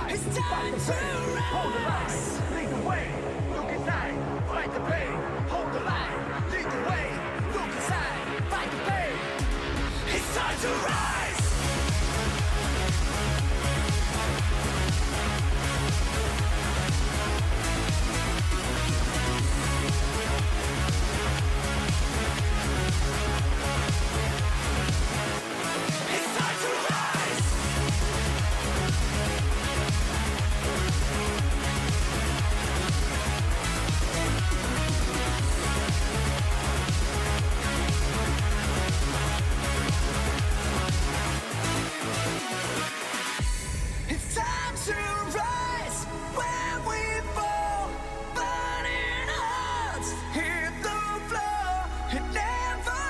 It's time to hold the line, lead the way, look inside, fight the pain. Hold the line, lead the way, look inside, fight the pain. It's time to rise. It's time to rise. It's time to rise when we fall, burning hearts hit the floor. It never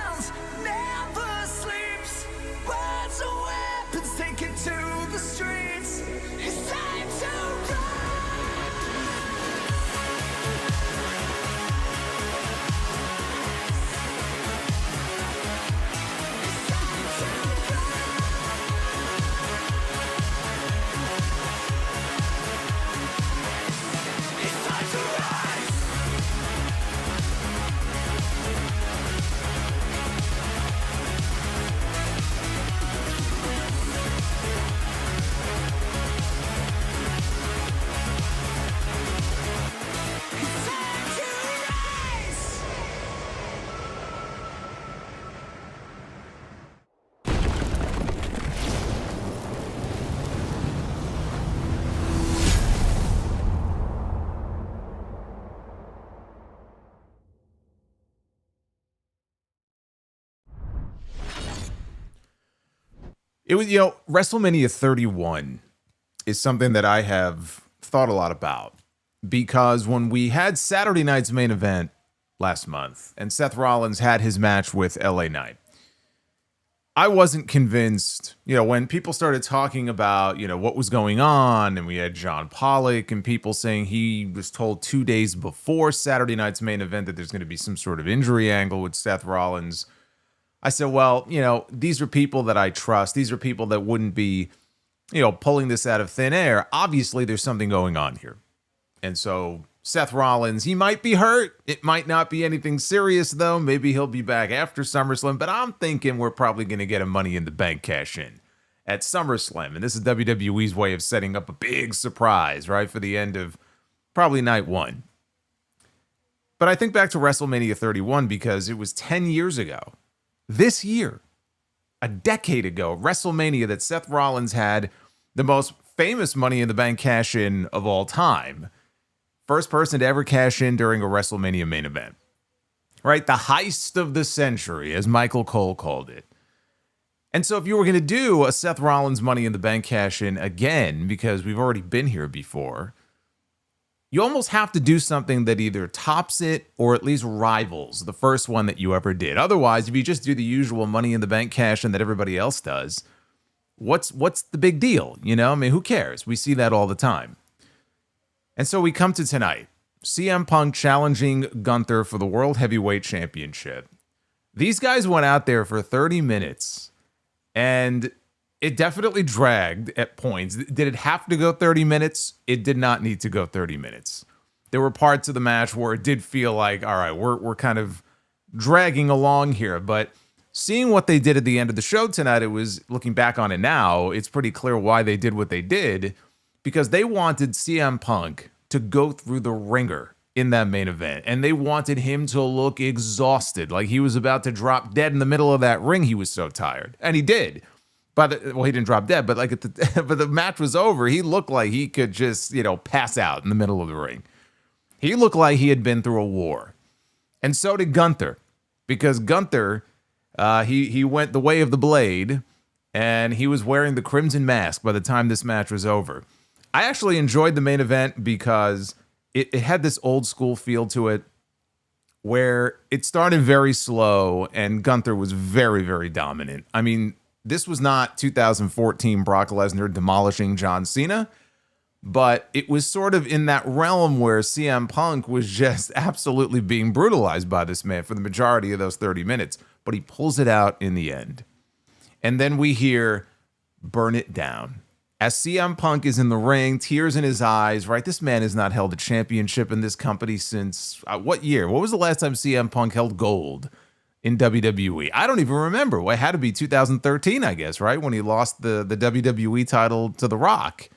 ends, never sleeps. Words are weapons taken to the streets. It's time to rise. It's time to rise. It's time to rise. It's time to rise. It was, WrestleMania 31 is something that I have thought a lot about, because when we had Saturday night's main event last month and Seth Rollins had his match with LA Knight, I wasn't convinced, when people started talking about, what was going on, and we had John Pollock and people saying he was told 2 days before Saturday night's main event that there's going to be some sort of injury angle with Seth Rollins. I said, well, these are people that I trust. These are people that wouldn't be, pulling this out of thin air. Obviously, there's something going on here. And so Seth Rollins, he might be hurt. It might not be anything serious, though. Maybe he'll be back after SummerSlam. But I'm thinking we're probably going to get a Money in the Bank cash-in at SummerSlam. And this is WWE's way of setting up a big surprise, right, for the end of probably night one. But I think back to WrestleMania 31 because it was 10 years ago. This year, a decade ago, WrestleMania, that Seth Rollins had the most famous Money in the Bank cash-in of all time. First person to ever cash in during a WrestleMania main event. Right? The heist of the century, as Michael Cole called it. And so if you were going to do a Seth Rollins Money in the Bank cash-in again, because we've already been here before, you almost have to do something that either tops it or at least rivals the first one that you ever did. Otherwise, if you just do the usual Money in the Bank cash-in that everybody else does, what's the big deal? Who cares? We see that all the time. And so we come to tonight. CM Punk challenging Gunther for the World Heavyweight Championship. These guys went out there for 30 minutes, and it definitely dragged at points. Did it have to go 30 minutes? It did not need to go 30 minutes. There were parts of the match where it did feel like, all right, we're kind of dragging along here. But seeing what they did at the end of the show tonight, it was, looking back on it now, it's pretty clear why they did what they did, because they wanted CM Punk to go through the ringer in that main event. And they wanted him to look exhausted, like he was about to drop dead in the middle of that ring. He was so tired. And he did. Well, he didn't drop dead, but but the match was over. He looked like he could just, pass out in the middle of the ring. He looked like he had been through a war. And so did Gunther, because Gunther, he went the way of the blade, and he was wearing the crimson mask by the time this match was over. I actually enjoyed the main event because it had this old school feel to it, where it started very slow and Gunther was very, very dominant. I mean, this was not 2014 Brock Lesnar demolishing John Cena, but it was sort of in that realm where CM Punk was just absolutely being brutalized by this man for the majority of those 30 minutes. But he pulls it out in the end. And then we hear "Burn It Down" As CM Punk is in the ring, tears in his eyes, right? This man has not held a championship in this company since what year? What was the last time CM Punk held gold in WWE? I don't even remember. Well, it had to be 2013, I guess, right? When he lost the WWE title to The Rock.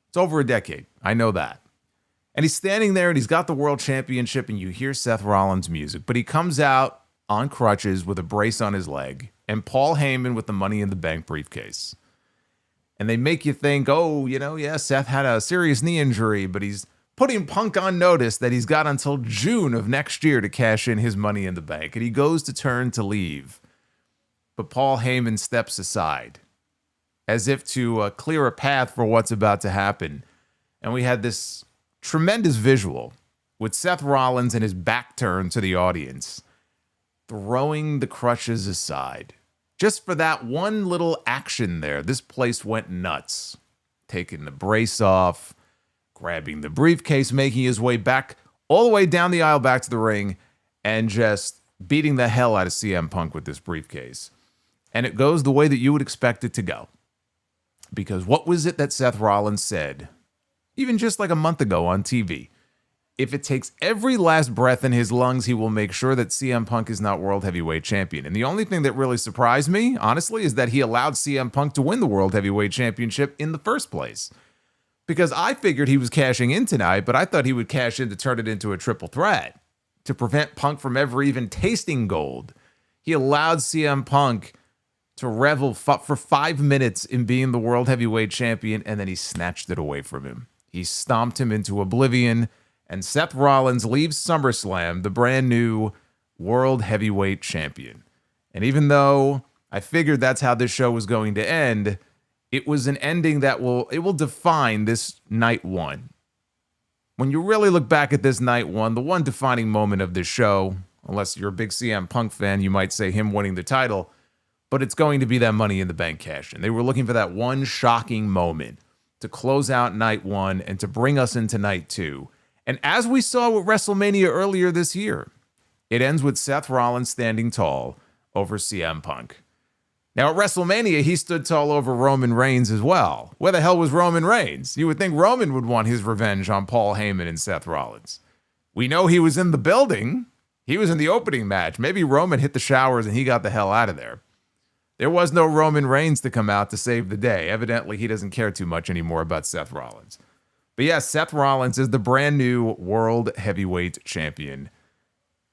It's over a decade. I know that. And he's standing there and he's got the world championship and you hear Seth Rollins' music, but he comes out on crutches with a brace on his leg and Paul Heyman with the Money in the Bank briefcase. And they make you think, oh, yeah, Seth had a serious knee injury, but he's putting Punk on notice that he's got until June of next year to cash in his Money in the Bank. And he goes to turn to leave. But Paul Heyman steps aside as if to clear a path for what's about to happen. And we had this tremendous visual with Seth Rollins and his back turned to the audience, throwing the crutches aside. Just for that one little action there, this place went nuts. Taking the brace off, grabbing the briefcase, making his way back, all the way down the aisle back to the ring, and just beating the hell out of CM Punk with this briefcase. And it goes the way that you would expect it to go. Because what was it that Seth Rollins said, even just like a month ago on TV? If it takes every last breath in his lungs, he will make sure that CM Punk is not World Heavyweight Champion. And the only thing that really surprised me, honestly, is that he allowed CM Punk to win the World Heavyweight Championship in the first place. Because I figured he was cashing in tonight, but I thought he would cash in to turn it into a triple threat, to prevent Punk from ever even tasting gold. He allowed CM Punk to revel for 5 minutes in being the World Heavyweight Champion, and then he snatched it away from him. He stomped him into oblivion. And Seth Rollins leaves SummerSlam the brand new World Heavyweight Champion. And even though I figured that's how this show was going to end, it was an ending that will define this night one. When you really look back at this night one, the one defining moment of this show, unless you're a big CM Punk fan, you might say him winning the title, but it's going to be that Money in the Bank cash in. They were looking for that one shocking moment to close out night one and to bring us into night two. And as we saw with WrestleMania earlier this year, it ends with Seth Rollins standing tall over CM Punk. Now, at WrestleMania, he stood tall over Roman Reigns as well. Where the hell was Roman Reigns? You would think Roman would want his revenge on Paul Heyman and Seth Rollins. We know he was in the building. He was in the opening match. Maybe Roman hit the showers and he got the hell out of there. There was no Roman Reigns to come out to save the day. Evidently, he doesn't care too much anymore about Seth Rollins. But yes, Seth Rollins is the brand new World Heavyweight Champion.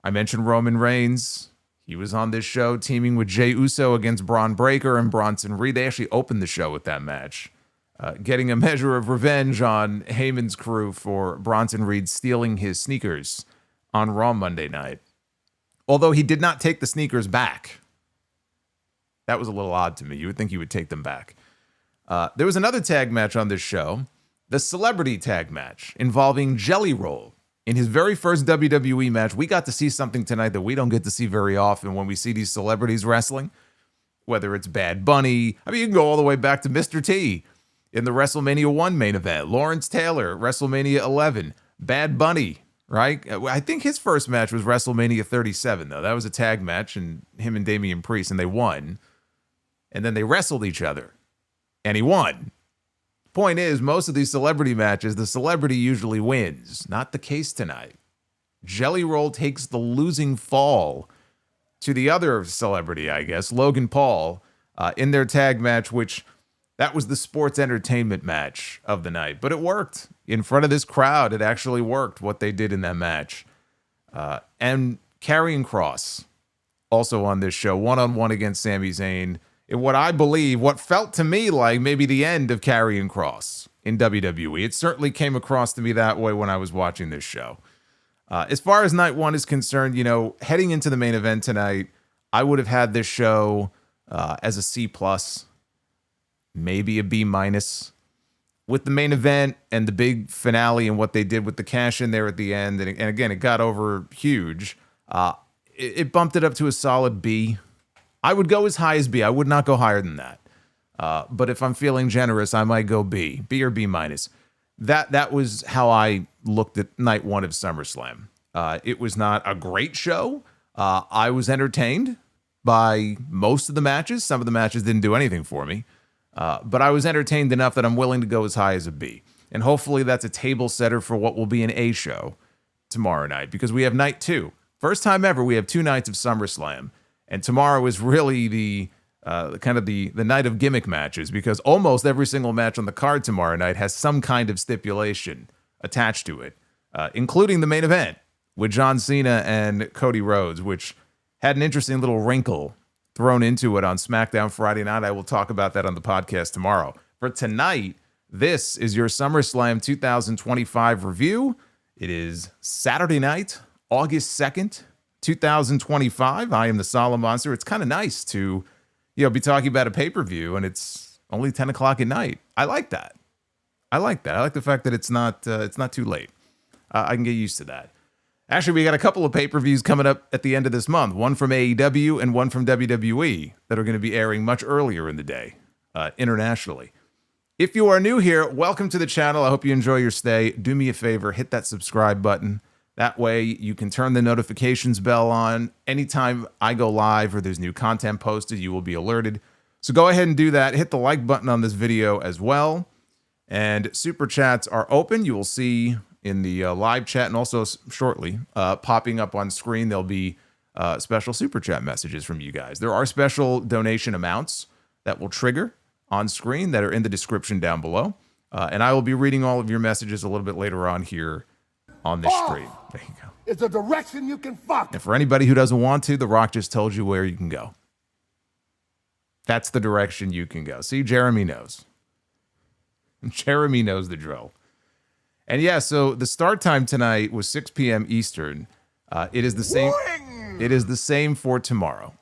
I mentioned Roman Reigns. He was on this show teaming with Jey Uso against Bron Breakker and Bronson Reed. They actually opened the show with that match, getting a measure of revenge on Heyman's crew for Bronson Reed stealing his sneakers on Raw Monday night. Although he did not take the sneakers back. That was a little odd to me. You would think he would take them back. There was another tag match on this show. The celebrity tag match involving Jelly Roll. In his very first WWE match, we got to see something tonight that we don't get to see very often when we see these celebrities wrestling. Whether it's Bad Bunny, I mean, you can go all the way back to Mr. T in the WrestleMania 1 main event. Lawrence Taylor, WrestleMania 11. Bad Bunny, right? I think his first match was WrestleMania 37, though. That was a tag match, and him and Damian Priest, and they won. And then they wrestled each other, and he won. Point is, most of these celebrity matches, the celebrity usually wins. Not the case tonight. Jelly Roll takes the losing fall to the other celebrity, I guess, Logan Paul, in their tag match, which that was the sports entertainment match of the night. But it worked. In front of this crowd, it actually worked, what they did in that match. And Karrion Kross, also on this show, one-on-one against Sami Zayn, in what felt to me like maybe the end of Karrion Kross in WWE. It certainly came across to me that way when I was watching this show. As far as night one is concerned, heading into the main event tonight, I would have had this show as a C+, maybe a B-. With the main event and the big finale and what they did with the cash in there at the end, and again, it got over huge. It bumped it up to a solid B. I would go as high as B. I would not go higher than that. But if I'm feeling generous, I might go B or B-. That was how I looked at night one of SummerSlam. It was not a great show. I was entertained by most of the matches. Some of the matches didn't do anything for me. But I was entertained enough that I'm willing to go as high as a B. And hopefully that's a table setter for what will be an A show tomorrow night, because we have night 2. First time ever we have 2 nights of SummerSlam. And tomorrow is really the kind of the night of gimmick matches, because almost every single match on the card tomorrow night has some kind of stipulation attached to it, including the main event with John Cena and Cody Rhodes, which had an interesting little wrinkle thrown into it on SmackDown Friday night. I will talk about that on the podcast tomorrow. For tonight, this is your SummerSlam 2025 review. It is Saturday night, August 2nd, 2025. I am the Solomonster. It's kind of nice to, be talking about a pay-per-view and it's only 10 o'clock at night. I like that. I like the fact that it's not too late. I can get used to that. Actually, we got a couple of pay-per-views coming up at the end of this month, one from AEW and one from WWE that are going to be airing much earlier in the day, internationally. If you are new here, welcome to the channel. I hope you enjoy your stay. Do me a favor, hit that subscribe button. That way you can turn the notifications bell on. Anytime I go live or there's new content posted, you will be alerted. So go ahead and do that. Hit the like button on this video as well. And super chats are open. You will see in the live chat, and also shortly popping up on screen, there'll be special super chat messages from you guys. There are special donation amounts that will trigger on screen that are in the description down below. And I will be reading all of your messages a little bit later on here on this stream. There you go. It's a direction you can fuck. And for anybody who doesn't want to, The Rock just told you where you can go. That's the direction you can go. See, Jeremy knows. Jeremy knows the drill. And yeah, so the start time tonight was 6 p.m. Eastern. It is the same. It is the same for tomorrow.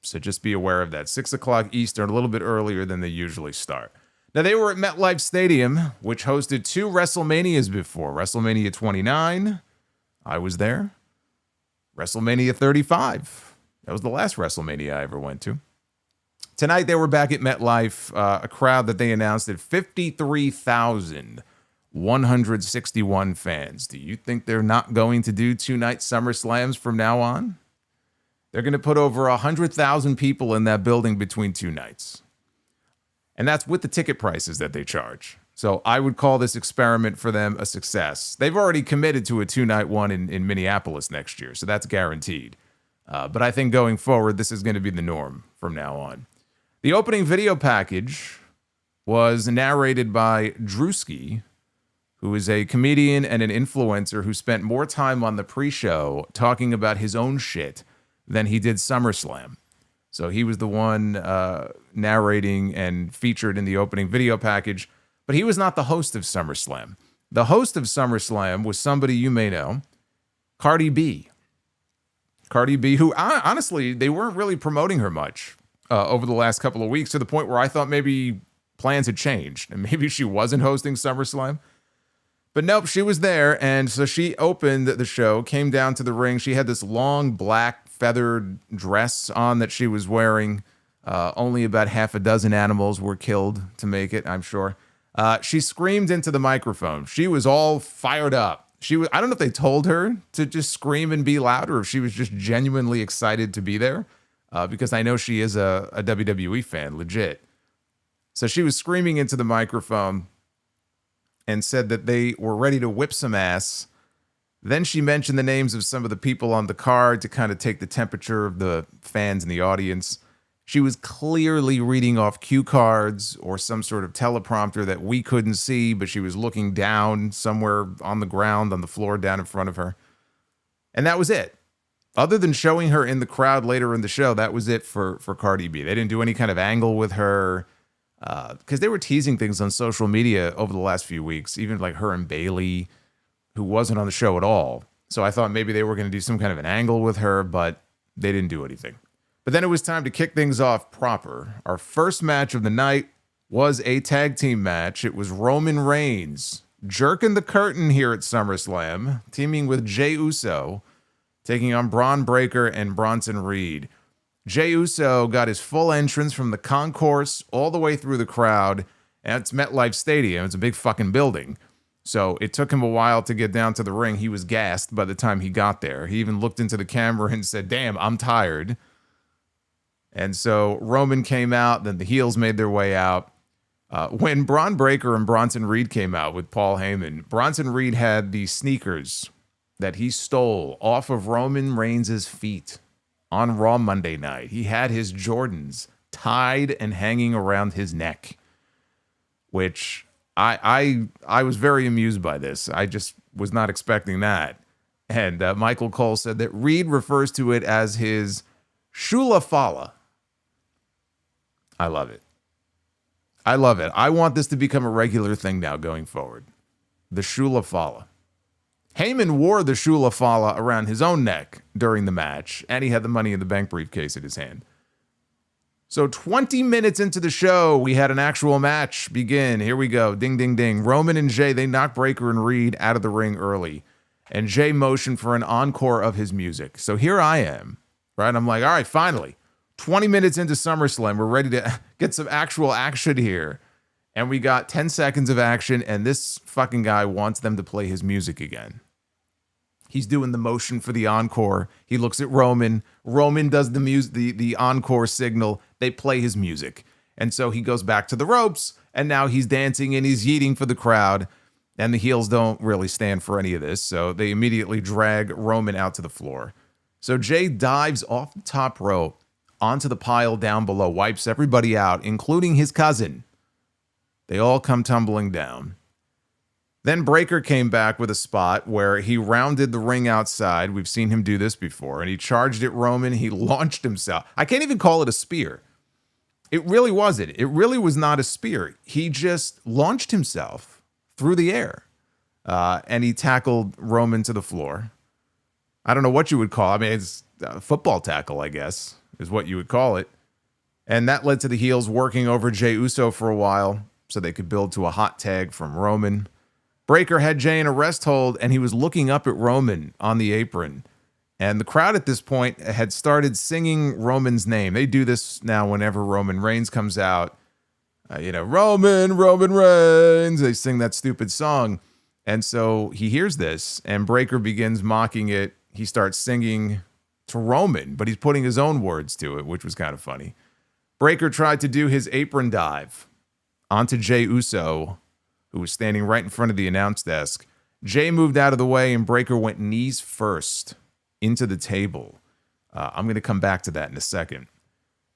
So just be aware of that. 6 o'clock Eastern, a little bit earlier than they usually start. Now, they were at MetLife Stadium, which hosted 2 WrestleManias before. WrestleMania 29, I was there. WrestleMania 35, that was the last WrestleMania I ever went to. Tonight, they were back at MetLife, a crowd that they announced at 53,161 fans. Do you think they're not going to do 2-night SummerSlams from now on? They're going to put over 100,000 people in that building between 2 nights. And that's with the ticket prices that they charge. So I would call this experiment for them a success. They've already committed to a 2-night one in Minneapolis next year, so that's guaranteed. But I think going forward, this is going to be the norm from now on. The opening video package was narrated by Drewski, who is a comedian and an influencer who spent more time on the pre-show talking about his own shit than he did SummerSlam. So he was the one narrating and featured in the opening video package, but he was not the host of SummerSlam. The host of SummerSlam was somebody you may know, Cardi B. Cardi B, who honestly, they weren't really promoting her much over the last couple of weeks, to the point where I thought maybe plans had changed and maybe she wasn't hosting SummerSlam. But nope, she was there, and so she opened the show, came down to the ring. She had this long black feathered dress on that she was wearing. Only about half a dozen animals were killed to make it, I'm sure. She screamed into the microphone. She was all fired up. I don't know if they told her to just scream and be loud, or if she was just genuinely excited to be there, because I know she is a WWE fan, legit. So she was screaming into the microphone and said that they were ready to whip some ass. Then she mentioned the names of some of the people on the card to kind of take the temperature of the fans in the audience. She was clearly reading off cue cards or some sort of teleprompter that we couldn't see, but she was looking down somewhere on the ground, on the floor down in front of her. And that was it. Other than showing her in the crowd later in the show, that was it for Cardi B. They didn't do any kind of angle with her, because they were teasing things on social media over the last few weeks, even like her and Bailey, who wasn't on the show at all. So I thought maybe they were going to do some kind of an angle with her, but they didn't do anything. But then it was time to kick things off proper. Our first match of the night was a tag team match. It was Roman Reigns jerking the curtain here at SummerSlam, teaming with Jey Uso, taking on Bron Breakker and Bronson Reed. Jey Uso got his full entrance from the concourse all the way through the crowd. And it's MetLife Stadium. It's a big fucking building. So it took him a while to get down to the ring. He was gassed by the time he got there. He even looked into the camera and said, "Damn, I'm tired." And so Roman came out. Then the heels made their way out. When Braun Breaker and Bronson Reed came out with Paul Heyman, Bronson Reed had the sneakers that he stole off of Roman Reigns' feet on Raw Monday night. He had his Jordans tied and hanging around his neck, which I was very amused by this. I just was not expecting that. And Michael Cole said that Reed refers to it as his Shula Fala. I love it. I love it. I want this to become a regular thing now going forward. The Shula Fala. Heyman wore the Shula Fala around his own neck during the match, and he had the Money in the Bank briefcase in his hand. So 20 minutes into the show, we had an actual match begin. Here we go. Ding, ding, ding. Roman and Jay, they knock Breaker and Reed out of the ring early. And Jay motioned for an encore of his music. So here I am, right? I'm like, all right, finally. 20 minutes into SummerSlam, we're ready to get some actual action here. And we got 10 seconds of action, and this fucking guy wants them to play his music again. He's doing the motion for the encore. He looks at Roman. Roman does the encore signal. They play his music. And so he goes back to the ropes, and now he's dancing and he's yeeting for the crowd. And the heels don't really stand for any of this, so they immediately drag Roman out to the floor. So Jay dives off the top rope onto the pile down below, wipes everybody out, including his cousin. They all come tumbling down. Then Breaker came back with a spot where he rounded the ring outside. We've seen him do this before. And he charged at Roman. He launched himself. I can't even call it a spear. It really wasn't. It really was not a spear. He just launched himself through the air. And he tackled Roman to the floor. I don't know what you would call it. I mean, it's a football tackle, I guess, is what you would call it. And that led to the heels working over Jey Uso for a while so they could build to a hot tag from Roman. Breaker had Jay in a rest hold, and he was looking up at Roman on the apron. And the crowd at this point had started singing Roman's name. They do this now whenever Roman Reigns comes out. Roman Reigns. They sing that stupid song. And so he hears this, and Breaker begins mocking it. He starts singing to Roman, but he's putting his own words to it, which was kind of funny. Breaker tried to do his apron dive onto Jey Uso, who was standing right in front of the announce desk. Jay moved out of the way, and Breaker went knees first into the table. I'm going to come back to that in a second.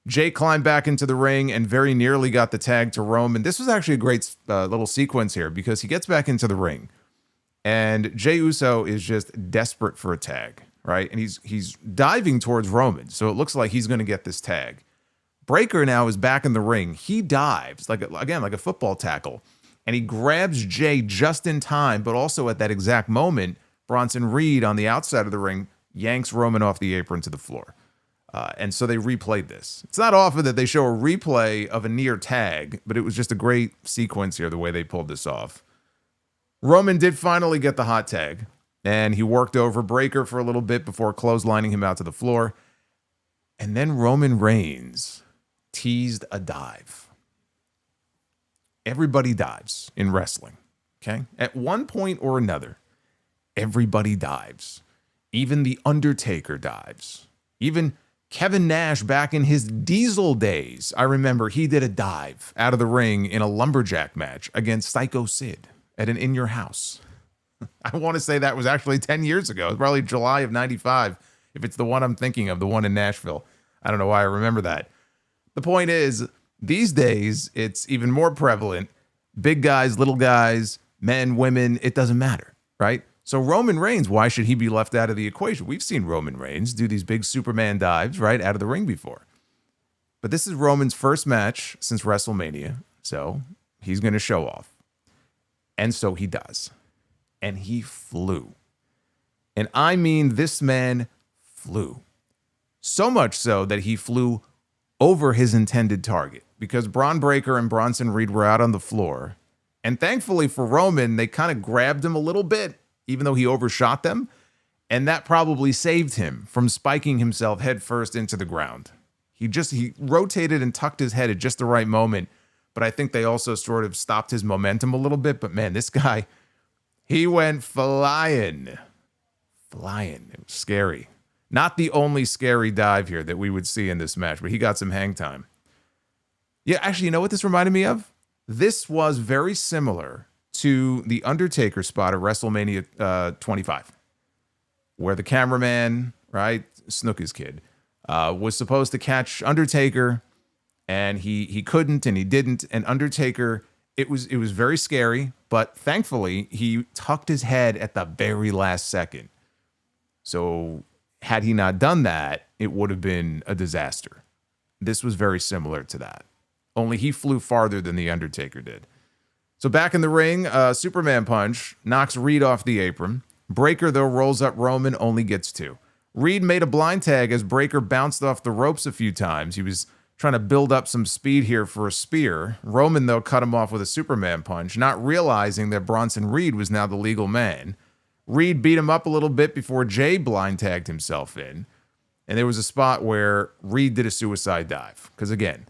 Jay climbed back into the ring and very nearly got the tag to Roman. This was actually a great little sequence here because he gets back into the ring, and Jey Uso is just desperate for a tag, right? And he's diving towards Roman, so it looks like he's going to get this tag. Breaker now is back in the ring. He dives, like a football tackle, and he grabs Jay just in time, but also at that exact moment, Bronson Reed on the outside of the ring yanks Roman off the apron to the floor. And so they replayed this. It's not often that they show a replay of a near tag, but it was just a great sequence here, the way they pulled this off. Roman did finally get the hot tag, and he worked over Breaker for a little bit before clotheslining him out to the floor. And then Roman Reigns teased a dive. Everybody dives in wrestling, okay? At one point or another, everybody dives. Even the Undertaker dives. Even Kevin Nash back in his Diesel days, I remember he did a dive out of the ring in a lumberjack match against Psycho Sid at an In Your House. I want to say that was actually 10 years ago. It was probably July of 95, if it's the one I'm thinking of, the one in Nashville. I don't know why I remember that. The point is, these days, it's even more prevalent. Big guys, little guys, men, women, it doesn't matter, right? So Roman Reigns, why should he be left out of the equation? We've seen Roman Reigns do these big Superman dives, right, out of the ring before. But this is Roman's first match since WrestleMania, so he's going to show off. And so he does. And he flew. And I mean, this man flew. So much so that he flew over his intended target, because Braun Breaker and Bronson Reed were out on the floor. And thankfully for Roman, they kind of grabbed him a little bit, even though he overshot them. And that probably saved him from spiking himself head first into the ground. He rotated and tucked his head at just the right moment. But I think they also sort of stopped his momentum a little bit. But man, this guy, he went flying. Flying. It was scary. Not the only scary dive here that we would see in this match, but he got some hang time. Yeah, actually, you know what this reminded me of? This was very similar to the Undertaker spot at WrestleMania 25, where the cameraman, right, Snooker's kid, was supposed to catch Undertaker, and he couldn't, and he didn't. And Undertaker, it was very scary, but thankfully he tucked his head at the very last second. So had he not done that, it would have been a disaster. This was very similar to that. Only he flew farther than the Undertaker did. So back in the ring, Superman punch knocks Reed off the apron. Breaker, though, rolls up Roman, only gets 2. Reed made a blind tag as Breaker bounced off the ropes a few times. He was trying to build up some speed here for a spear. Roman, though, cut him off with a Superman punch, not realizing that Bronson Reed was now the legal man. Reed beat him up a little bit before Jade blind tagged himself in. And there was a spot where Reed did a suicide dive. Because, again,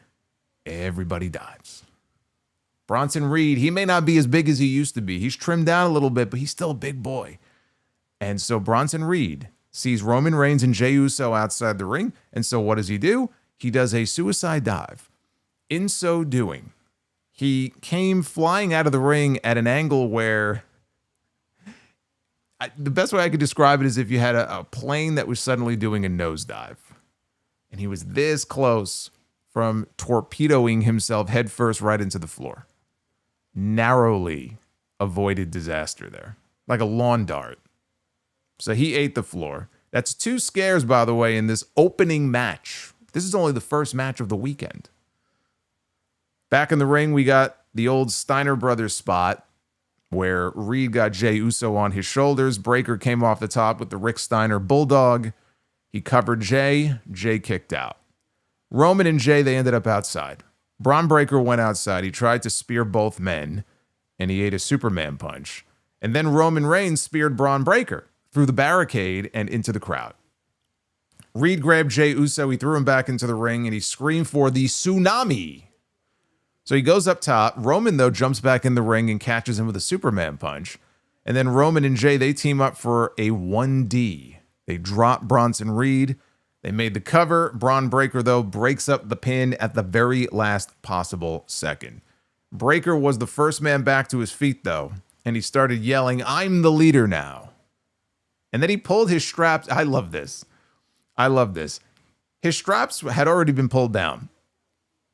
everybody dives. Bronson Reed, he may not be as big as he used to be. He's trimmed down a little bit, but he's still a big boy. And so Bronson Reed sees Roman Reigns and Jey Uso outside the ring. And so what does he do? He does a suicide dive. In so doing, he came flying out of the ring at an angle where the best way I could describe it is if you had a plane that was suddenly doing a nosedive. And he was this close from torpedoing himself headfirst right into the floor. Narrowly avoided disaster there, like a lawn dart. So he ate the floor. That's 2 scares, by the way, in this opening match. This is only the first match of the weekend. Back in the ring, we got the old Steiner Brothers spot where Reed got Jey Uso on his shoulders. Breaker came off the top with the Rick Steiner Bulldog. He covered Jey. Jey kicked out. Roman and Jey, they ended up outside. Braun Breaker went outside. He tried to spear both men, and he ate a Superman punch. And then Roman Reigns speared Braun Breaker through the barricade and into the crowd. Reed grabbed Jey Uso. He threw him back into the ring, and he screamed for the tsunami. So he goes up top. Roman, though, jumps back in the ring and catches him with a Superman punch. And then Roman and Jey, they team up for a 1D. They drop Bronson Reed. They made the cover. Braun Breaker, though, breaks up the pin at the very last possible second. Breaker was the first man back to his feet, though, and he started yelling, "I'm the leader now." And then he pulled his straps. I love this. I love this. His straps had already been pulled down.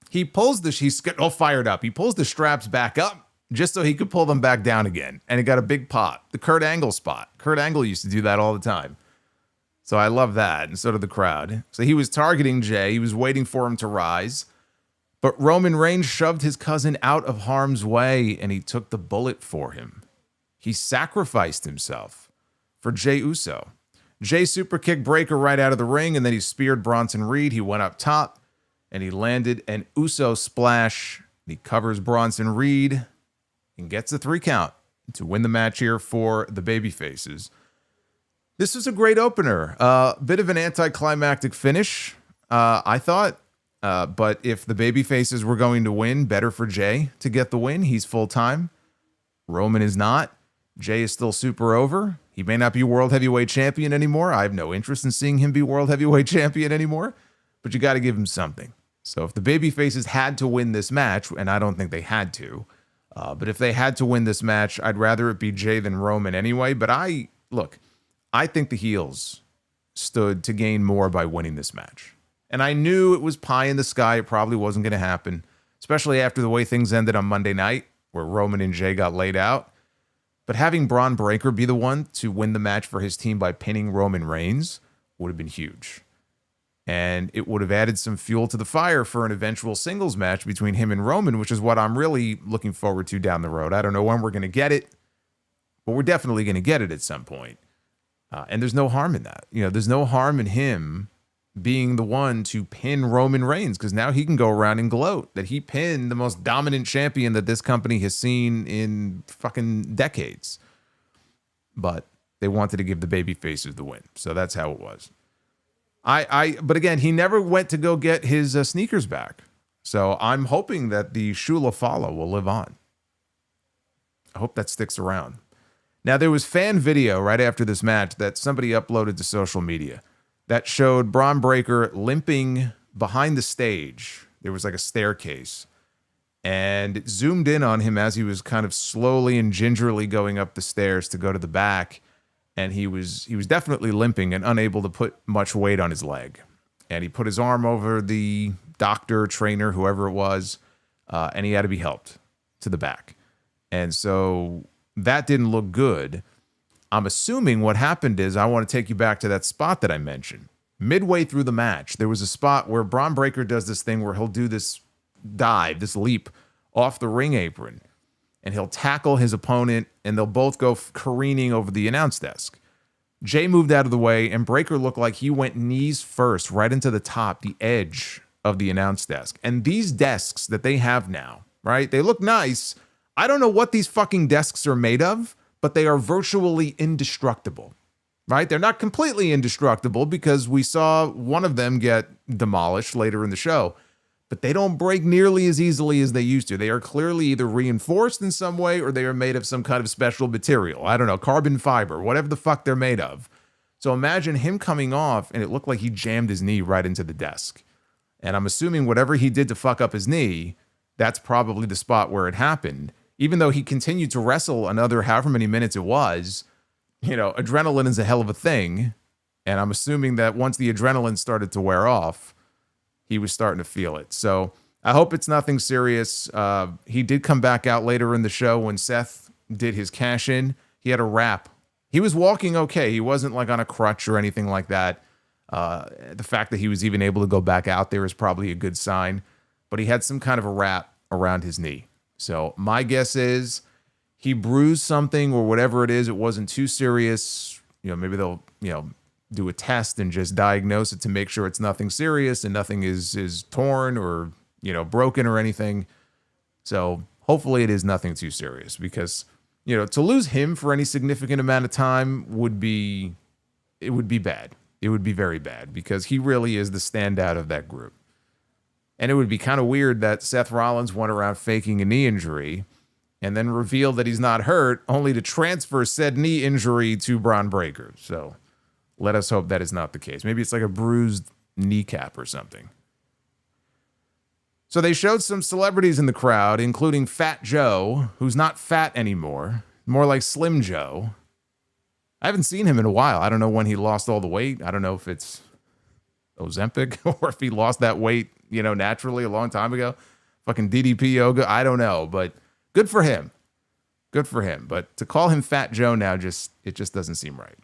He pulls he's all fired up. He pulls the straps back up just so he could pull them back down again. And it got a big pop. The Kurt Angle spot. Kurt Angle used to do that all the time. So I love that, and so did the crowd. So he was targeting Jey. He was waiting for him to rise. But Roman Reigns shoved his cousin out of harm's way, and he took the bullet for him. He sacrificed himself for Jey Uso. Jey super kicked Breaker right out of the ring, and then he speared Bronson Reed. He went up top, and he landed an Uso splash. He covers Bronson Reed and gets a 3 count to win the match here for the babyfaces. This was a great opener. Bit of an anticlimactic finish, I thought. But if the babyfaces were going to win, better for Jey to get the win. He's full-time. Roman is not. Jey is still super over. He may not be World Heavyweight Champion anymore. I have no interest in seeing him be World Heavyweight Champion anymore. But you got to give him something. So if the babyfaces had to win this match, and I don't think they had to, but if they had to win this match, I'd rather it be Jey than Roman anyway. But I think the heels stood to gain more by winning this match. And I knew it was pie in the sky. It probably wasn't going to happen, especially after the way things ended on Monday night, where Roman and Jey got laid out. But having Braun Breaker be the one to win the match for his team by pinning Roman Reigns would have been huge. And it would have added some fuel to the fire for an eventual singles match between him and Roman, which is what I'm really looking forward to down the road. I don't know when we're going to get it, but we're definitely going to get it at some point. And there's no harm in that. There's no harm in him being the one to pin Roman Reigns, because now he can go around and gloat that he pinned the most dominant champion that this company has seen in fucking decades. But they wanted to give the babyfaces the win. So that's how it was. But again, he never went to go get his sneakers back. So I'm hoping that the Shula Follow will live on. I hope that sticks around. Now, there was fan video right after this match that somebody uploaded to social media that showed Braun Breaker limping behind the stage. There was like a staircase. and it zoomed in on him as he was kind of slowly and gingerly going up the stairs to go to the back. And he was definitely limping and unable to put much weight on his leg. And he put his arm over the doctor, trainer, whoever it was, and he had to be helped to the back. And so that didn't look good. I'm assuming what happened is, I want to take you back to that spot that I mentioned. Midway through the match, there was a spot where Bron Breakker does this thing where he'll do this dive, this leap off the ring apron, and he'll tackle his opponent, and they'll both go careening over the announce desk. Jay moved out of the way, and Breakker looked like he went knees first right into the top, the edge of the announce desk. And these desks that they have now, right, they look nice. I don't know what these fucking desks are made of, but they are virtually indestructible, right? They're not completely indestructible because we saw one of them get demolished later in the show, but they don't break nearly as easily as they used to. They are clearly either reinforced in some way or they are made of some kind of special material. I don't know, carbon fiber, whatever the fuck they're made of. So imagine him coming off and it looked like he jammed his knee right into the desk. And I'm assuming whatever he did to fuck up his knee, that's probably the spot where it happened. Even though he continued to wrestle another however many minutes it was, you know, adrenaline is a hell of a thing. And I'm assuming that once the adrenaline started to wear off, he was starting to feel it. So I hope it's nothing serious. He did come back out later in the show when Seth did his cash in. He had a wrap. He was walking okay. He wasn't like on a crutch or anything like that. The fact that he was even able to go back out there is probably a good sign. But he had some kind of a wrap around his knee. So my guess is he bruised something or whatever it is. It wasn't too serious. You know, maybe they'll, do a test and just diagnose it to make sure it's nothing serious and nothing is torn or, broken or anything. So hopefully it is nothing too serious because, to lose him for any significant amount of time would be bad. It would be very bad because he really is the standout of that group. And it would be kind of weird that Seth Rollins went around faking a knee injury and then revealed that he's not hurt, only to transfer said knee injury to Bron Breakker. So let us hope that is not the case. Maybe it's like a bruised kneecap or something. So they showed some celebrities in the crowd, including Fat Joe, who's not fat anymore, more like Slim Joe. I haven't seen him in a while. I don't know when he lost all the weight. I don't know if it's Ozempic or if he lost that weight, naturally a long time ago. Fucking DDP yoga. I don't know, but good for him. Good for him. But to call him Fat Joe now, it just doesn't seem right.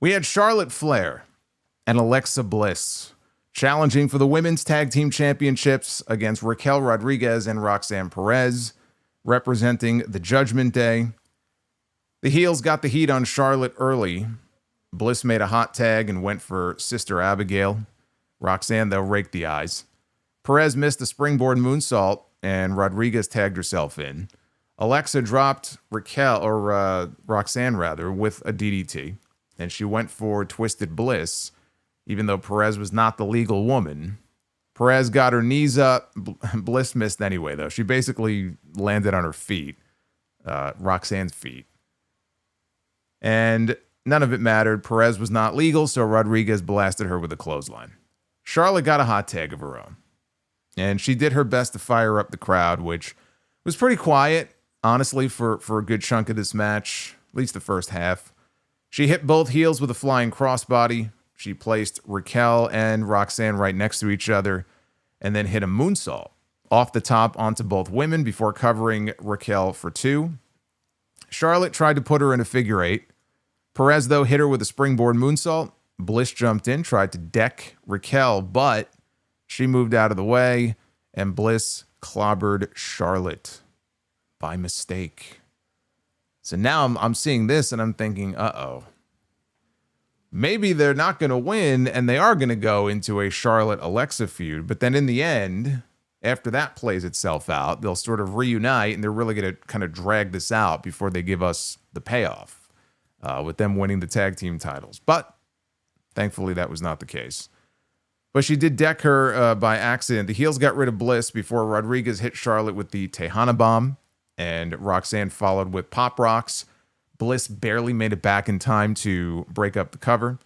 We had Charlotte Flair and Alexa Bliss challenging for the Women's Tag Team Championships against Raquel Rodriguez and Roxanne Perez, representing the Judgment Day. The heels got the heat on Charlotte early. Bliss made a hot tag and went for Sister Abigail. Roxanne, though, raked the eyes. Perez missed a springboard moonsault, and Rodriguez tagged herself in. Alexa dropped Roxanne, with a DDT, and she went for Twisted Bliss, even though Perez was not the legal woman. Perez got her knees up. Bliss missed anyway, though. She basically landed on her feet, Roxanne's feet. And none of it mattered. Perez was not legal, so Rodriguez blasted her with a clothesline. Charlotte got a hot tag of her own. And she did her best to fire up the crowd, which was pretty quiet, honestly, for a good chunk of this match, at least the first half. She hit both heels with a flying crossbody. She placed Raquel and Roxanne right next to each other and then hit a moonsault off the top onto both women before covering Raquel for 2. Charlotte tried to put her in a figure 8. Perez, though, hit her with a springboard moonsault. Bliss jumped in, tried to deck Raquel, but she moved out of the way, and Bliss clobbered Charlotte by mistake. So now I'm seeing this, and I'm thinking, uh-oh. Maybe they're not going to win, and they are going to go into a Charlotte-Alexa feud, but then in the end, after that plays itself out, they'll sort of reunite, and they're really going to kind of drag this out before they give us the payoff, with them winning the tag team titles. But thankfully, that was not the case. But she did deck her by accident. The heels got rid of Bliss before Rodriguez hit Charlotte with the Tejana Bomb, and Roxanne followed with Pop Rocks. Bliss barely made it back in time to break up the cover.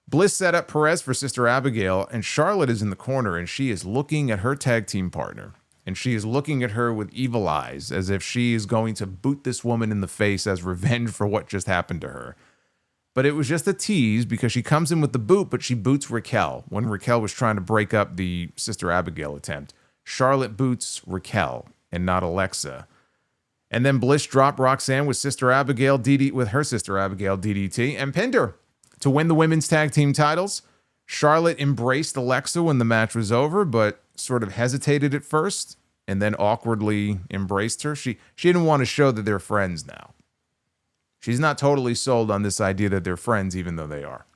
Bliss set up Perez for Sister Abigail, and Charlotte is in the corner, and she is looking at her tag team partner, and she is looking at her with evil eyes as if she is going to boot this woman in the face as revenge for what just happened to her. But it was just a tease because she comes in with the boot, but she boots Raquel when Raquel was trying to break up the Sister Abigail attempt. Charlotte boots Raquel and not Alexa. And then Bliss dropped Roxanne with her sister Abigail DDT and pinned her to win the women's tag team titles. Charlotte embraced Alexa when the match was over, but sort of hesitated at first and then awkwardly embraced her. She didn't want to show that they're friends now. She's not totally sold on this idea that they're friends, even though they are.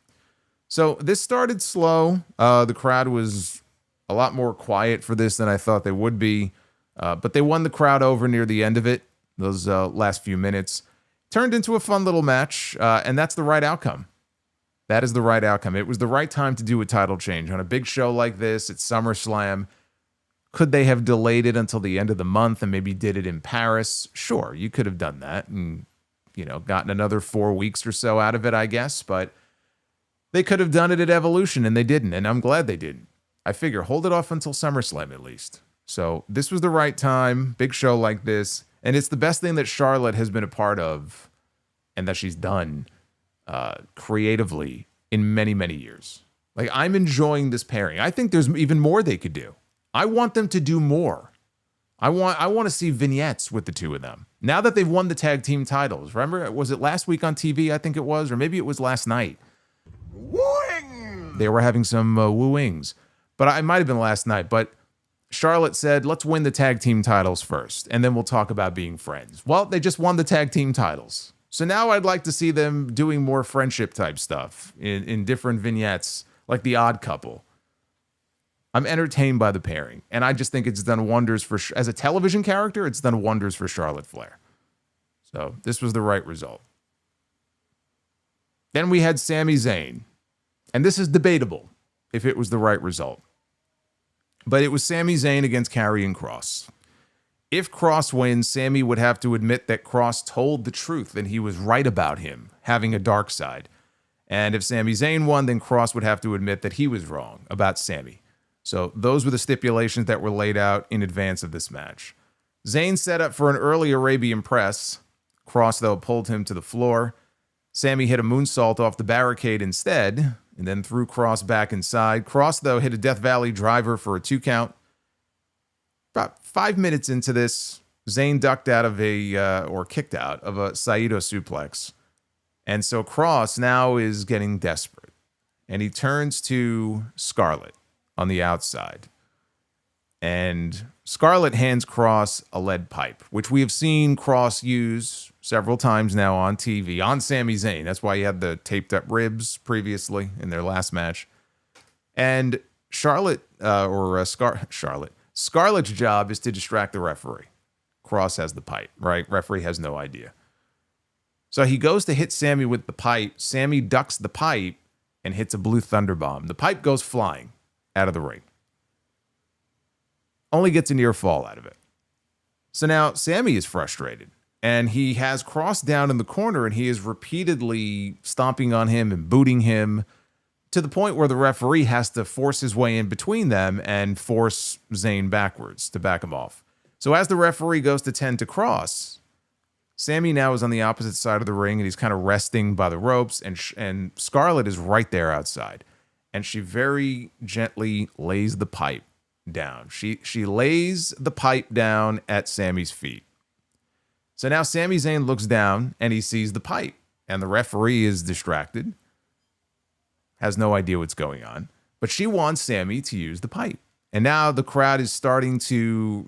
So this started slow. The crowd was a lot more quiet for this than I thought they would be. But they won the crowd over near the end of it. Those last few minutes turned into a fun little match. And that's the right outcome. That is the right outcome. It was the right time to do a title change on a big show like this at SummerSlam. Could they have delayed it until the end of the month and maybe did it in Paris? Sure, you could have done that and, gotten another 4 weeks or so out of it, I guess. But they could have done it at Evolution and they didn't. And I'm glad they didn't. I figure hold it off until SummerSlam at least. So this was the right time, big show like this. And it's the best thing that Charlotte has been a part of and that she's done creatively in many, many years. Like, I'm enjoying this pairing. I think there's even more they could do. I want them to do more. I want to see vignettes with the two of them. Now that they've won the tag team titles. Remember, was it last week on TV? I think it was, or maybe it was last night. Wooing! They were having some wooings, but it might have been last night. But Charlotte said, let's win the tag team titles first, and then we'll talk about being friends. Well, they just won the tag team titles. So now I'd like to see them doing more friendship type stuff in different vignettes, like The Odd Couple. I'm entertained by the pairing, and I just think it's done wonders for, as a television character, it's done wonders for Charlotte Flair. So this was the right result. Then we had Sami Zayn, and this is debatable if it was the right result. But it was Sami Zayn against Karrion Kross. If Kross wins, Sami would have to admit that Kross told the truth and he was right about him having a dark side. And if Sami Zayn won, then Kross would have to admit that he was wrong about Sami. So those were the stipulations that were laid out in advance of this match. Zayn set up for an early Arabian press. Kross, though, pulled him to the floor. Sami hit a moonsault off the barricade instead and then threw Kross back inside. Kross, though, hit a Death Valley driver for a 2 count. About 5 minutes into this, Zayn ducked out of or kicked out of a Saito suplex. And so Kross now is getting desperate. And he turns to Scarlett on the outside. And Scarlett hands Kross a lead pipe, which we have seen Kross use several times now on TV, on Sami Zayn. That's why he had the taped up ribs previously in their last match. And Scarlett's job is to distract the referee. Kross has the pipe, right? Referee has no idea. So he goes to hit Sami with the pipe. Sami ducks the pipe and hits a blue thunder bomb. The pipe goes flying out of the ring. Only gets a near fall out of it. So now Sami is frustrated. And he has Kross down in the corner and he is repeatedly stomping on him and booting him to the point where the referee has to force his way in between them and force Zayn backwards to back him off. So as the referee goes to tend to Kross, Sami now is on the opposite side of the ring and he's kind of resting by the ropes, and Scarlett is right there outside. And she very gently lays the pipe down. She lays the pipe down at Sami's feet. So now Sami Zayn looks down and he sees the pipe, and the referee is distracted, has no idea what's going on, but she wants Sami to use the pipe. And now the crowd is starting to,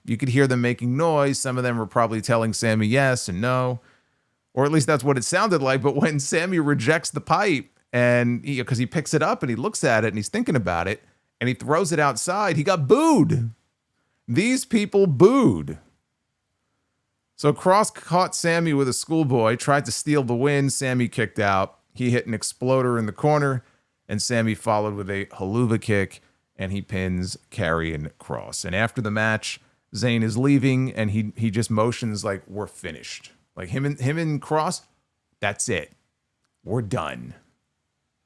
you could hear them making noise. Some of them were probably telling Sami yes and no, or at least that's what it sounded like. But when Sami rejects the pipe and because he picks it up and he looks at it and he's thinking about it and he throws it outside, he got booed. These people booed. So Kross caught Sami with a schoolboy, tried to steal the win. Sami kicked out. He hit an exploder in the corner, and Sami followed with a haluva kick, and he pins Karrion Kross. And after the match, Zayn is leaving, and he just motions like, we're finished. Like him and Kross, that's it. We're done.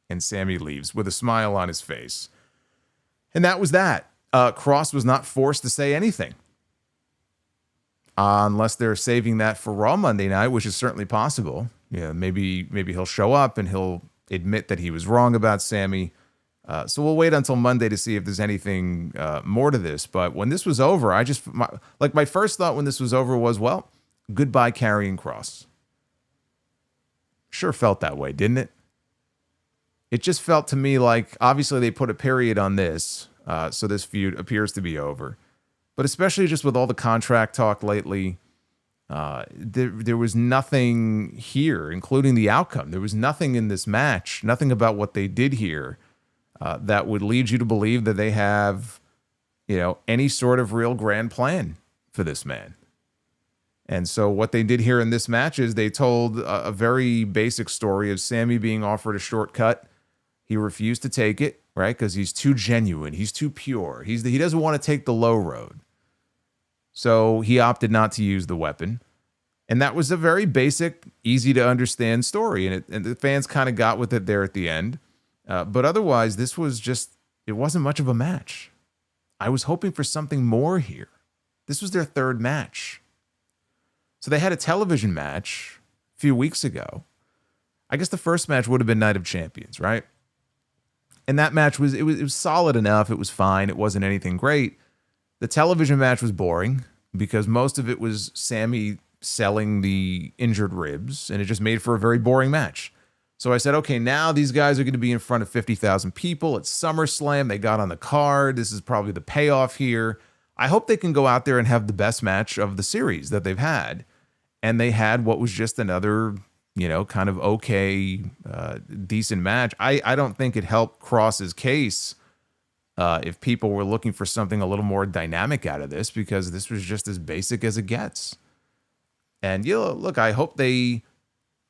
And Sami leaves with a smile on his face. And that was that. Kross was not forced to say anything. Unless they're saving that for Raw Monday night, which is certainly possible. Yeah, maybe he'll show up and he'll admit that he was wrong about Sami. So we'll wait until Monday to see if there's anything more to this. But when this was over, my first thought when this was over was, well, goodbye Karrion Kross. Sure felt that way, didn't it? It just felt to me like, obviously they put a period on this, so this feud appears to be over. But especially just with all the contract talk lately, there was nothing here, including the outcome. There was nothing in this match, nothing about what they did here that would lead you to believe that they have, any sort of real grand plan for this man. And so what they did here in this match is they told a very basic story of Sami being offered a shortcut. He refused to take it, right? Because he's too genuine. He's too pure. He doesn't want to take the low road. So he opted not to use the weapon. And that was a very basic, easy to understand story. And the fans kind of got with it there at the end. But otherwise, this was it wasn't much of a match. I was hoping for something more here. This was their third match. So they had a television match a few weeks ago. I guess the first match would have been Night of Champions, right? And that match was solid enough. It was fine. It wasn't anything great. The television match was boring because most of it was Sami selling the injured ribs, and it just made for a very boring match. So I said, okay, now these guys are going to be in front of 50,000 people. It's SummerSlam. They got on the card. This is probably the payoff here. I hope they can go out there and have the best match of the series that they've had. And they had what was just another, kind of okay, decent match. I don't think it helped Kross's case if people were looking for something a little more dynamic out of this, because this was just as basic as it gets. And, look, I hope they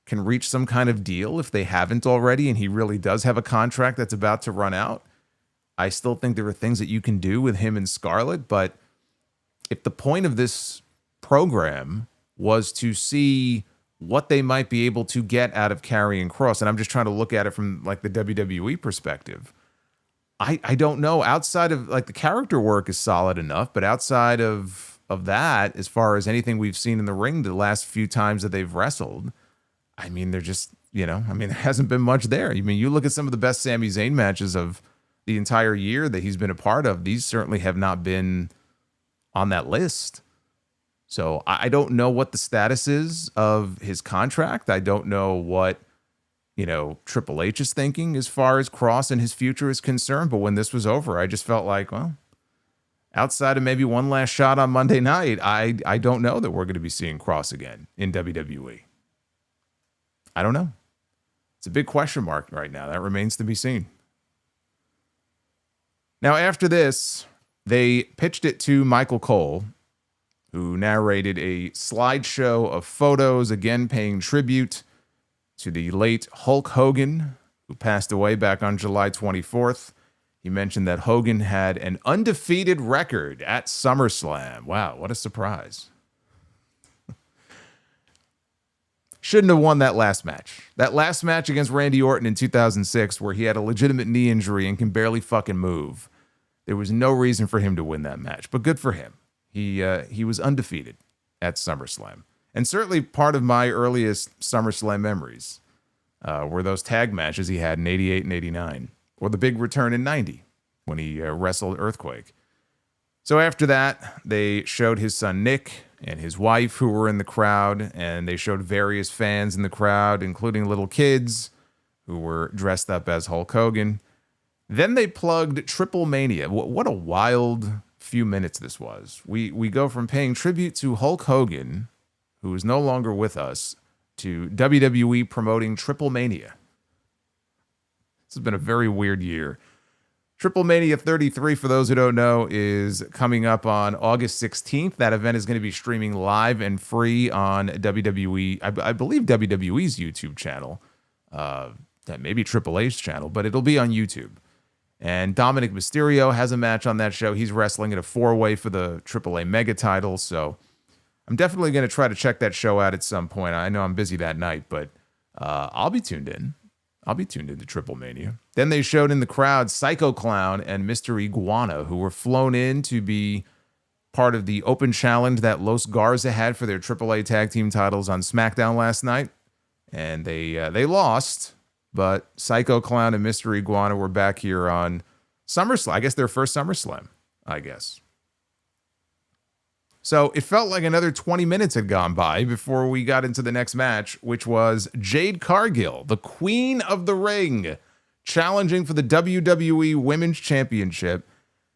can reach some kind of deal if they haven't already, and he really does have a contract that's about to run out. I still think there are things that you can do with him and Scarlett, but if the point of this program was to see what they might be able to get out of Karrion Kross, and I'm just trying to look at it from like the WWE perspective, I don't know. Outside of the character work is solid enough, but outside of that, as far as anything we've seen in the ring the last few times that they've wrestled, I mean, they're just, there hasn't been much there. I mean, you look at some of the best Sami Zayn matches of the entire year that he's been a part of. These certainly have not been on that list. So I don't know what the status is of his contract. I don't know what, Triple H is thinking as far as Kross and his future is concerned. But when this was over, I just felt like, well, outside of maybe one last shot on Monday night, I don't know that we're going to be seeing Kross again in WWE. I don't know. It's a big question mark right now. That remains to be seen. Now, after this, they pitched it to Michael Cole, who narrated a slideshow of photos, again paying tribute to the late Hulk Hogan, who passed away back on July 24th. He mentioned that Hogan had an undefeated record at SummerSlam. Wow, what a surprise. Shouldn't have won that last match. That last match against Randy Orton in 2006, where he had a legitimate knee injury and can barely fucking move. There was no reason for him to win that match, but good for him. He was undefeated at SummerSlam. And certainly part of my earliest SummerSlam memories were those tag matches he had in 88 and 89, or the big return in 90 when he wrestled Earthquake. So after that, they showed his son Nick and his wife who were in the crowd, and they showed various fans in the crowd, including little kids who were dressed up as Hulk Hogan. Then they plugged Triple Mania. What a wild few minutes this was. We go from paying tribute to Hulk Hogan, who is no longer with us, to WWE promoting Triple Mania. This has been a very weird year. Triple Mania 33, for those who don't know, is coming up on August 16th. That event is going to be streaming live and free on WWE, I believe WWE's YouTube channel. That may be Triple H's channel, but it'll be on YouTube. And Dominic Mysterio has a match on that show. He's wrestling in a 4-way for the AAA Mega title. So I'm definitely going to try to check that show out at some point. I know I'm busy that night, but I'll be tuned in. I'll be tuned into Triple Mania. Then they showed in the crowd Psycho Clown and Mr. Iguana, who were flown in to be part of the open challenge that Los Garza had for their AAA tag team titles on SmackDown last night. And they lost, but Psycho Clown and Mr. Iguana were back here on SummerSlam. I guess their first SummerSlam, I guess. So it felt like another 20 minutes had gone by before we got into the next match, which was Jade Cargill, the Queen of the Ring, challenging for the WWE Women's Championship.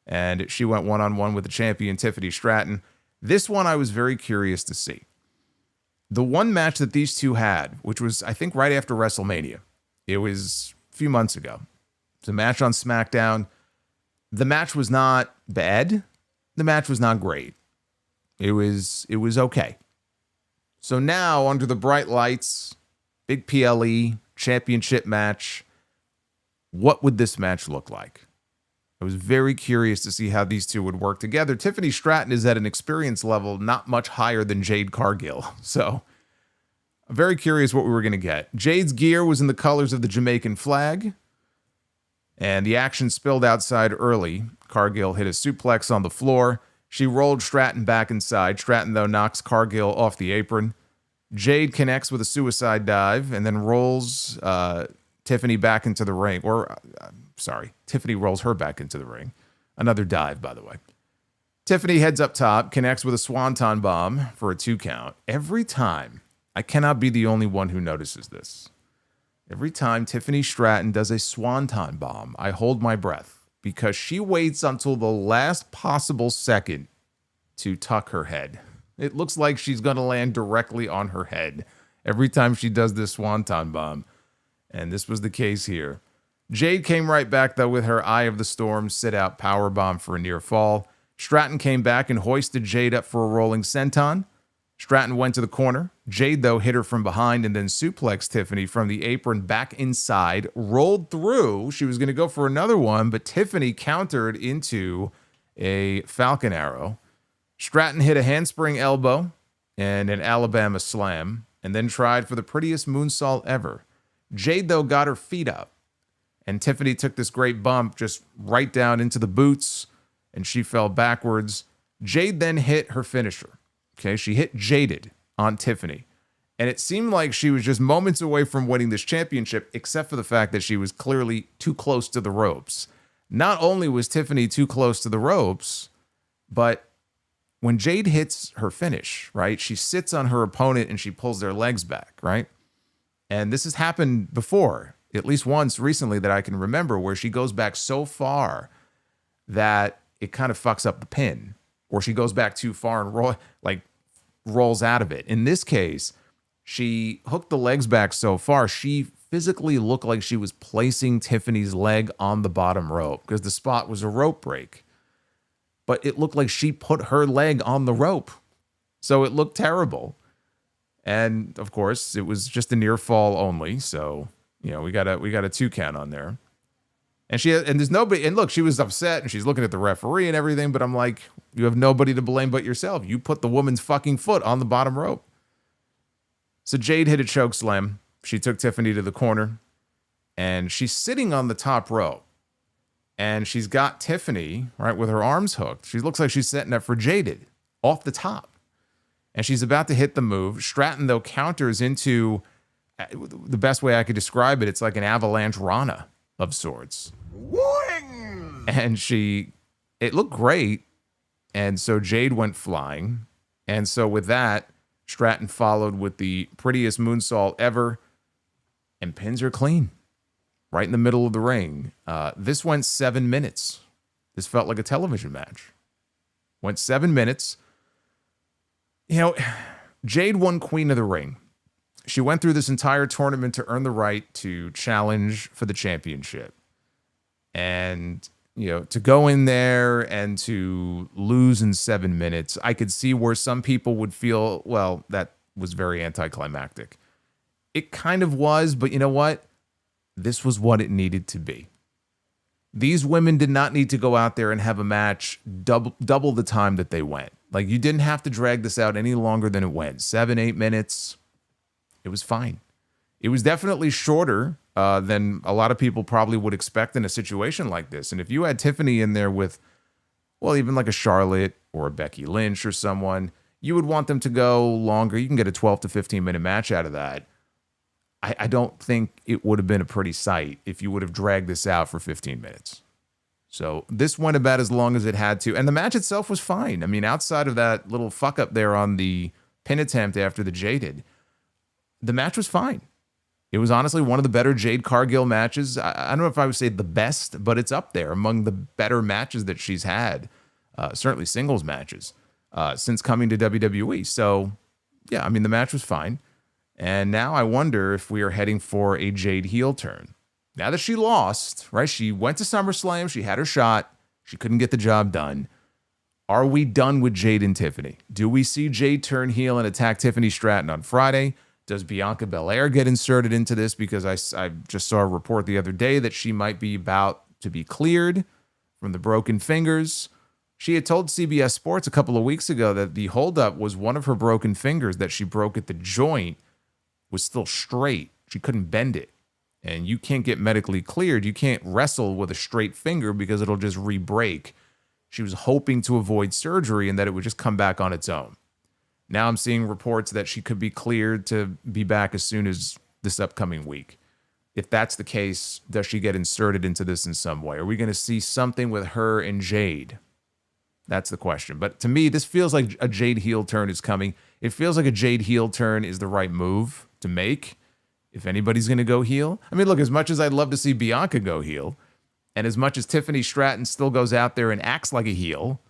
And she went one-on-one with the champion, Tiffany Stratton. This one I was very curious to see. The one match that these two had, which was, I think, right after WrestleMania. It was a few months ago. It's a match on SmackDown. The match was not bad. The match was not great. It was okay. So now, under the bright lights, big PLE, championship match, what would this match look like? I was very curious to see how these two would work together. Tiffany Stratton is at an experience level not much higher than Jade Cargill. So I'm very curious what we were going to get. Jade's gear was in the colors of the Jamaican flag. And the action spilled outside early. Cargill hit a suplex on the floor. She rolled Stratton back inside. Stratton, though, knocks Cargill off the apron. Jade connects with a suicide dive and then rolls Tiffany back into the ring. Tiffany rolls her back into the ring. Another dive, by the way. Tiffany heads up top, connects with a swanton bomb for a 2 count. Every time, I cannot be the only one who notices this. Every time Tiffany Stratton does a swanton bomb, I hold my breath because she waits until the last possible second to tuck her head. It looks like she's going to land directly on her head every time she does this swanton bomb. And this was the case here. Jade came right back, though, with her Eye of the Storm sit-out powerbomb for a near fall. Stratton came back and hoisted Jade up for a rolling senton. Stratton went to the corner. Jade, though, hit her from behind and then suplexed Tiffany from the apron back inside, rolled through. She was going to go for another one, but Tiffany countered into a Falcon Arrow. Stratton hit a handspring elbow and an Alabama slam, and then tried for the prettiest moonsault ever. Jade, though, got her feet up, and Tiffany took this great bump just right down into the boots, and she fell backwards. Jade then hit her finisher. Okay, she hit Jaded on Tiffany. And it seemed like she was just moments away from winning this championship, except for the fact that she was clearly too close to the ropes. Not only was Tiffany too close to the ropes, but when Jade hits her finish, right, she sits on her opponent and she pulls their legs back, right? And this has happened before, at least once recently that I can remember, where she goes back so far that it kind of fucks up the pin, or she goes back too far and rolls out of it. In this case, she hooked the legs back so far, she physically looked like she was placing Tiffany's leg on the bottom rope because the spot was a rope break. But it looked like she put her leg on the rope. So it looked terrible. And of course, it was just a near fall only. So, you know, we got a 2 count on there. And there's nobody, and look, she was upset and she's looking at the referee and everything, but I'm like, you have nobody to blame but yourself. You put the woman's fucking foot on the bottom rope. So Jade hit a choke slam. She took Tiffany to the corner and she's sitting on the top rope and she's got Tiffany, right, with her arms hooked. She looks like she's setting up for Jaded off the top. And she's about to hit the move. Stratton, though, counters into, the best way I could describe it, it's like an avalanche Rana of sorts. Wing! And it looked great. And so Jade went flying. And so with that, Stratton followed with the prettiest moonsault ever and pins her clean right in the middle of the ring. This went 7 minutes. This felt like a television match. Went 7 minutes. You know, Jade won Queen of the Ring. She went through this entire tournament to earn the right to challenge for the championship. And, you know, to go in there and to lose in 7 minutes, I could see where some people would feel, well, that was very anticlimactic. It kind of was, but you know what? This was what it needed to be. These women did not need to go out there and have a match double the time that they went. Like, you didn't have to drag this out any longer than it went. 7, 8 minutes. It was fine. It was definitely shorter than a lot of people probably would expect in a situation like this. And if you had Tiffany in there with, well, even like a Charlotte or a Becky Lynch or someone, you would want them to go longer. You can get a 12 to 15-minute match out of that. I don't think it would have been a pretty sight if you would have dragged this out for 15 minutes. So this went about as long as it had to. And the match itself was fine. I mean, outside of that little fuck up there on the pin attempt after the Jaded, the match was fine. It was honestly one of the better Jade Cargill matches. I don't know if I would say the best, but it's up there among the better matches that she's had, certainly singles matches, since coming to WWE. So, yeah, I mean, the match was fine. And now I wonder if we are heading for a Jade heel turn. Now that she lost, right? She went to SummerSlam. She had her shot. She couldn't get the job done. Are we done with Jade and Tiffany? Do we see Jade turn heel and attack Tiffany Stratton on Friday? Does Bianca Belair get inserted into this? Because I just saw a report the other day that she might be about to be cleared from the broken fingers. She had told CBS Sports a couple of weeks ago that the holdup was one of her broken fingers that she broke at the joint was still straight. She couldn't bend it. And you can't get medically cleared. You can't wrestle with a straight finger because it'll just re-break. She was hoping to avoid surgery and that it would just come back on its own. Now I'm seeing reports that she could be cleared to be back as soon as this upcoming week. If that's the case, does she get inserted into this in some way? Are we going to see something with her and Jade? That's the question. But to me, this feels like a Jade heel turn is coming. It feels like a Jade heel turn is the right move to make if anybody's going to go heel. I mean, look, as much as I'd love to see Bianca go heel, and as much as Tiffany Stratton still goes out there and acts like a heel,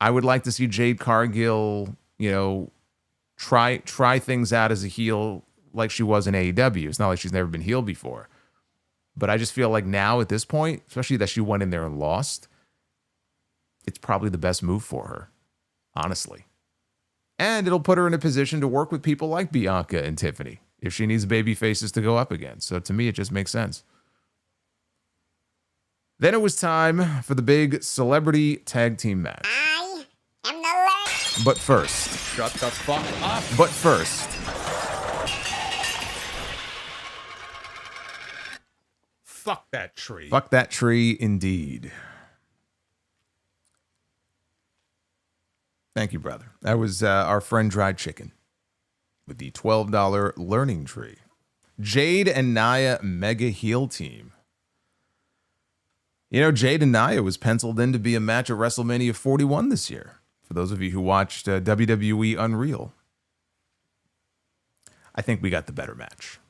I would like to see Jade Cargill, try things out as a heel like she was in AEW. It's not like she's never been heel before. But I just feel like now at this point, especially that she went in there and lost, it's probably the best move for her, honestly. And it'll put her in a position to work with people like Bianca and Tiffany if she needs baby faces to go up against. So to me, it just makes sense. Then it was time for the big celebrity tag team match. I am the But first. Shut the fuck up. But first. Fuck that tree. Fuck that tree indeed. Thank you, brother. That was our friend Dried Chicken with the $12 learning tree. Jade and Nia mega heel team. Jade and Nia was penciled in to be a match at WrestleMania 41 this year. For those of you who watched WWE Unreal. I think we got the better match.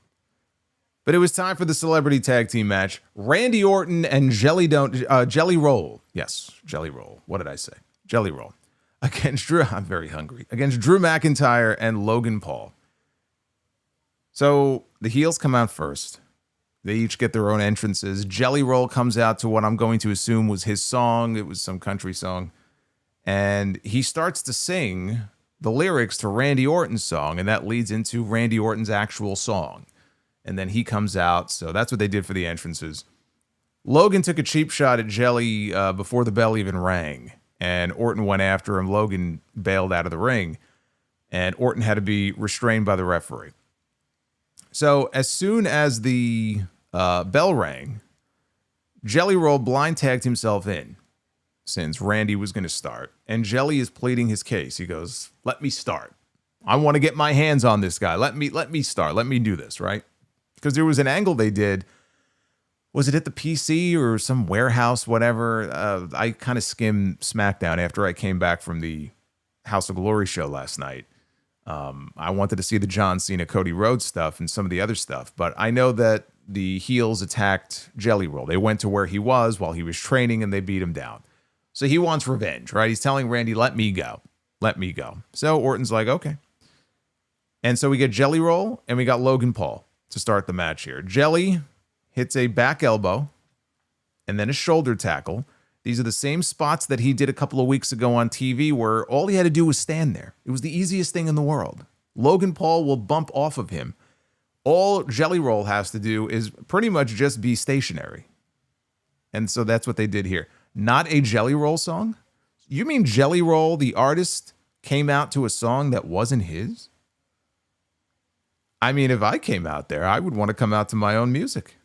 But it was time for the celebrity tag team match. Randy Orton and Jelly Roll. Yes, Jelly Roll. What did I say? Jelly Roll. Against Drew. I'm very hungry. Against Drew McIntyre and Logan Paul. So the heels come out first. They each get their own entrances. Jelly Roll comes out to what I'm going to assume was his song. It was some country song. And he starts to sing the lyrics to Randy Orton's song, and that leads into Randy Orton's actual song. And then he comes out, so that's what they did for the entrances. Logan took a cheap shot at Jelly before the bell even rang, and Orton went after him. Logan bailed out of the ring, and Orton had to be restrained by the referee. So as soon as the bell rang, Jelly Roll blind tagged himself in since Randy was going to start. And Jelly is pleading his case. He goes, let me start. I want to get my hands on this guy. Let me start. Let me do this, right? Because there was an angle they did. Was it at the PC or some warehouse, whatever? I kind of skimmed SmackDown after I came back from the House of Glory show last night. I wanted to see the John Cena, Cody Rhodes stuff and some of the other stuff. But I know that the heels attacked Jelly Roll. They went to where he was while he was training and they beat him down. So he wants revenge, right? He's telling Randy, let me go. Let me go. So Orton's like, okay. And so we get Jelly Roll and we got Logan Paul to start the match here. Jelly hits a back elbow and then a shoulder tackle. These are the same spots that he did a couple of weeks ago on TV where all he had to do was stand there. It was the easiest thing in the world. Logan Paul will bump off of him. All Jelly Roll has to do is pretty much just be stationary. And so that's what they did here. Not a Jelly Roll song? You mean Jelly Roll, the artist, came out to a song that wasn't his? I mean, if I came out there, I would want to come out to my own music.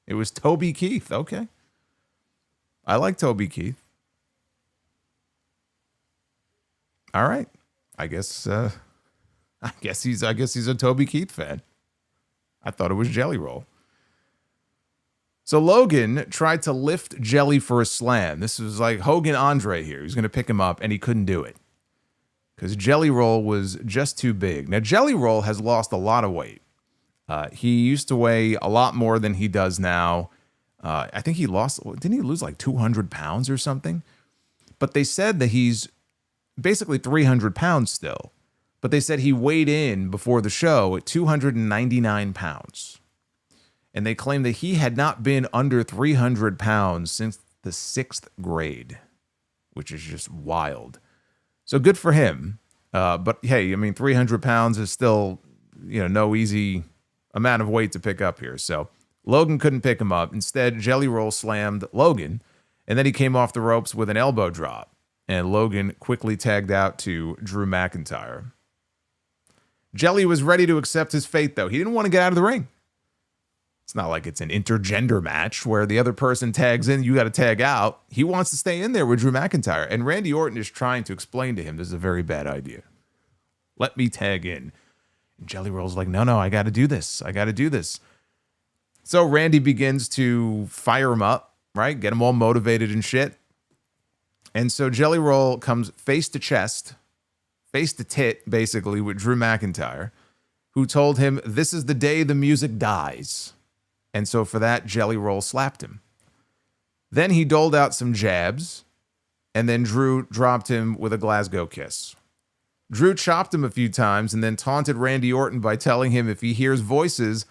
It was Toby Keith. Okay. I like Toby Keith. All right. I guess he's a Toby Keith fan. I thought it was Jelly Roll. So Logan tried to lift Jelly for a slam. This was like Hogan Andre here. He was going to pick him up, and he couldn't do it because Jelly Roll was just too big. Now, Jelly Roll has lost a lot of weight. He used to weigh a lot more than he does now. I think didn't he lose like 200 pounds or something? But they said that he's basically 300 pounds still. But they said he weighed in before the show at 299 pounds. And they claim that he had not been under 300 pounds since the 6th grade, which is just wild. So good for him. But hey, I mean, 300 pounds is still, no easy amount of weight to pick up here. So Logan couldn't pick him up. Instead, Jelly Roll slammed Logan, and then he came off the ropes with an elbow drop. And Logan quickly tagged out to Drew McIntyre. Jelly was ready to accept his fate, though. He didn't want to get out of the ring. It's not like it's an intergender match where the other person tags in, you got to tag out. He wants to stay in there with Drew McIntyre. And Randy Orton is trying to explain to him this is a very bad idea. Let me tag in. And Jelly Roll's like, no, I got to do this. I got to do this. So Randy begins to fire him up, right? Get him all motivated and shit. And so Jelly Roll comes face to chest, face to tit, basically, with Drew McIntyre, who told him, this is the day the music dies. And so for that, Jelly Roll slapped him. Then he doled out some jabs, and then Drew dropped him with a Glasgow kiss. Drew chopped him a few times and then taunted Randy Orton by telling him if he hears voices,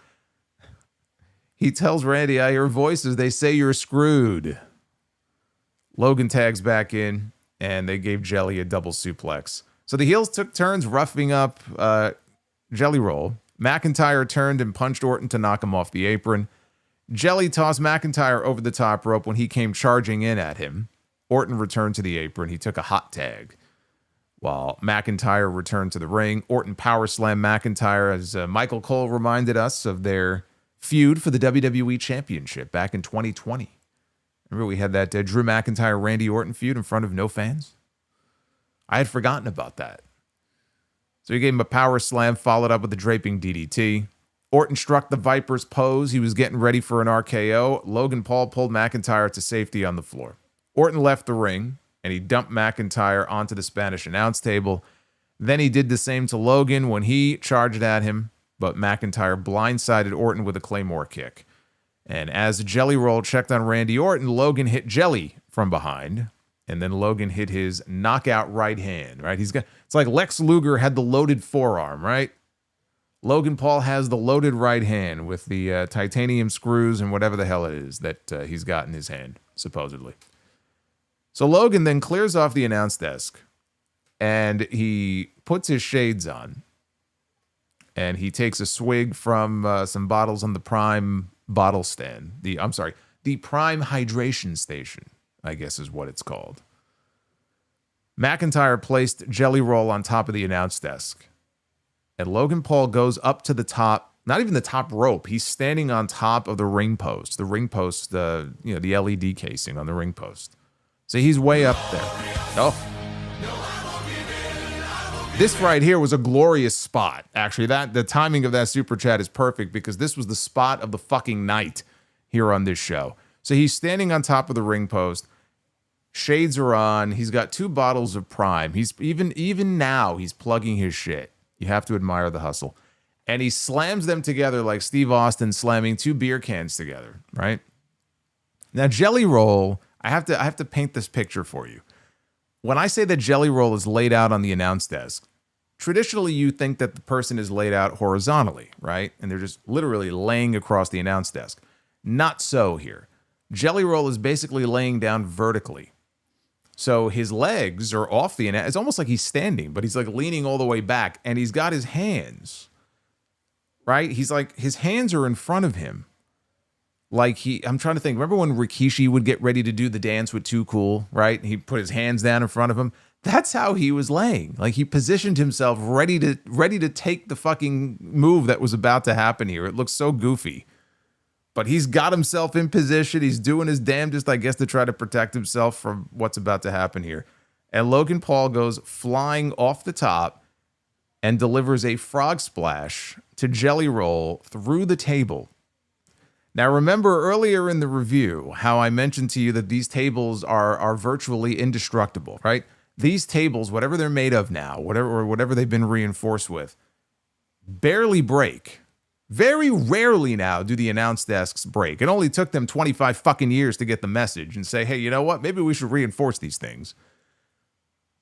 he tells Randy, I hear voices, they say you're screwed. Logan tags back in, and they gave Jelly a double suplex. So the heels took turns roughing up Jelly Roll. McIntyre turned and punched Orton to knock him off the apron. Jelly tossed McIntyre over the top rope when he came charging in at him. Orton returned to the apron. He took a hot tag. While McIntyre returned to the ring, Orton power slammed McIntyre as Michael Cole reminded us of their feud for the WWE Championship back in 2020. Remember we had that Drew McIntyre, Randy Orton feud in front of no fans? I had forgotten about that. So he gave him a power slam, followed up with a draping DDT. Orton struck the Viper's pose. He was getting ready for an RKO. Logan Paul pulled McIntyre to safety on the floor. Orton left the ring, and he dumped McIntyre onto the Spanish announce table. Then he did the same to Logan when he charged at him, but McIntyre blindsided Orton with a Claymore kick. And as Jelly Roll checked on Randy Orton, Logan hit Jelly from behind. And then Logan hit his knockout right hand, right? It's like Lex Luger had the loaded forearm, right? Logan Paul has the loaded right hand with the titanium screws and whatever the hell it is that he's got in his hand, supposedly. So Logan then clears off the announce desk and he puts his shades on and he takes a swig from some bottles on the Prime bottle stand. The Prime hydration station, I guess is what it's called. McIntyre placed Jelly Roll on top of the announce desk. And Logan Paul goes up to the top, not even the top rope. He's standing on top of the ring post. The ring post, the LED casing on the ring post. So he's way up there. Oh. This right here was a glorious spot. Actually, the timing of that super chat is perfect because this was the spot of the fucking night here on this show. So he's standing on top of the ring post. Shades are on. He's got 2 bottles of Prime. He's even now he's plugging his shit. You have to admire the hustle. And he slams them together like Steve Austin slamming 2 beer cans together, right? Now Jelly Roll, I have to paint this picture for you. When I say that Jelly Roll is laid out on the announce desk, traditionally you think that the person is laid out horizontally, right? And they're just literally laying across the announce desk. Not so here. Jelly Roll is basically laying down vertically. So his legs are off the announce. It's almost like he's standing, but he's like leaning all the way back and he's got his hands, right? He's like, his hands are in front of him. Like I'm trying to think, remember when Rikishi would get ready to do the dance with Too Cool, right? He'd put his hands down in front of him. That's how he was laying. Like, he positioned himself ready to take the fucking move that was about to happen here. It looks so goofy. But he's got himself in position. He's doing his damnedest, I guess, to try to protect himself from what's about to happen here. And Logan Paul goes flying off the top and delivers a frog splash to Jelly Roll through the table. Now, remember earlier in the review how I mentioned to you that these tables are virtually indestructible, right? These tables, whatever they're made of now, whatever they've been reinforced with, barely break. Very rarely now do the announce desks break. It only took them 25 fucking years to get the message and say, hey, you know what? Maybe we should reinforce these things.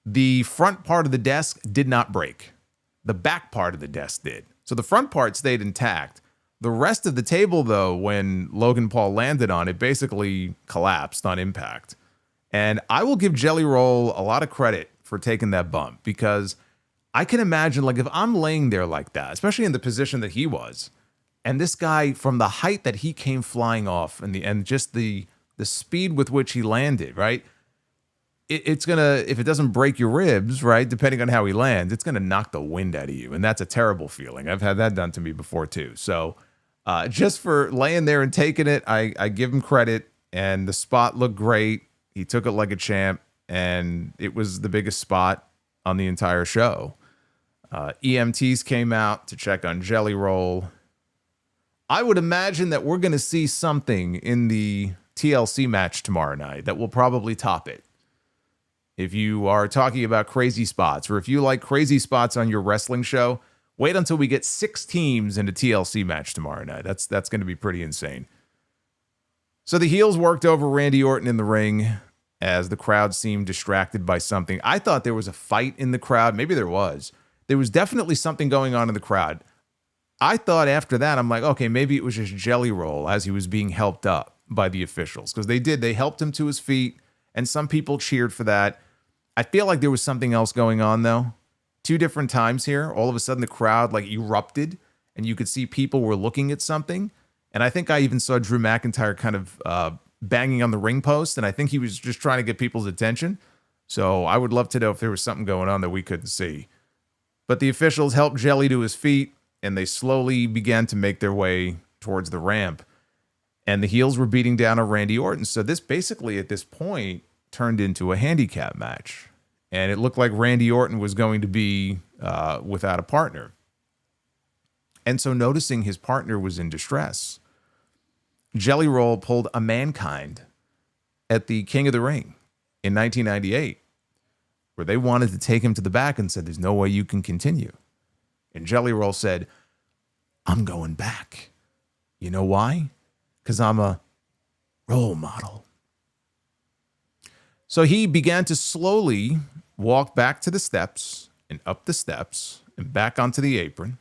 The front part of the desk did not break. The back part of the desk did. So the front part stayed intact. The rest of the table, though, when Logan Paul landed on it, basically collapsed on impact. And I will give Jelly Roll a lot of credit for taking that bump, because I can imagine, like, if I'm laying there like that, especially in the position that he was, and this guy, from the height that he came flying off and just the speed with which he landed, right? It's gonna, if it doesn't break your ribs, right, depending on how he lands, it's gonna knock the wind out of you, and that's a terrible feeling. I've had that done to me before too. So just for laying there and taking it, I give him credit, and the spot looked great. He took it like a champ, and it was the biggest spot on the entire show. EMTs came out to check on Jelly Roll. I would imagine that we're going to see something in the TLC match tomorrow night that will probably top it. If you are talking about crazy spots, or if you like crazy spots on your wrestling show, wait until we get 6 teams in a TLC match tomorrow night. That's going to be pretty insane. So the heels worked over Randy Orton in the ring as the crowd seemed distracted by something. I thought there was a fight in the crowd. Maybe there was. There was definitely something going on in the crowd. I thought after that, I'm like, okay, maybe it was just Jelly Roll as he was being helped up by the officials. Because they helped him to his feet, and some people cheered for that. I feel like there was something else going on, though. 2 different times here, all of a sudden the crowd like erupted, and you could see people were looking at something. And I think I even saw Drew McIntyre kind of banging on the ring post, and I think he was just trying to get people's attention. So I would love to know if there was something going on that we couldn't see. But the officials helped Jelly to his feet, and they slowly began to make their way towards the ramp. And the heels were beating down on Randy Orton. So this basically, at this point, turned into a handicap match. And it looked like Randy Orton was going to be without a partner. And so, noticing his partner was in distress, Jelly Roll pulled a Mankind at the King of the Ring in 1998, where they wanted to take him to the back and said, there's no way you can continue. And Jelly Roll said, I'm going back. You know why? Because I'm a role model. So he began to slowly walk back to the steps and up the steps and back onto the apron.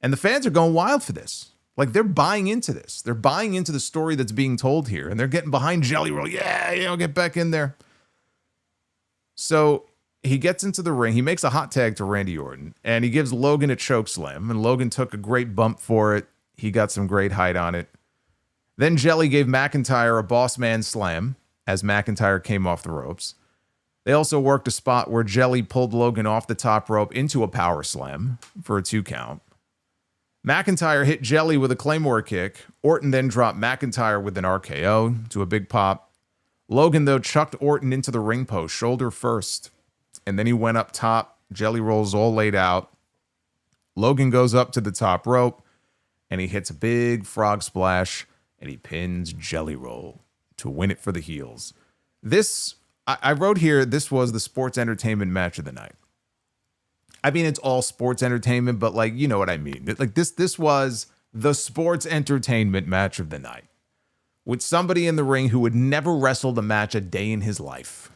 And the fans are going wild for this. Like, they're buying into this. They're buying into the story that's being told here. And they're getting behind Jelly Roll. Yeah, get back in there. So he gets into the ring. He makes a hot tag to Randy Orton. And he gives Logan a choke slam. And Logan took a great bump for it. He got some great height on it. Then Jelly gave McIntyre a boss man slam as McIntyre came off the ropes. They also worked a spot where Jelly pulled Logan off the top rope into a power slam for a 2 count. McIntyre hit Jelly with a Claymore kick. Orton then dropped McIntyre with an RKO to a big pop. Logan, though, chucked Orton into the ring post, shoulder first. And then he went up top. Jelly Roll's all laid out. Logan goes up to the top rope, and he hits a big frog splash, and he pins Jelly Roll to win it for the heels. This, I wrote here, this was the sports entertainment match of the night. I mean, it's all sports entertainment, but like, you know what I mean. Like this was the sports entertainment match of the night, with somebody in the ring who had never wrestled a match a day in his life,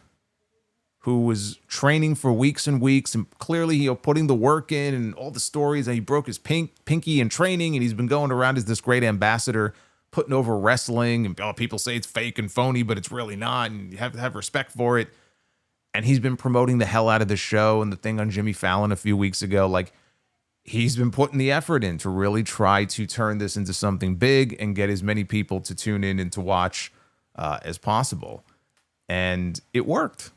who was training for weeks and weeks, and clearly, you know, putting the work in and all the stories. And he broke his pinky in training, and he's been going around as this great ambassador, putting over wrestling. And people say it's fake and phony, but it's really not, and you have to have respect for it. And he's been promoting the hell out of the show and the thing on Jimmy Fallon a few weeks ago. Like, he's been putting the effort in to really try to turn this into something big and get as many people to tune in and to watch as possible. And it worked.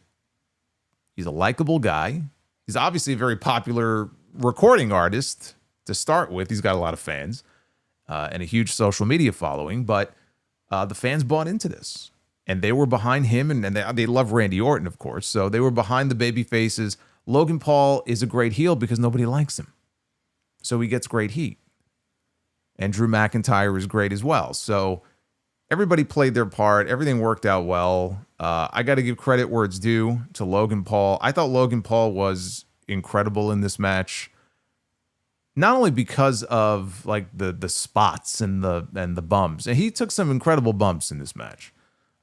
He's a likable guy. He's obviously a very popular recording artist to start with. He's got a lot of fans and a huge social media following, but the fans bought into this. And they were behind him, and they love Randy Orton, of course. So they were behind the baby faces. Logan Paul is a great heel because nobody likes him. So he gets great heat. And Drew McIntyre is great as well. So everybody played their part. Everything worked out well. I got to give credit where it's due to Logan Paul. I thought Logan Paul was incredible in this match. Not only because of like the spots and the bumps. And he took some incredible bumps in this match.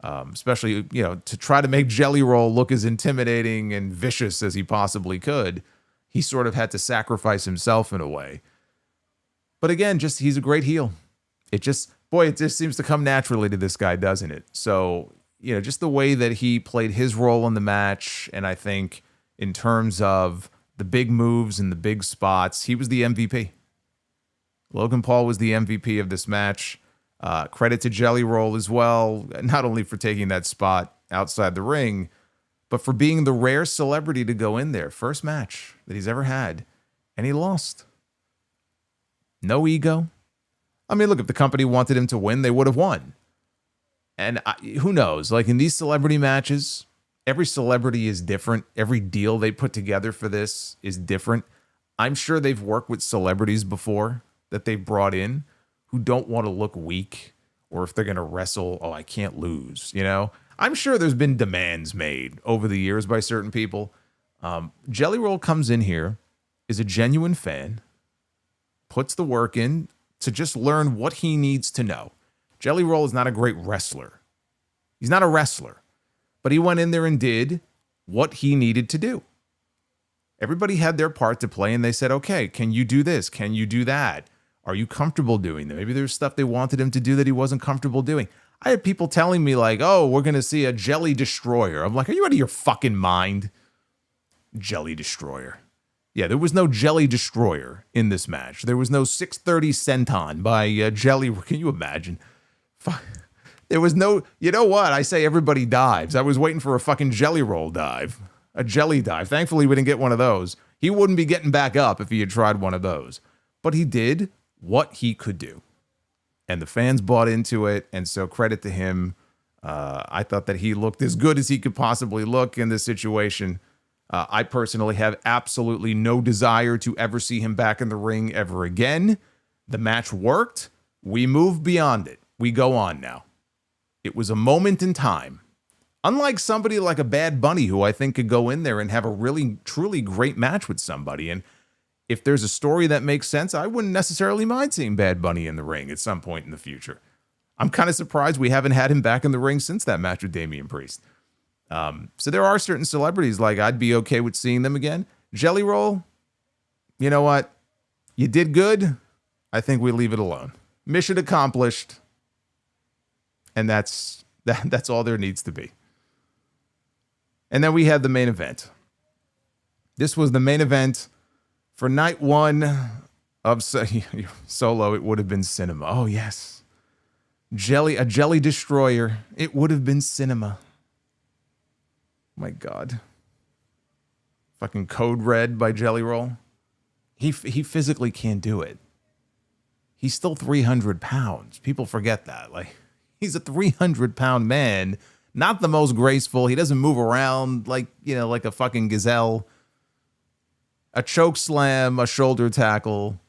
Especially, to try to make Jelly Roll look as intimidating and vicious as he possibly could. He sort of had to sacrifice himself in a way. But again, he's a great heel. It just seems to come naturally to this guy, doesn't it? So, just the way that he played his role in the match, and I think in terms of the big moves and the big spots, he was the MVP. Logan Paul was the MVP of this match. Credit to Jelly Roll as well, not only for taking that spot outside the ring, but for being the rare celebrity to go in there. First match that he's ever had, and he lost. No ego. I mean, look, if the company wanted him to win, they would have won. And who knows? Like in these celebrity matches, every celebrity is different. Every deal they put together for this is different. I'm sure they've worked with celebrities before that they've brought in who don't want to look weak, or if they're going to wrestle, I can't lose, I'm sure there's been demands made over the years by certain people. Jelly Roll comes in here, is a genuine fan, puts the work in to just learn what he needs to know. Jelly Roll is not a great wrestler. He's not a wrestler, but he went in there and did what he needed to do. Everybody had their part to play, and they said, okay, can you do this? Can you do that? Are you comfortable doing that? Maybe there's stuff they wanted him to do that he wasn't comfortable doing. I had people telling me like, we're going to see a Jelly Destroyer. I'm like, are you out of your fucking mind? Jelly Destroyer. Yeah, there was no Jelly Destroyer in this match. There was no 630 senton by Jelly. Can you imagine? Fuck. There was no, you know what? I say everybody dives. I was waiting for a fucking Jelly Roll dive. A Jelly dive. Thankfully, we didn't get one of those. He wouldn't be getting back up if he had tried one of those. But he did what he could do. And the fans bought into it, and so credit to him. I thought that he looked as good as he could possibly look in this situation. I personally have absolutely no desire to ever see him back in the ring ever again. The match worked. We moved beyond it. We go on now. It was a moment in time. Unlike somebody like a Bad Bunny, who I think could go in there and have a really, truly great match with somebody. And if there's a story that makes sense, I wouldn't necessarily mind seeing Bad Bunny in the ring at some point in the future. I'm kind of surprised we haven't had him back in the ring since that match with Damian Priest. So there are certain celebrities, like I'd be okay with seeing them again. Jelly Roll, you know what? You did good. I think we leave it alone. Mission accomplished. And that's all there needs to be. And then we had the main event. This was the main event for night one of Solo. It would have been cinema. Oh, yes. A Jelly Destroyer. It would have been cinema. My God. Fucking Code Red by Jelly Roll. He physically can't do it. He's still 300 pounds. People forget that. Like, he's a 300-pound man. Not the most graceful. He doesn't move around like a fucking gazelle. A choke slam, a shoulder tackle.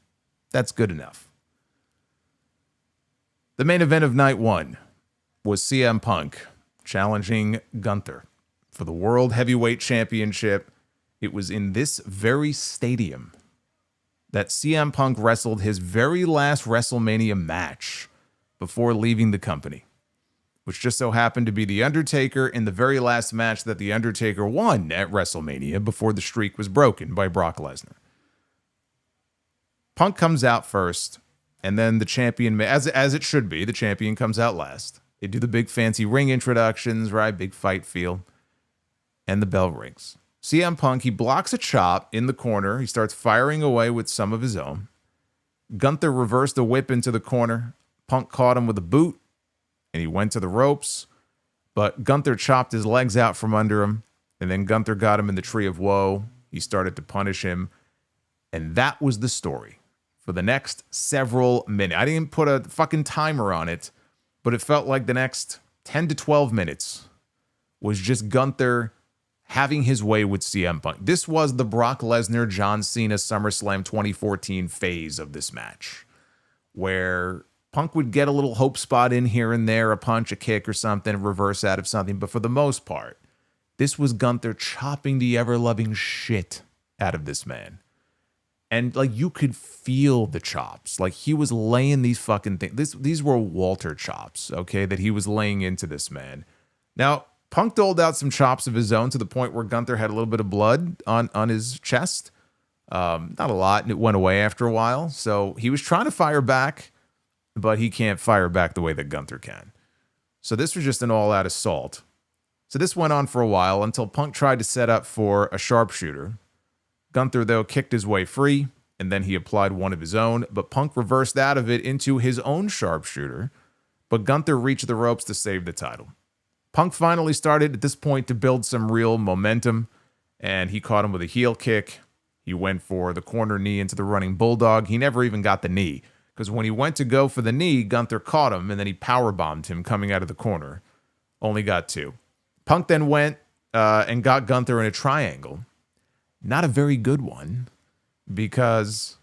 That's good enough. The main event of night one was CM Punk challenging Gunther for the World Heavyweight Championship. It was in this very stadium that CM Punk wrestled his very last WrestleMania match before leaving the company, which just so happened to be The Undertaker in the very last match that The Undertaker won at WrestleMania before the streak was broken by Brock Lesnar. Punk comes out first, and then the champion, as it should be, the champion comes out last. They do the big fancy ring introductions, right? Big fight feel. And the bell rings. CM Punk, he blocks a chop in the corner. He starts firing away with some of his own. Gunther reversed a whip into the corner. Punk caught him with a boot, and he went to the ropes. But Gunther chopped his legs out from under him. And then Gunther got him in the Tree of Woe. He started to punish him. And that was the story for the next several minutes. I didn't put a fucking timer on it, but it felt like the next 10 to 12 minutes was just Gunther having his way with CM Punk. This was the Brock Lesnar, John Cena, SummerSlam 2014 phase of this match, where Punk would get a little hope spot in here and there, a punch, a kick or something, a reverse out of something. But for the most part, this was Gunther chopping the ever-loving shit out of this man. And, like, you could feel the chops. Like, he was laying these fucking things. These were Walter chops, okay, that he was laying into this man. Now, Punk doled out some chops of his own to the point where Gunther had a little bit of blood on his chest. Not a lot, and it went away after a while. So he was trying to fire back, but he can't fire back the way that Gunther can. So this was just an all-out assault. So this went on for a while until Punk tried to set up for a sharpshooter. Gunther, though, kicked his way free, and then he applied one of his own, but Punk reversed out of it into his own sharpshooter, but Gunther reached the ropes to save the title. Punk finally started at this point to build some real momentum, and he caught him with a heel kick. He went for the corner knee into the running bulldog. He never even got the knee, because when he went to go for the knee, Gunther caught him, and then he powerbombed him coming out of the corner. Only got 2. Punk then went and got Gunther in a triangle. Not a very good one, because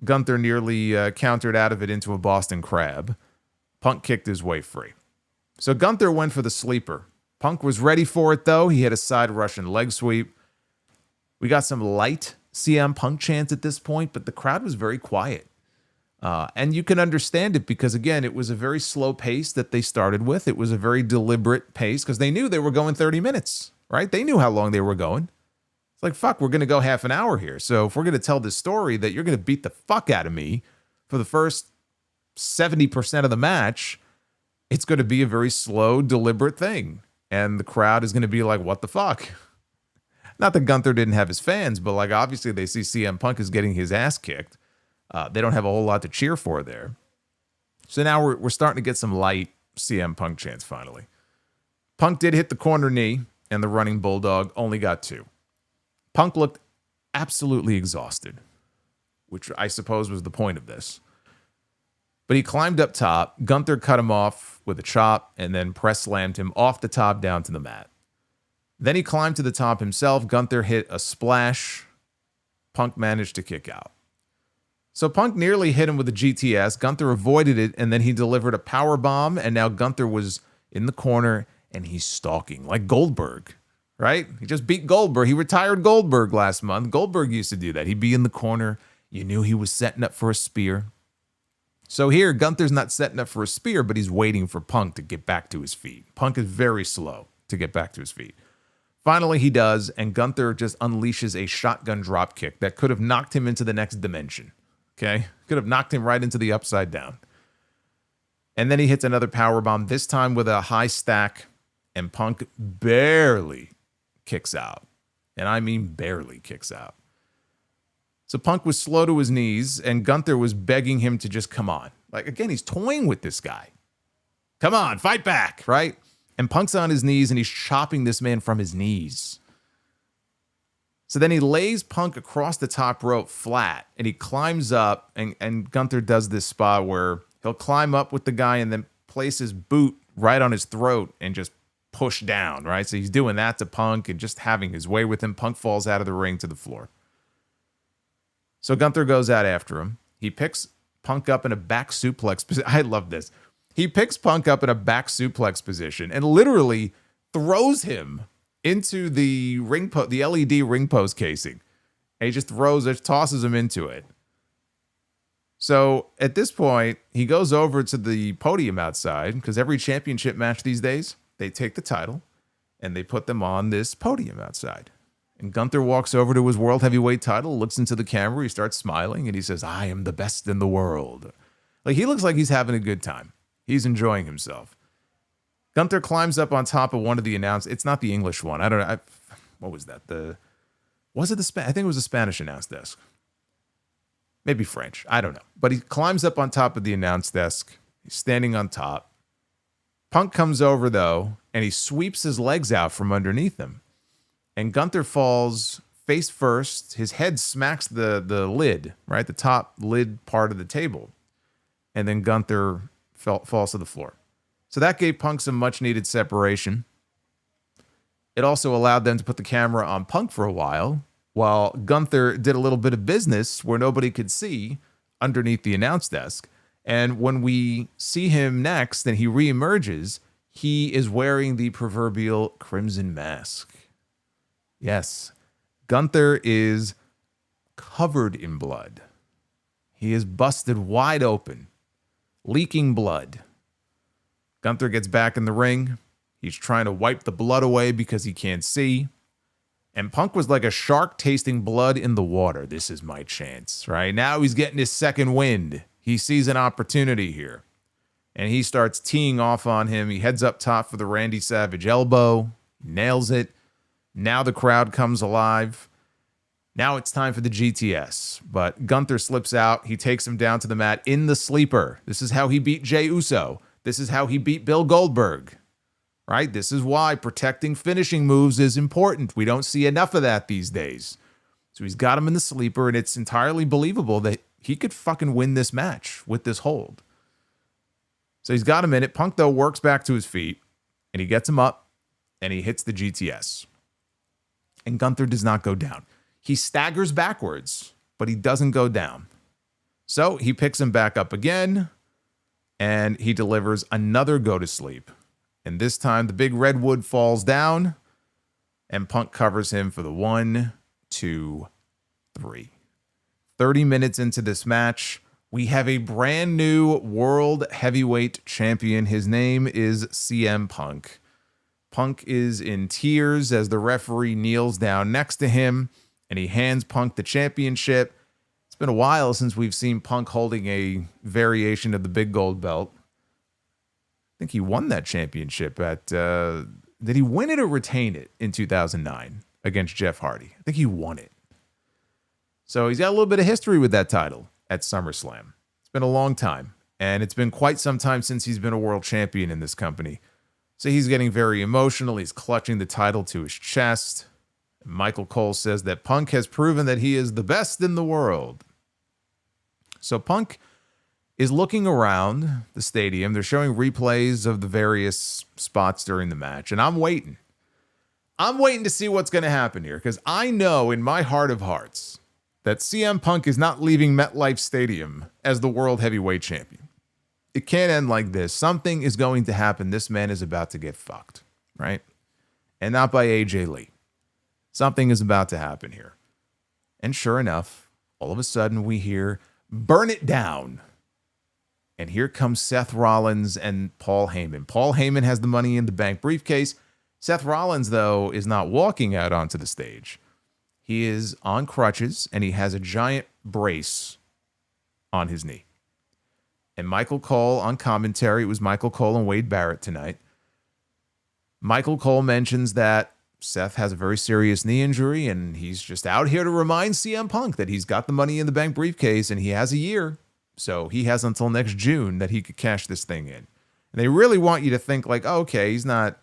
Gunther nearly countered out of it into a Boston Crab. Punk kicked his way free. So Gunther went for the sleeper. Punk was ready for it, though. He had a side Russian leg sweep. We got some light CM Punk chants at this point, but the crowd was very quiet. And you can understand it because, again, it was a very slow pace that they started with. It was a very deliberate pace because they knew they were going 30 minutes, right? They knew how long they were going. It's like, fuck, we're going to go half an hour here. So if we're going to tell this story that you're going to beat the fuck out of me for the first 70% of the match, it's going to be a very slow, deliberate thing. And the crowd is going to be like, what the fuck? Not that Gunther didn't have his fans, but like obviously they see CM Punk is getting his ass kicked. They don't have a whole lot to cheer for there. So now we're starting to get some light CM Punk chants finally. Punk did hit the corner knee, and the running bulldog only got 2. Punk looked absolutely exhausted, which I suppose was the point of this. But he climbed up top. Gunther cut him off with a chop and then press slammed him off the top down to the mat. Then he climbed to the top himself. Gunther hit a splash. Punk managed to kick out. So Punk nearly hit him with a GTS. Gunther avoided it, and then he delivered a power bomb, and now Gunther was in the corner, and he's stalking like Goldberg, right? He just beat Goldberg. He retired Goldberg last month. Goldberg used to do that. He'd be in the corner. You knew he was setting up for a spear. So here, Gunther's not setting up for a spear, but he's waiting for Punk to get back to his feet. Punk is very slow to get back to his feet. Finally, he does, and Gunther just unleashes a shotgun drop kick that could have knocked him into the next dimension. Okay? Could have knocked him right into the upside down. And then he hits another powerbomb, this time with a high stack, and Punk barely kicks out. And I mean barely kicks out. So Punk was slow to his knees, and Gunther was begging him to just come on. Like, again, he's toying with this guy. Come on, fight back, right? And Punk's on his knees, and he's chopping this man from his knees. So then he lays Punk across the top rope flat, and he climbs up, and Gunther does this spot where he'll climb up with the guy and then place his boot right on his throat and just push down, right? So he's doing that to Punk and just having his way with him. Punk falls out of the ring to the floor. So Gunther goes out after him. He picks Punk up in a back suplex position. I love this. He picks Punk up in a back suplex position and literally throws him into the the LED ring post casing. And he just tosses him into it. So at this point, he goes over to the podium outside because every championship match these days, they take the title and they put them on this podium outside. And Gunther walks over to his world heavyweight title, looks into the camera, he starts smiling, and he says, "I am the best in the world." Like, he looks like he's having a good time. He's enjoying himself. Gunther climbs up on top of one of the announced. It's not the English one. I don't know. What was that? I think it was the Spanish announce desk. Maybe French. I don't know. But he climbs up on top of the announce desk. He's standing on top. Punk comes over, though, and he sweeps his legs out from underneath him. and Gunther falls face first. His head smacks the lid, right? The top lid part of the table. And then Gunther falls to the floor. So that gave Punk some much needed separation. It also allowed them to put the camera on Punk for a while Gunther did a little bit of business where nobody could see underneath the announce desk. And when we see him next and he reemerges, he is wearing the proverbial crimson mask. Yes, Gunther is covered in blood. He is busted wide open, leaking blood. Gunther gets back in the ring. He's trying to wipe the blood away because he can't see. And Punk was like a shark tasting blood in the water. This is my chance, right? Now he's getting his second wind. He sees an opportunity here. And he starts teeing off on him. He heads up top for the Randy Savage elbow. Nails it. Now the crowd comes alive. Now it's time for the GTS. But Gunther slips out. He takes him down to the mat in the sleeper. This is how he beat Jey Uso. This is how he beat Bill Goldberg. Right? This is why protecting finishing moves is important. We don't see enough of that these days. So he's got him in the sleeper, and it's entirely believable that he could fucking win this match with this hold. So he's got him in it. Punk, though, works back to his feet, and he gets him up, and he hits the GTS. And Gunther does not go down. He staggers backwards, but he doesn't go down. So he picks him back up again, and he delivers another go-to-sleep. And this time, the big redwood falls down, and Punk covers him for the 1, 2, 3. 30 minutes into this match, we have a brand new World Heavyweight Champion. His name is CM Punk. Punk is in tears as the referee kneels down next to him, and he hands Punk the championship. It's been a while since we've seen Punk holding a variation of the big gold belt. I think he won that championship at, did he win it or retain it in 2009 against Jeff Hardy? I think he won it. So he's got a little bit of history with that title at SummerSlam. It's been a long time, and it's been quite some time since he's been a world champion in this company. So he's getting very emotional. He's clutching the title to his chest. Michael Cole says that Punk has proven that he is the best in the world. So Punk is looking around the stadium. They're showing replays of the various spots during the match, and I'm waiting. I'm waiting to see what's going to happen here, because I know in my heart of hearts that CM Punk is not leaving MetLife Stadium as the World Heavyweight Champion. It can't end like this. Something is going to happen. This man is about to get fucked, right? And not by AJ Lee. Something is about to happen here. And sure enough, all of a sudden we hear, "Burn it down." And here comes Seth Rollins and Paul Heyman. Paul Heyman has the Money in the Bank briefcase. Seth Rollins, though, is not walking out onto the stage. He is on crutches, and he has a giant brace on his knee. And Michael Cole on commentary, it was Michael Cole and Wade Barrett tonight. Michael Cole mentions that Seth has a very serious knee injury, and he's just out here to remind CM Punk that he's got the Money in the Bank briefcase, and he has a year. So he has until next June that he could cash this thing in. And they really want you to think like, oh, okay, he's not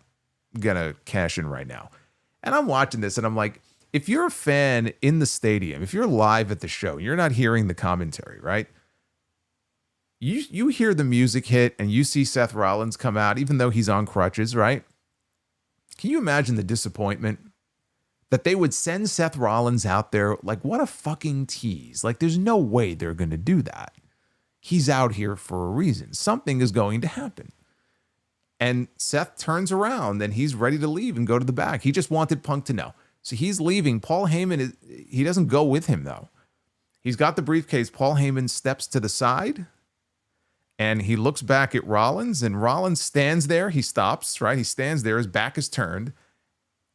going to cash in right now. And I'm watching this and I'm like, if you're a fan in the stadium, if you're live at the show, you're not hearing the commentary, right? You hear the music hit and you see Seth Rollins come out, even though he's on crutches, right? Can you imagine the disappointment that they would send Seth Rollins out there? Like, what a fucking tease. Like, there's no way they're going to do that. He's out here for a reason. Something is going to happen. And Seth turns around and he's ready to leave and go to the back. He just wanted Punk to know. So he's leaving. Paul Heyman, he doesn't go with him, though. He's got the briefcase. Paul Heyman steps to the side and he looks back at Rollins, and Rollins stands there. He stops, right? He stands there. His back is turned,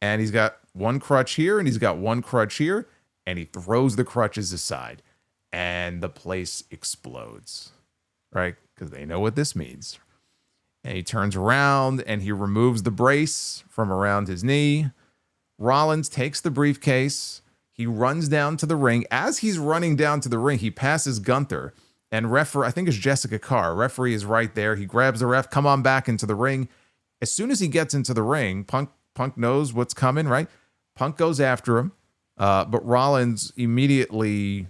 and he's got one crutch here and he's got one crutch here, and he throws the crutches aside. And the place explodes, right? Because they know what this means. And he turns around and he removes the brace from around his knee. Rollins takes the briefcase. He runs down to the ring. As he's running down to the ring, he passes Gunther. And referee, I think it's Jessica Carr. Referee is right there. He grabs the ref. Come on back into the ring. As soon as he gets into the ring, Punk knows what's coming, right? Punk goes after him, but Rollins immediately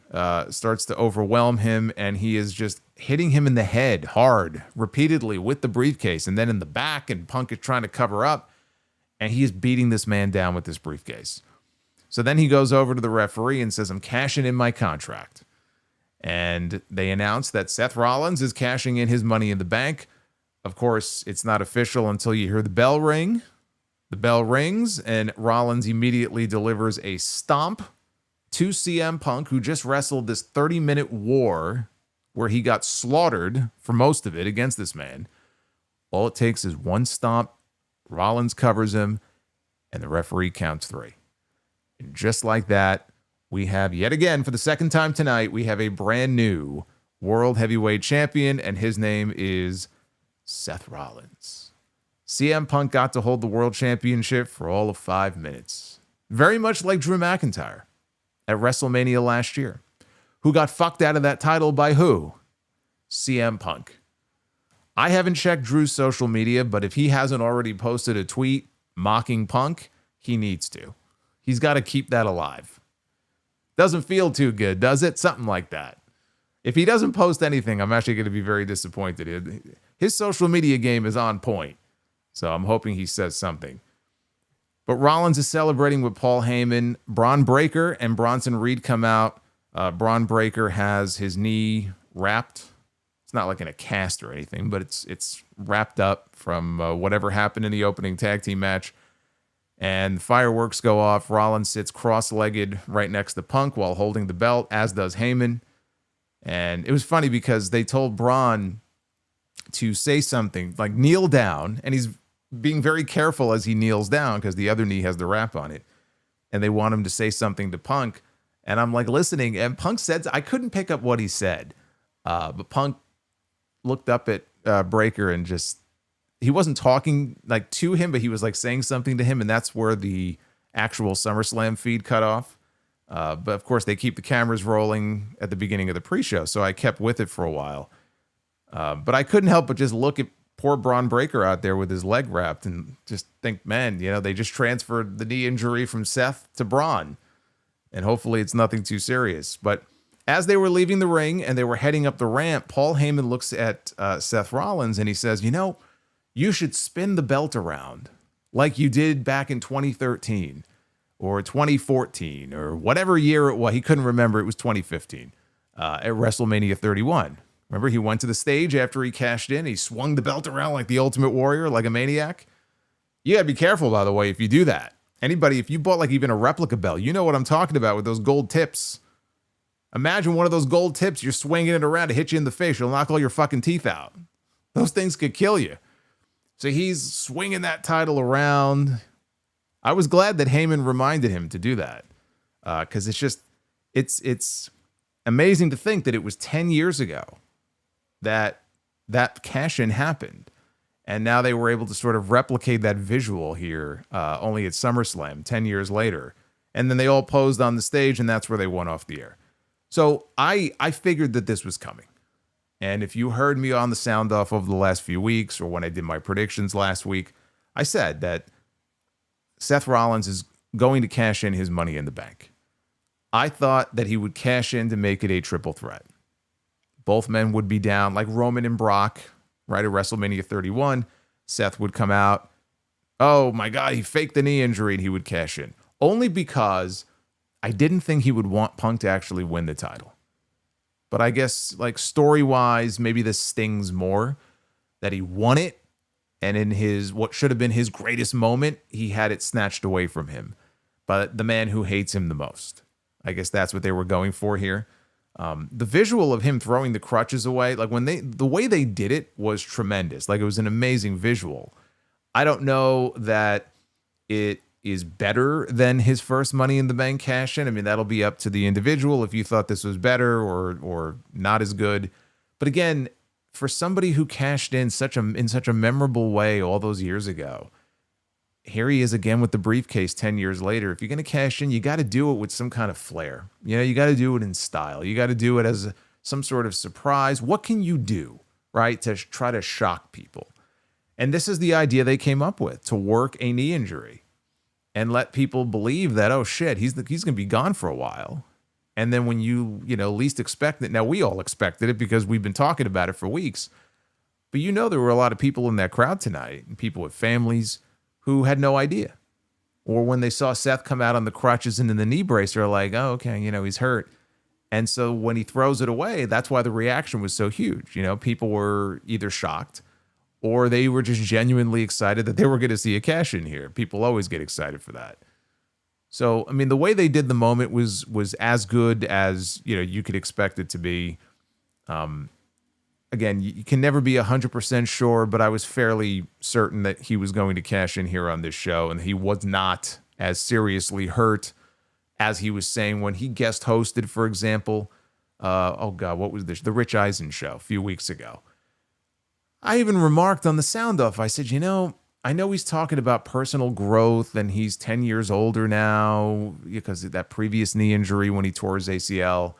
starts to overwhelm him, and he is just hitting him in the head hard, repeatedly with the briefcase, and then in the back, and Punk is trying to cover up, and he is beating this man down with this briefcase. So then he goes over to the referee and says, I'm cashing in my contract. And they announce that Seth Rollins is cashing in his money in the bank. Of course, it's not official until you hear the bell ring. The bell rings, and Rollins immediately delivers a stomp to CM Punk, who just wrestled this 30-minute war where he got slaughtered for most of it against this man. All it takes is one stomp. Rollins covers him, and the referee counts 3. And just like that, we have, yet again, for the second time tonight, we have a brand new World Heavyweight Champion, and his name is Seth Rollins. CM Punk got to hold the World Championship for all of 5 minutes. Very much like Drew McIntyre at WrestleMania last year, who got fucked out of that title by who? CM Punk. I haven't checked Drew's social media, but if he hasn't already posted a tweet mocking Punk, he needs to. He's got to keep that alive. Doesn't feel too good, does it? Something like that. If he doesn't post anything, I'm actually going to be very disappointed. His social media game is on point, so I'm hoping he says something. But Rollins is celebrating with Paul Heyman. Braun Breaker and Bronson Reed come out. Braun Breaker has his knee wrapped. It's not like in a cast or anything, but it's wrapped up from whatever happened in the opening tag team match. And fireworks go off. Rollins sits cross-legged right next to Punk while holding the belt, as does Heyman. And it was funny because they told Braun to say something, like kneel down, and he's being very careful as he kneels down because the other knee has the wrap on it. And they want him to say something to Punk. And I'm like listening, and Punk said, I couldn't pick up what he said. But Punk looked up at Breaker and just, he wasn't talking like to him, but he was like saying something to him, and that's where the actual SummerSlam feed cut off. But of course, they keep the cameras rolling at the beginning of the pre-show, so I kept with it for a while. But I couldn't help but just look at poor Braun Breaker out there with his leg wrapped and just think, man, you know, they just transferred the knee injury from Seth to Braun, and hopefully it's nothing too serious. But as they were leaving the ring and they were heading up the ramp, Paul Heyman looks at Seth Rollins and he says, you know, you should spin the belt around like you did back in 2013 or 2014 or whatever year it was. He couldn't remember. It was 2015 at WrestleMania 31. Remember, he went to the stage after he cashed in. He swung the belt around like the Ultimate Warrior, like a maniac. You got to be careful, by the way, if you do that. Anybody, if you bought like even a replica belt, you know what I'm talking about with those gold tips. Imagine one of those gold tips. You're swinging it around to hit you in the face. You'll knock all your fucking teeth out. Those things could kill you. So he's swinging that title around. I was glad that Heyman reminded him to do that because it's amazing to think that it was 10 years ago that cash-in happened. And now they were able to sort of replicate that visual here only at SummerSlam 10 years later. And then they all posed on the stage, and that's where they went off the air. So I figured that this was coming. And if you heard me on the sound off over the last few weeks or when I did my predictions last week, I said that Seth Rollins is going to cash in his money in the bank. I thought that he would cash in to make it a triple threat. Both men would be down like Roman and Brock, right at WrestleMania 31. Seth would come out. Oh my God, he faked the knee injury and he would cash in. Only because I didn't think he would want Punk to actually win the title. But I guess like story-wise, maybe this stings more that he won it. And in his, what should have been his greatest moment, he had it snatched away from him by the man who hates him the most. I guess that's what they were going for here. The visual of him throwing the crutches away, like the way they did it was tremendous. Like it was an amazing visual. I don't know that it is better than his first Money in the Bank cash-in. I mean, that'll be up to the individual if you thought this was better or not as good. But again, for somebody who cashed in such a memorable way all those years ago, here he is again with the briefcase 10 years later. If you're going to cash in, you got to do it with some kind of flair. You know, you got to do it in style. You got to do it as some sort of surprise. What can you do, right, to try to shock people? And this is the idea they came up with, to work a knee injury. and let people believe that, oh shit, he's going to be gone for a while. And then when you least expect it, now we all expected it because we've been talking about it for weeks, but there were a lot of people in that crowd tonight, and people with families who had no idea. Or when they saw Seth come out on the crutches and in the knee brace, they're like, oh, okay, he's hurt. And so when he throws it away, that's why the reaction was so huge. People were either shocked or they were just genuinely excited that they were going to see a cash in here. People always get excited for that. So, I mean, the way they did the moment was as good as, you could expect it to be. Again, you can never be 100% sure, but I was fairly certain that he was going to cash in here on this show, and he was not as seriously hurt as he was saying when he guest hosted, for example. What was this? The Rich Eisen show a few weeks ago. I even remarked on the sound off. I said, I know he's talking about personal growth and he's 10 years older now because of that previous knee injury when he tore his ACL,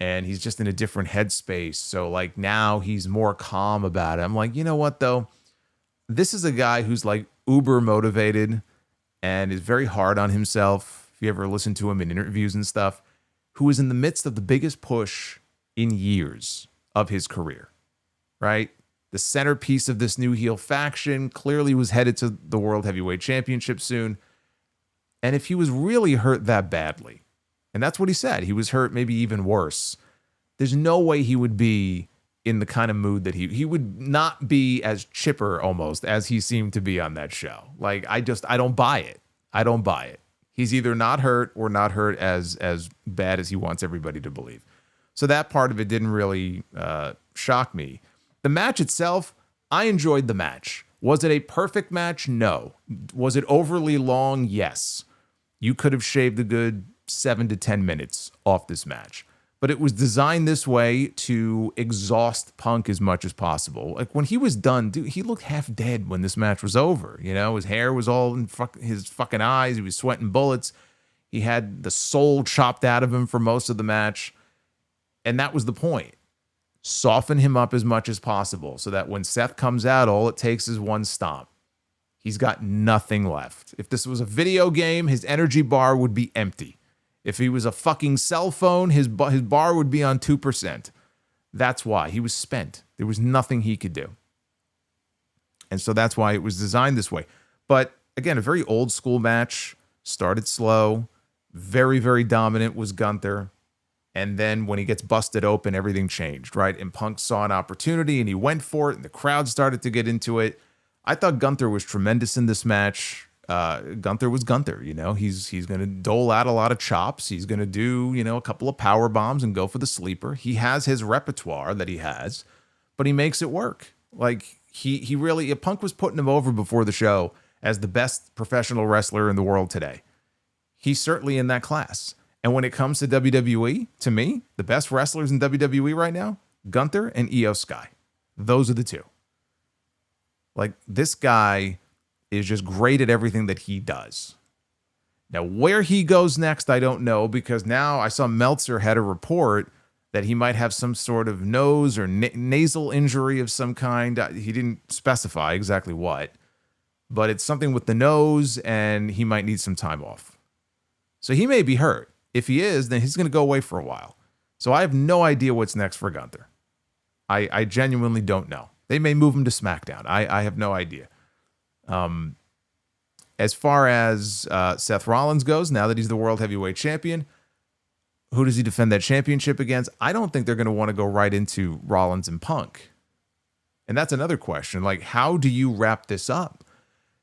and he's just in a different headspace. So like now he's more calm about it. I'm like, you know what though? This is a guy who's like uber motivated and is very hard on himself. If you ever listen to him in interviews and stuff, who is in the midst of the biggest push in years of his career, right? The centerpiece of this new heel faction clearly was headed to the World Heavyweight Championship soon. And if he was really hurt that badly, and that's what he said, he was hurt maybe even worse, there's no way he would be in the kind of mood that he would not be as chipper almost as he seemed to be on that show. Like, I don't buy it. I don't buy it. He's either not hurt or not hurt as bad as he wants everybody to believe. So that part of it didn't really shock me. The match itself, I enjoyed the match. Was it a perfect match? No. Was it overly long? Yes. You could have shaved a good 7 to 10 minutes off this match. But it was designed this way to exhaust Punk as much as possible. Like when he was done, dude, he looked half dead when this match was over. His hair was all in his fucking eyes. He was sweating bullets. He had the soul chopped out of him for most of the match. And that was the point. Soften him up as much as possible so that when Seth comes out, all it takes is one stomp. He's got nothing left. If this was a video game, his energy bar would be empty. If he was a fucking cell phone, his bar would be on 2%. That's why. He was spent. There was nothing he could do. And so that's why it was designed this way. But again, a very old school match. Started slow. Very, very dominant was Gunther. And then when he gets busted open, everything changed, right? And Punk saw an opportunity and he went for it, and the crowd started to get into it. I thought Gunther was tremendous in this match. Gunther was Gunther, He's going to dole out a lot of chops. He's going to do, a couple of power bombs and go for the sleeper. He has his repertoire that he has, but he makes it work. Like he really, Punk was putting him over before the show as the best professional wrestler in the world today. He's certainly in that class. And when it comes to WWE, to me, the best wrestlers in WWE right now, Gunther and Io Sky. Those are the two. Like, this guy is just great at everything that he does. Now, where he goes next, I don't know, because now I saw Meltzer had a report that he might have some sort of nose or nasal injury of some kind. He didn't specify exactly what, but it's something with the nose, and he might need some time off. So he may be hurt. If he is, then he's going to go away for a while. So I have no idea what's next for Gunther. I genuinely don't know. They may move him to SmackDown. I have no idea. As far as Seth Rollins goes, now that he's the World Heavyweight Champion, who does he defend that championship against? I don't think they're going to want to go right into Rollins and Punk. And that's another question. Like, how do you wrap this up?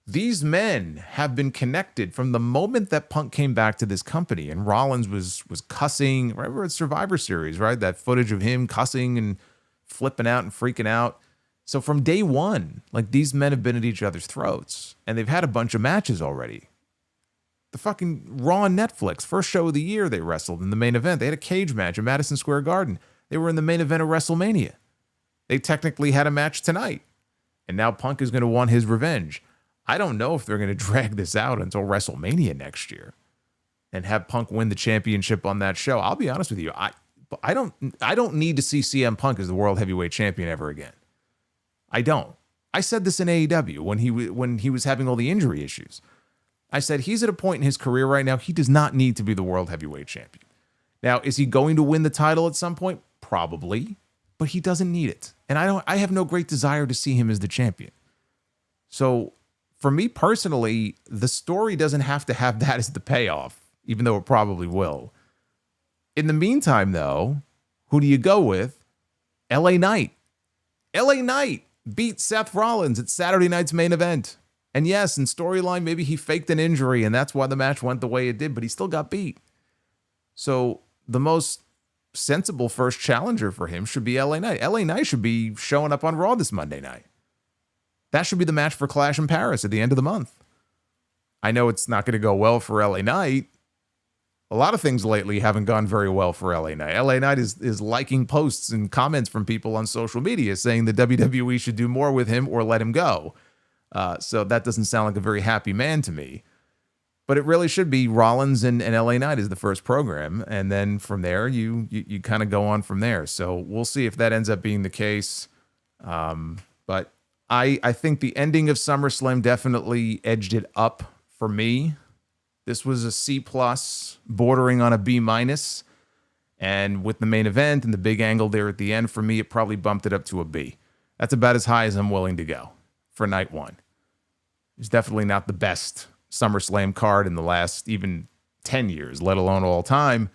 These men have been connected from the moment that Punk came back to this company, and Rollins was cussing. Remember at Survivor Series, right? That footage of him cussing and flipping out and freaking out. So from day one, like, these men have been at each other's throats, and they've had a bunch of matches already. The fucking Raw on Netflix, first show of the year, they wrestled in the main event. They had a cage match in Madison Square Garden. They were in the main event of WrestleMania. They technically had a match tonight, and now Punk is going to want his revenge. I don't know if they're going to drag this out until WrestleMania next year and have Punk win the championship on that show. I'll be honest with you. I don't need to see CM Punk as the World Heavyweight Champion ever again. I don't. I said this in AEW when he was having all the injury issues. I said he's at a point in his career right now, he does not need to be the world heavyweight champion. Now, is he going to win the title at some point? Probably, but he doesn't need it. And I have no great desire to see him as the champion. So for me personally, the story doesn't have to have that as the payoff, even though it probably will. In the meantime, though, who do you go with? LA Knight. LA Knight beat Seth Rollins at Saturday night's main event. And yes, in storyline, maybe he faked an injury and that's why the match went the way it did, but he still got beat. So the most sensible first challenger for him should be LA Knight. LA Knight should be showing up on Raw this Monday night. That should be the match for Clash in Paris at the end of the month. I know it's not going to go well for LA Knight. A lot of things lately haven't gone very well for LA Knight. LA Knight is liking posts and comments from people on social media saying the WWE should do more with him or let him go. So that doesn't sound like a very happy man to me. But it really should be Rollins and LA Knight is the first program. And then from there, you kind of go on from there. So we'll see if that ends up being the case. But I think the ending of SummerSlam definitely edged it up for me. This was a C+, bordering on a B-. And with the main event and the big angle there at the end, for me, it probably bumped it up to a B. That's about as high as I'm willing to go for night one. It's definitely not the best SummerSlam card in the last even 10 years, let alone all time.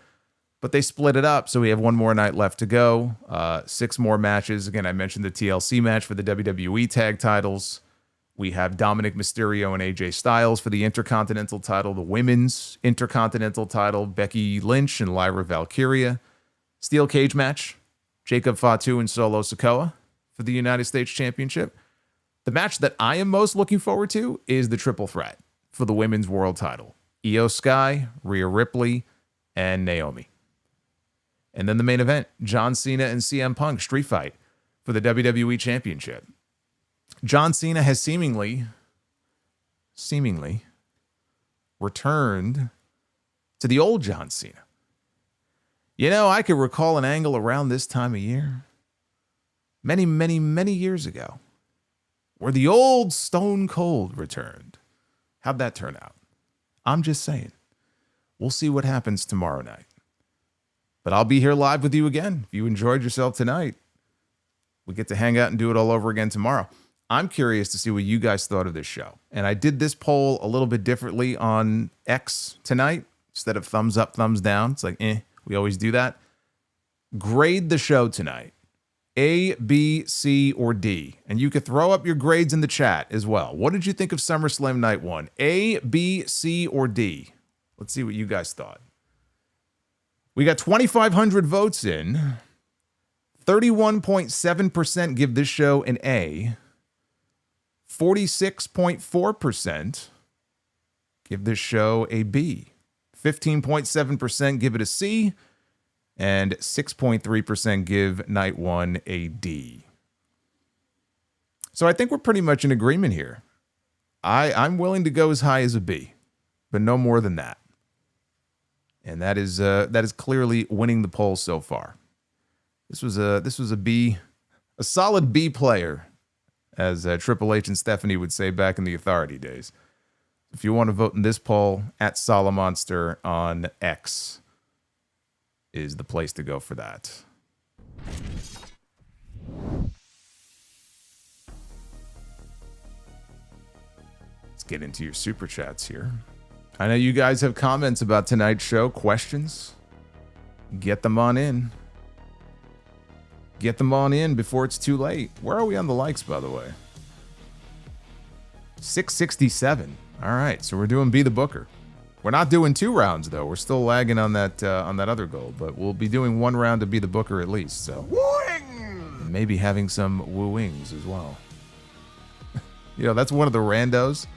But they split it up, so we have one more night left to go. 6 more matches. Again, I mentioned the TLC match for the WWE tag titles. We have Dominic Mysterio and AJ Styles for the Intercontinental title, the Women's Intercontinental title, Becky Lynch and Lyra Valkyria. Steel cage match, Jacob Fatu and Solo Sikoa for the United States Championship. The match that I am most looking forward to is the triple threat for the Women's World title. Io Sky, Rhea Ripley, and Naomi. And then the main event, John Cena and CM Punk street fight for the WWE Championship. John Cena has seemingly returned to the old John Cena. You know, I could recall an angle around this time of year, many, many, many years ago, where the old Stone Cold returned. How'd that turn out? I'm just saying. We'll see what happens tomorrow night. But I'll be here live with you again. If you enjoyed yourself tonight, we get to hang out and do it all over again tomorrow. I'm curious to see what you guys thought of this show. And I did this poll a little bit differently on X tonight. Instead of thumbs up, thumbs down. It's like, we always do that. Grade the show tonight. A, B, C, or D. And you could throw up your grades in the chat as well. What did you think of SummerSlam Night 1? A, B, C, or D? Let's see what you guys thought. We got 2,500 votes in. 31.7% give this show an A. 46.4% give this show a B. 15.7% give it a C. And 6.3% give Night 1 a D. So I think we're pretty much in agreement here. I'm willing to go as high as a B, but no more than that. And that is clearly winning the poll so far. This was a B, a solid B player, as Triple H and Stephanie would say back in the Authority days. If you want to vote in this poll, at Solomonster on X is the place to go for that. Let's get into your super chats here. I know you guys have comments about tonight's show, questions. Get them on in. Get them on in before it's too late. Where are we on the likes, by the way? 667. All right, so we're doing Be the Booker. We're not doing 2 rounds, though. We're still lagging on that other goal, but we'll be doing 1 round to Be the Booker at least. So maybe having some wooings as well. You know, that's one of the randos,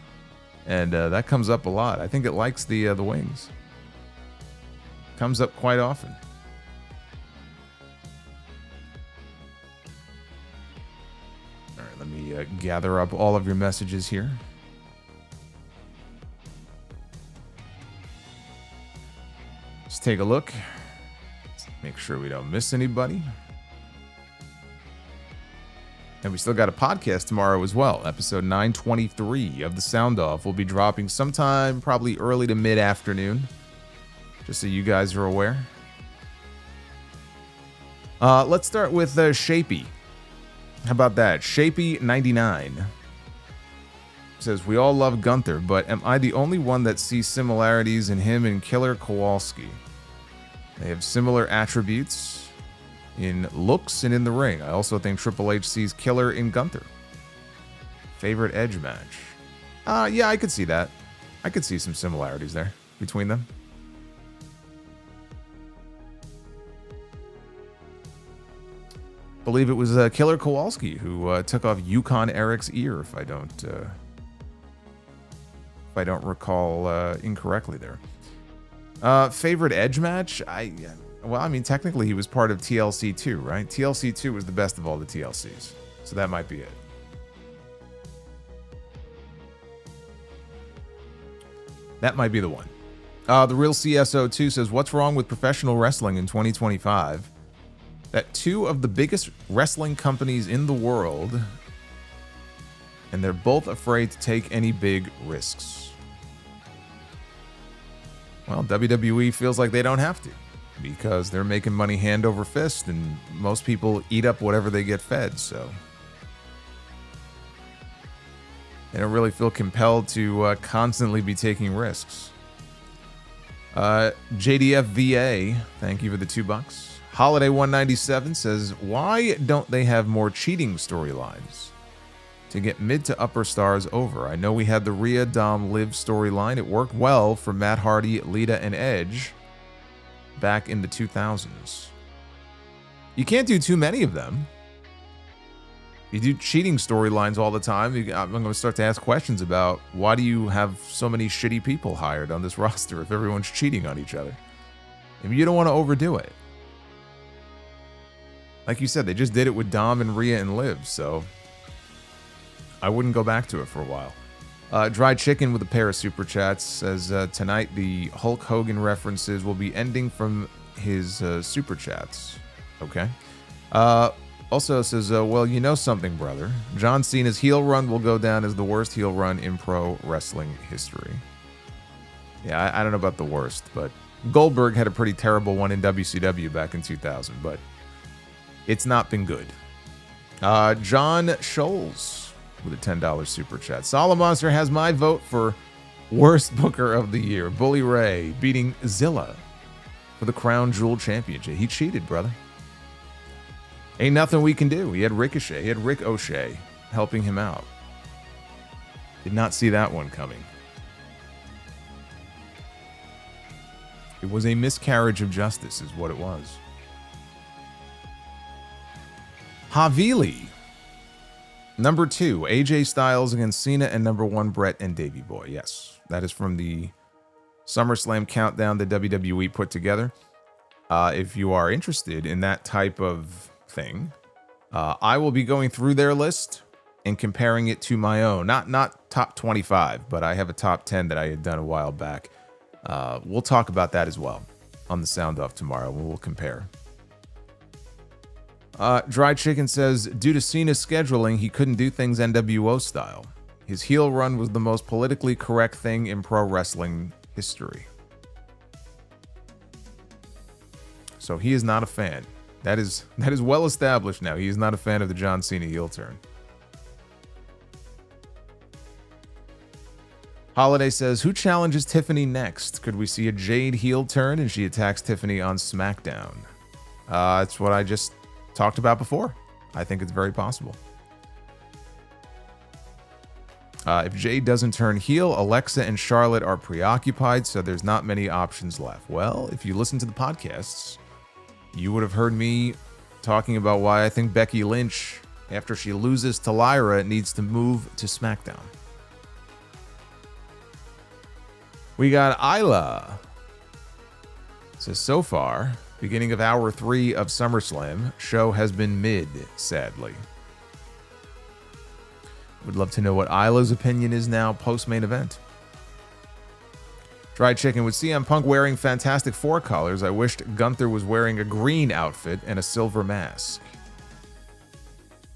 and that comes up a lot. I think it likes the wings. Comes up quite often. All right, let me gather up all of your messages here. Let's take a look. Let's make sure we don't miss anybody. And we still got a podcast tomorrow as well. Episode 923 of The Sound Off will be dropping sometime probably early to mid-afternoon, just so you guys are aware. Let's start with Shapey. How about that? Shapey99 says, we all love Gunther, but am I the only one that sees similarities in him and Killer Kowalski? They have similar attributes in looks and in the ring. I also think Triple H sees Killer in Gunther. Favorite Edge match? Yeah, I could see that. I could see some similarities there between them. Believe it was Killer Kowalski who took off Yukon Eric's ear, if I don't recall incorrectly there. Favorite Edge match? Well, I mean, technically he was part of TLC 2, right? TLC 2 was the best of all the TLCs, so that might be it. That might be the one. The Real CSO2 says, what's wrong with professional wrestling in 2025? That two of the biggest wrestling companies in the world, and they're both afraid to take any big risks. Well, WWE feels like they don't have to, because they're making money hand over fist, and most people eat up whatever they get fed, so they don't really feel compelled to constantly be taking risks. JDFVA, thank you for the $2. Holiday 197 says, why don't they have more cheating storylines to get mid to upper stars over? I know we had the Rhea Dom Liv storyline. It worked well for Matt Hardy, Lita, and Edge back in the 2000s. You can't do too many of them. You do cheating storylines all the time. I'm going to start to ask questions about, why do you have so many shitty people hired on this roster if everyone's cheating on each other? I mean, you don't want to overdo it. Like you said, they just did it with Dom and Rhea and Liv, so I wouldn't go back to it for a while. Dry Chicken with a pair of super chats says, tonight the Hulk Hogan references will be ending from his super chats. Okay. Also says, well, you know something, brother. John Cena's heel run will go down as the worst heel run in pro wrestling history. Yeah, I don't know about the worst, but Goldberg had a pretty terrible one in WCW back in 2000, but it's not been good. John Scholes with a $10 super chat. Solomonster has my vote for worst booker of the year. Bully Ray beating Zilla for the Crown Jewel Championship. He cheated, brother. Ain't nothing we can do. He had Ricochet. He had Rick O'Shea helping him out. Did not see that one coming. It was a miscarriage of justice is what it was. Havili. Number 2, AJ Styles against Cena, and number 1, Brett and Davey Boy. Yes, that is from the SummerSlam countdown that WWE put together. If you are interested in that type of thing, I will be going through their list and comparing it to my own. Not top 25, but I have a top 10 that I had done a while back. We'll talk about that as well on the Sound Off tomorrow when we'll compare. Dry Chicken says, due to Cena's scheduling, he couldn't do things NWO style. His heel run was the most politically correct thing in pro wrestling history. So he is not a fan. That is well established now. He is not a fan of the John Cena heel turn. Holiday says, who challenges Tiffany next? Could we see a Jade heel turn and she attacks Tiffany on SmackDown? It's what I just talked about before. I think it's very possible. If Jade doesn't turn heel, Alexa and Charlotte are preoccupied, so there's not many options left. Well, if you listen to the podcasts, you would have heard me talking about why I think Becky Lynch, after she loses to Lyra, needs to move to SmackDown. We got Isla. It says, so far, beginning of hour 3 of SummerSlam, show has been mid, sadly. Would love to know what Isla's opinion is now post-main event. Dried Chicken, with CM Punk wearing Fantastic Four colors, I wished Gunther was wearing a green outfit and a silver mask.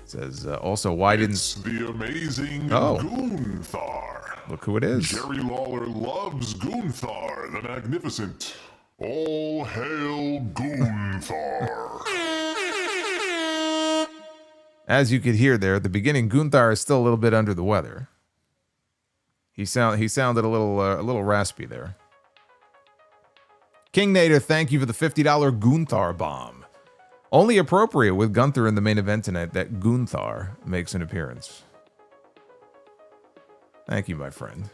Says, also, why It's didn't... the amazing Oh. Gunther. Look who it is. Jerry Lawler loves Gunther, the Magnificent. All hail Gunther. As you could hear there at the beginning, Gunther is still a little bit under the weather. He sounded a little raspy there. King Nader, thank you for the $50 Gunther bomb. Only appropriate with Gunther in the main event tonight that Gunther makes an appearance. Thank you, my friend.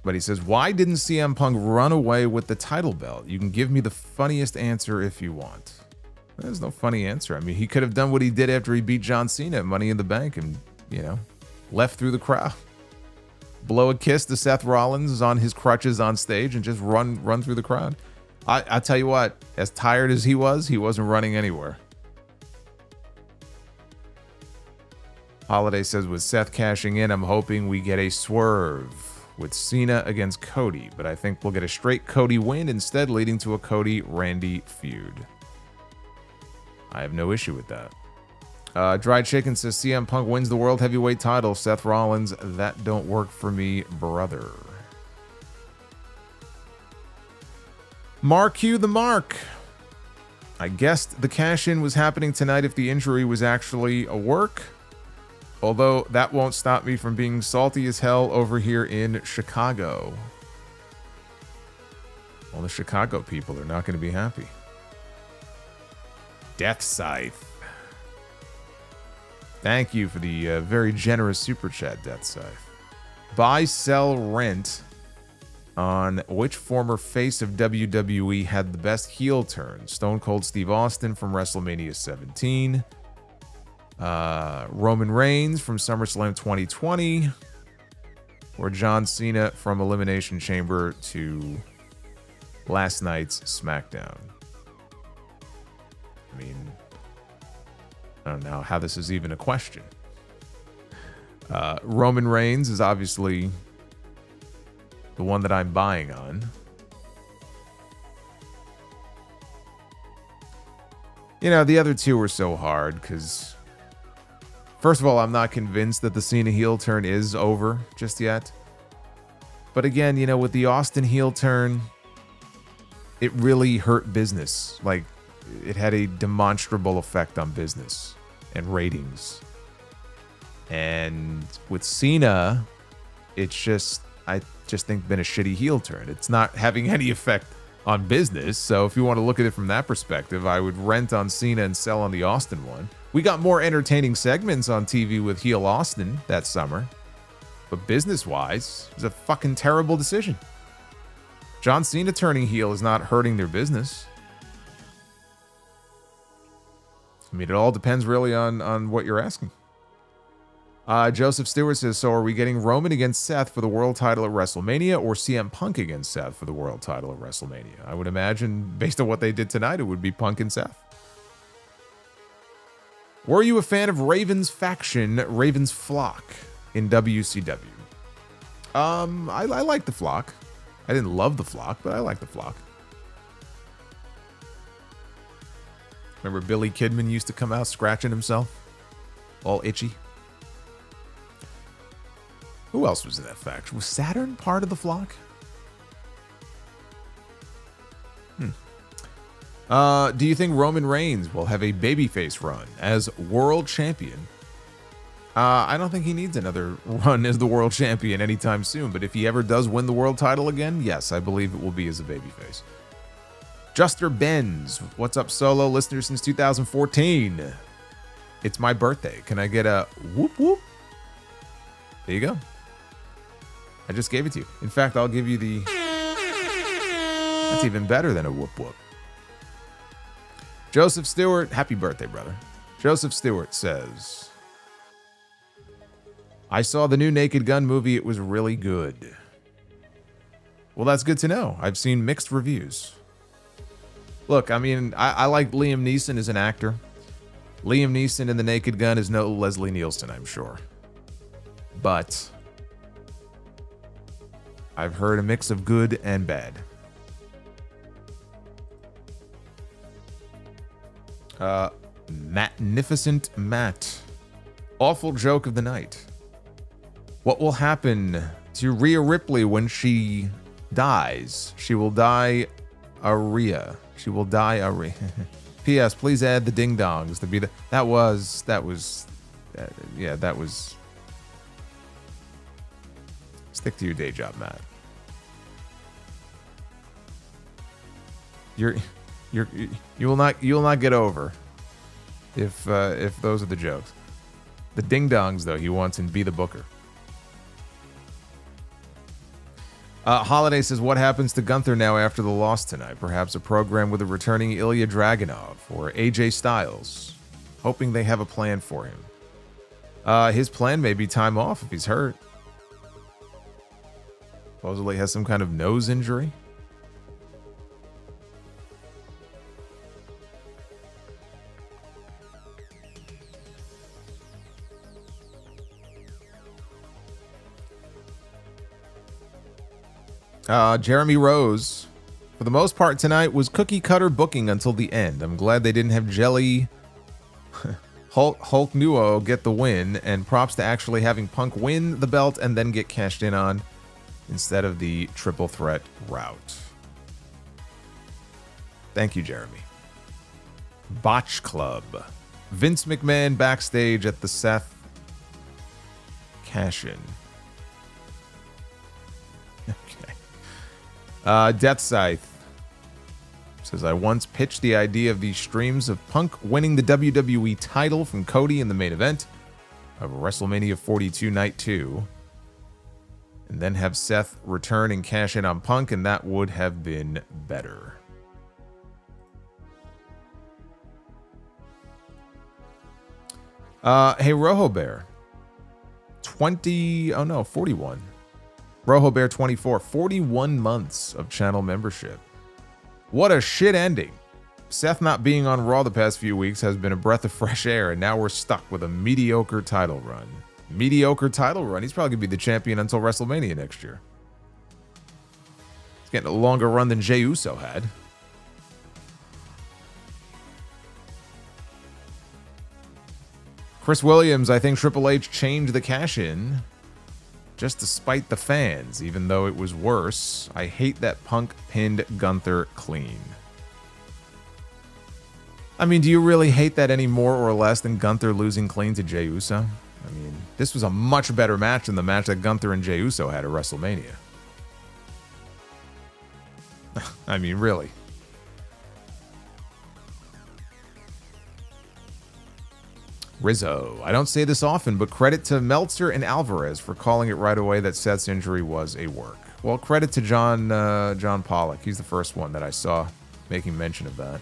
But he says, why didn't CM Punk run away with the title belt? You can give me the funniest answer if you want. There's no funny answer. I mean, he could have done what he did after he beat John Cena at Money in the Bank and, you know, left through the crowd. Blow a kiss to Seth Rollins on his crutches on stage and just run through the crowd. I tell you what, as tired as he wasn't running anywhere. Holiday says, with Seth cashing in, I'm hoping we get a swerve with Cena against Cody, but I think we'll get a straight Cody win instead, leading to a Cody-Randy feud. I have no issue with that. Dried Chicken says, CM Punk wins the World Heavyweight title. Seth Rollins, that don't work for me, brother. Mark Hugh the Mark. I guessed the cash-in was happening tonight if the injury was actually a work. Although that won't stop me from being salty as hell over here in Chicago. All the Chicago people are not going to be happy. Death Scythe. Thank you for the very generous super chat, Death Scythe. Buy, sell, rent on which former face of WWE had the best heel turn. Stone Cold Steve Austin from WrestleMania 17. Roman Reigns from SummerSlam 2020, or John Cena from Elimination Chamber to last night's SmackDown. I mean, I don't know how this is even a question. Roman Reigns is obviously the one that I'm buying on. You know, the other two are so hard because... First of all, I'm not convinced that the Cena heel turn is over just yet. But again, you know, with the Austin heel turn, it really hurt business. Like, it had a demonstrable effect on business and ratings. And with Cena, it's just, I just think, been a shitty heel turn. It's not having any effect on business. So if you want to look at it from that perspective, I would rent on Cena and sell on the Austin one. We got more entertaining segments on TV with heel Austin that summer. But business-wise, it was a fucking terrible decision. John Cena turning heel is not hurting their business. I mean, it all depends really on what you're asking. Joseph Stewart says, so are we getting Roman against Seth for the world title at WrestleMania or CM Punk against Seth for the world title at WrestleMania? I would imagine, based on what they did tonight, it would be Punk and Seth. Were you a fan of Raven's faction, Raven's Flock, in WCW? I like the Flock. I didn't love the Flock, but I like the Flock. Remember Billy Kidman used to come out scratching himself? All itchy. Who else was in that faction? Was Saturn part of the Flock? Do you think Roman Reigns will have a babyface run as world champion? I don't think he needs another run as the world champion anytime soon, but if he ever does win the world title again, yes, I believe it will be as a babyface. Juster Benz, what's up, Solo? Listener since 2014. It's my birthday. Can I get a whoop whoop? There you go. I just gave it to you. In fact, I'll give you the... That's even better than a whoop whoop. Joseph Stewart, happy birthday, brother. Joseph Stewart says, I saw the new Naked Gun movie. It was really good. Well, that's good to know. I've seen mixed reviews. Look, I mean, I like Liam Neeson as an actor. Liam Neeson in The Naked Gun is no Leslie Nielsen, I'm sure. But I've heard a mix of good and bad. Magnificent Matt. Awful joke of the night. What will happen to Rhea Ripley when she dies? She will die a Rhea. She will die a Rhea. P.S. Please add the ding dongs to be the. That was. Yeah, that was. Stick to your day job, Matt. You will not get over if those are the jokes. The ding dongs though he wants in Be the Booker. Holiday says, what happens to Gunther now after the loss tonight? Perhaps a program with a returning Ilya Dragunov or AJ Styles. Hoping they have a plan for him. His plan may be time off if he's hurt. Supposedly has some kind of nose injury. Jeremy Rose, for the most part tonight, was cookie cutter booking until the end. I'm glad they didn't have Jelly Hulk Nuo get the win, and props to actually having Punk win the belt and then get cashed in on instead of the triple threat route. Thank you, Jeremy. Botch Club. Vince McMahon backstage at the Seth cash-in. Death Scythe says, I once pitched the idea of these streams of Punk winning the WWE title from Cody in the main event of WrestleMania 42 Night 2, and then have Seth return and cash in on Punk, and that would have been better. Hey, Rojo Bear. 41. Rojo Bear 24, 41 months of channel membership. What a shit ending. Seth not being on Raw the past few weeks has been a breath of fresh air, and now we're stuck with a mediocre title run. Mediocre title run? He's probably going to be the champion until WrestleMania next year. He's getting a longer run than Jey Uso had. Chris Williams, I think Triple H changed the cash-in just to spite the fans, even though it was worse. I hate that Punk pinned Gunther clean. I mean, do you really hate that any more or less than Gunther losing clean to Jey Uso? I mean, this was a much better match than the match that Gunther and Jey Uso had at WrestleMania. I mean, really. Rizzo. I don't say this often, but credit to Meltzer and Alvarez for calling it right away that Seth's injury was a work. Well, credit to John Pollock. He's the first one that I saw making mention of that.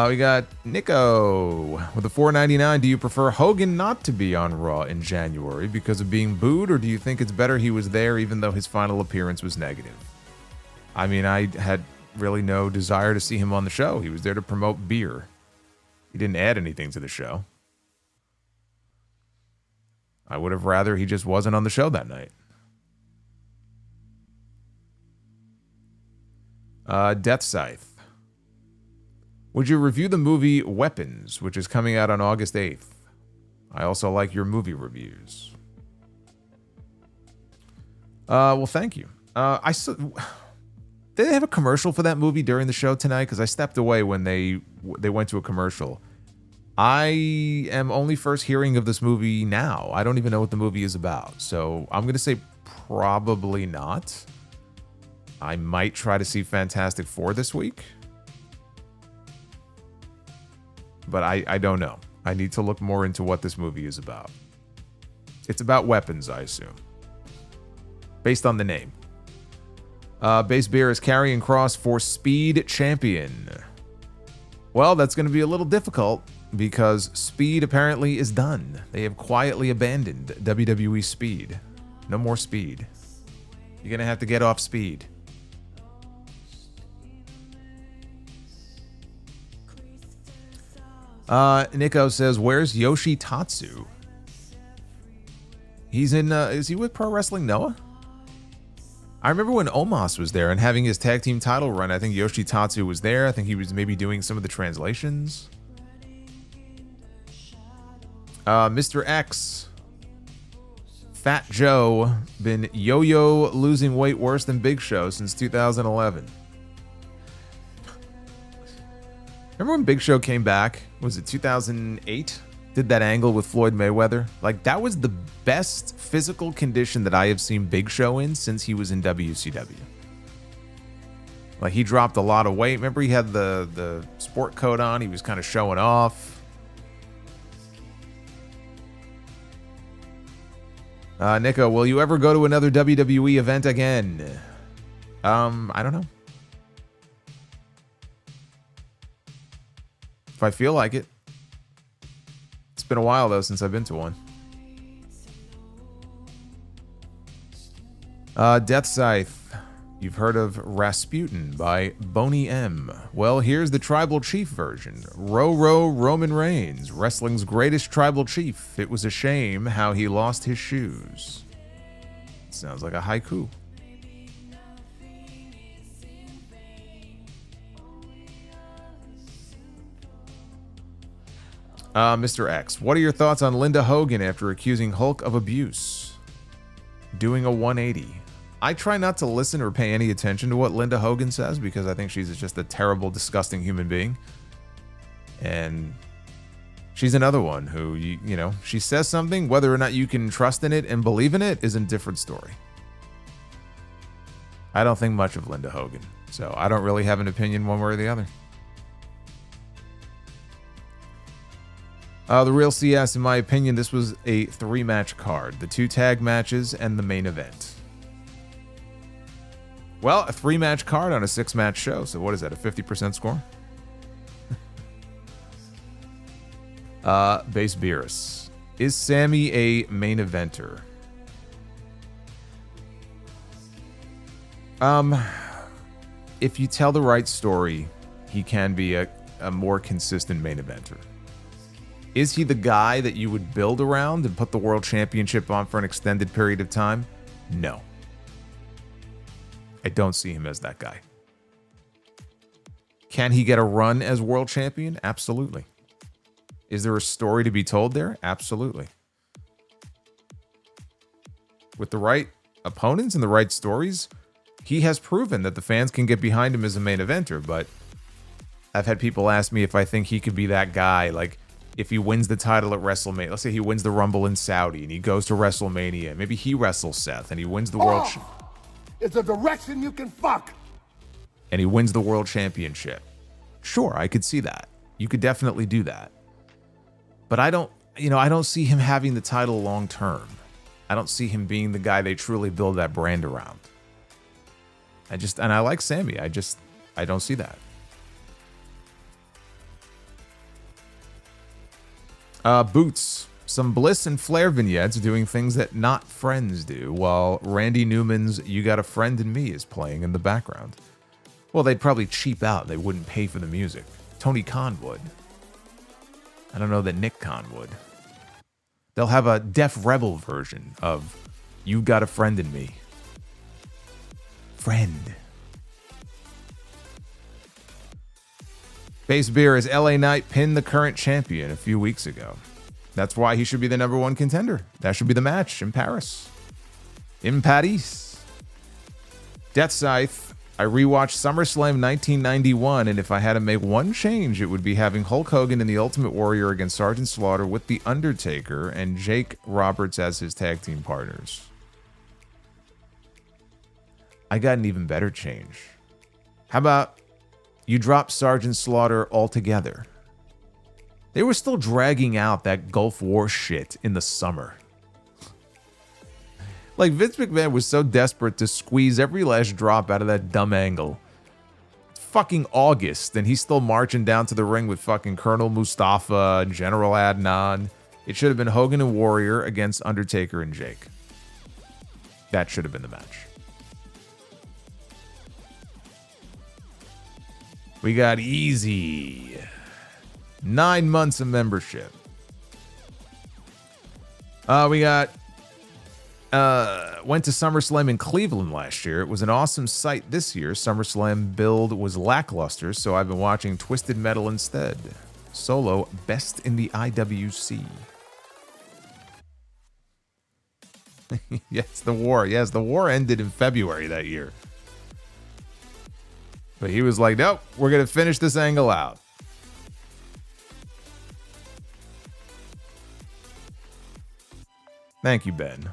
We got Nico with a $4.99. Do you prefer Hogan not to be on Raw in January because of being booed, or do you think it's better he was there even though his final appearance was negative? I mean, I had really no desire to see him on the show. He was there to promote beer. He didn't add anything to the show. I would have rather he just wasn't on the show that night. Death Scythe. Would you review the movie Weapons, which is coming out on August 8th? I also like your movie reviews. Well, thank you. Did they have a commercial for that movie during the show tonight? Because I stepped away when they went to a commercial. I am only first hearing of this movie now. I don't even know what the movie is about. So I'm going to say probably not. I might try to see Fantastic Four this week. But I don't know. I need to look more into what this movie is about. It's about weapons, I assume. Based on the name. Base beer is Karrion Kross for Speed Champion. Well, that's going to be a little difficult because Speed apparently is done. They have quietly abandoned WWE Speed. No more Speed. You're going to have to get off Speed. Nico says, where's Yoshi Tatsu? He's in, is he with Pro Wrestling Noah? I remember when Omos was there and having his tag team title run. I think Yoshitatsu was there. I think he was maybe doing some of the translations. Mr. X. Fat Joe been yo-yo losing weight worse than Big Show since 2011. Remember when Big Show came back? Was it 2008? Did that angle with Floyd Mayweather? Like, that was the best physical condition that I have seen Big Show in since he was in WCW. Like, he dropped a lot of weight. Remember he had the sport coat on? He was kind of showing off. Nico, will you ever go to another WWE event again? I don't know. If I feel like it. It's been a while, though, since I've been to one. Death Scythe. You've heard of Rasputin by Boney M. Well, here's the Tribal Chief version. Roman Reigns, wrestling's greatest tribal chief. It was a shame how he lost his shoes. Sounds like a haiku. Mr. X, what are your thoughts on Linda Hogan after accusing Hulk of abuse? Doing a 180. I try not to listen or pay any attention to what Linda Hogan says because I think she's just a terrible, disgusting human being. And she's another one who, you know, she says something, whether or not you can trust in it and believe in it is a different story. I don't think much of Linda Hogan, so I don't really have an opinion one way or the other. The real CS, in my opinion, this was a 3-match card. The 2 tag matches and the main event. Well, a 3-match card on a 6-match show. So what is that, a 50% score? Base Beerus. Is Sami a main eventer? If you tell the right story, he can be a more consistent main eventer. Is he the guy that you would build around and put the World Championship on for an extended period of time? No. I don't see him as that guy. Can he get a run as World Champion? Absolutely. Is there a story to be told there? Absolutely. With the right opponents and the right stories, he has proven that the fans can get behind him as a main eventer, but I've had people ask me if I think he could be that guy, like, if he wins the title at WrestleMania, let's say he wins the Rumble in Saudi and he goes to WrestleMania, maybe he wrestles Seth and he wins the World It's a direction you can fuck. And he wins the World Championship. Sure, I could see that. You could definitely do that. But I don't see him having the title long term. I don't see him being the guy they truly build that brand around. And I like Sami. I don't see that. Boots. Some Bliss and Flair vignettes doing things that not friends do, while Randy Newman's You Got a Friend in Me is playing in the background. Well, they'd probably cheap out. They wouldn't pay for the music. Tony Khan would. I don't know that Nick Khan would. They'll have a Def Rebel version of You Got a Friend in Me. Friend. Base Beer is LA Knight pinned the current champion a few weeks ago. That's why he should be the #1 contender. That should be the match in Paris. In Paris. Death Scythe. I rewatched SummerSlam 1991, and if I had to make one change, it would be having Hulk Hogan and the Ultimate Warrior against Sergeant Slaughter with The Undertaker and Jake Roberts as his tag team partners. I got an even better change. How about you drop Sergeant Slaughter altogether? They were still dragging out that Gulf War shit in the summer. Like, Vince McMahon was so desperate to squeeze every last drop out of that dumb angle. It's fucking August, and he's still marching down to the ring with fucking Colonel Mustafa, General Adnan. It should have been Hogan and Warrior against Undertaker and Jake. That should have been the match. We got Easy. 9 months of membership. We got Went to SummerSlam in Cleveland last year. It was an awesome sight this year. SummerSlam build was lackluster, so I've been watching Twisted Metal instead. Solo, best in the IWC. Yes, the war. Yes, the war ended in February that year. But he was like, nope, we're going to finish this angle out. Thank you, Ben.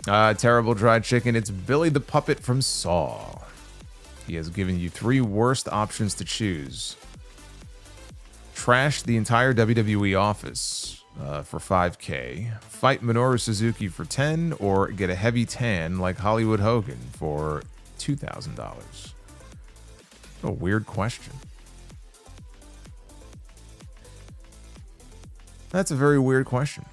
Terrible Dried Chicken. It's Billy the Puppet from Saw. He has given you 3 worst options to choose. Trash the entire WWE office for $5K. Fight Minoru Suzuki for $10, or get a heavy tan like Hollywood Hogan for $2,000. A weird question. That's a very weird question.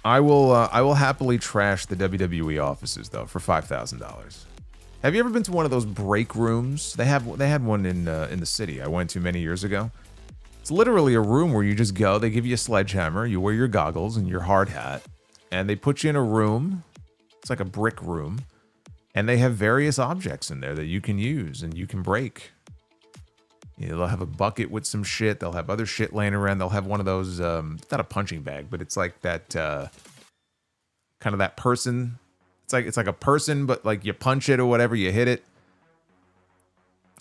I will happily trash the WWE offices though for $5,000. Have you ever been to one of those break rooms? They had one in the city I went to many years ago. It's literally a room where you just go. They give you a sledgehammer. You wear your goggles and your hard hat, and they put you in a room. It's like a brick room, and they have various objects in there that you can use and you can break. You know, they'll have a bucket with some shit. They'll have other shit laying around. They'll have one of those, it's not a punching bag, but it's like that, kind of that person. It's like a person, but like you punch it or whatever, you hit it.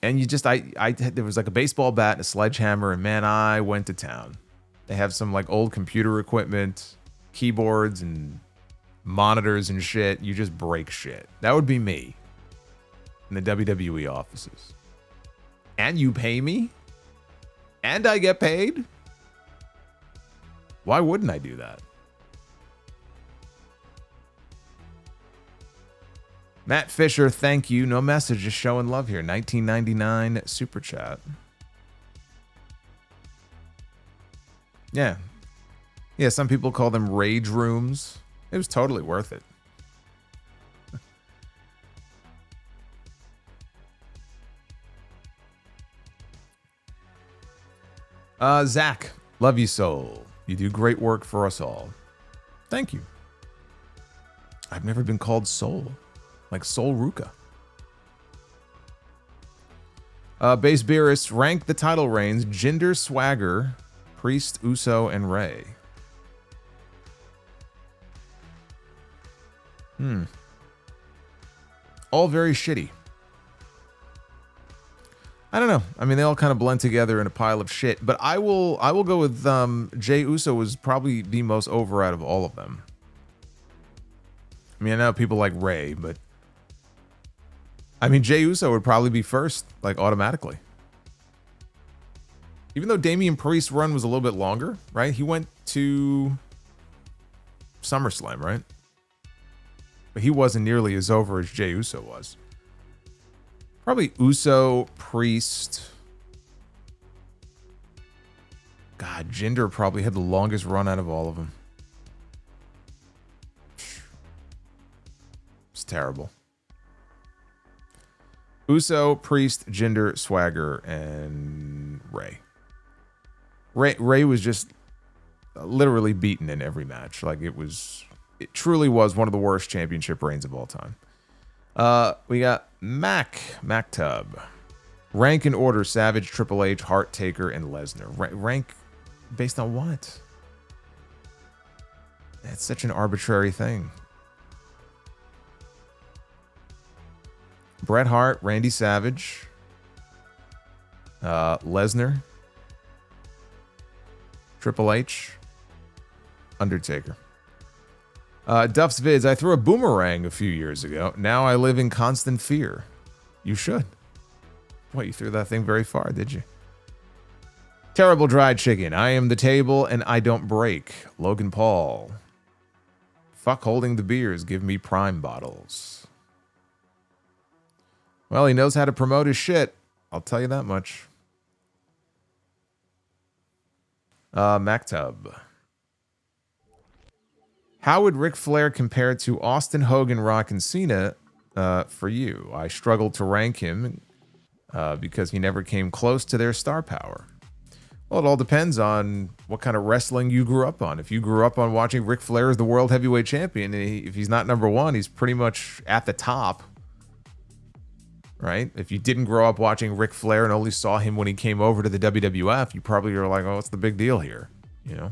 And you just, there was like a baseball bat and a sledgehammer, and man, I went to town. They have some like old computer equipment, keyboards and monitors and shit. You just break shit. That would be me in the WWE offices. And you pay me? And I get paid? Why wouldn't I do that? Matt Fisher, thank you. No message, just showing love here. 1999 super chat. Yeah. Yeah, some people call them rage rooms. It was totally worth it. Zach, love you, soul. You do great work for us all. Thank you. I've never been called soul, like Soul Ruka. Base Beerus, rank the title reigns: Jinder, Swagger, Priest, Uso, and Ray. All very shitty. I don't know. I mean, they all kind of blend together in a pile of shit. But I will go with Jey Uso was probably the most over out of all of them. I mean, I know people like Ray, but I mean, Jey Uso would probably be first, like automatically. Even though Damian Priest's run was a little bit longer, right? He went to SummerSlam, right? But he wasn't nearly as over as Jey Uso was. Probably Uso, Priest. God, Jinder probably had the longest run out of all of them. It's terrible. Uso, Priest, Jinder, Swagger, and Ray. Ray was just literally beaten in every match. Like it truly was one of the worst championship reigns of all time. We got Mactub. Rank in order: Savage, Triple H, Hart, Taker, and Lesnar. Rank based on what? That's such an arbitrary thing. Bret Hart, Randy Savage, Lesnar, Triple H, Undertaker. Duff's Vids, I threw a boomerang a few years ago. Now I live in constant fear. You should. What, you threw that thing very far, did you? Terrible Dried Chicken, I am the table and I don't break. Logan Paul. Fuck holding the beers, give me prime bottles. Well, he knows how to promote his shit. I'll tell you that much. Mactub. How would Ric Flair compare to Austin, Hogan, Rock, and Cena for you? I struggled to rank him because he never came close to their star power. Well, it all depends on what kind of wrestling you grew up on. If you grew up on watching Ric Flair as the world heavyweight champion, if he's not number one, he's pretty much at the top, right? If you didn't grow up watching Ric Flair and only saw him when he came over to the WWF, you probably are like, oh, what's the big deal here? You know,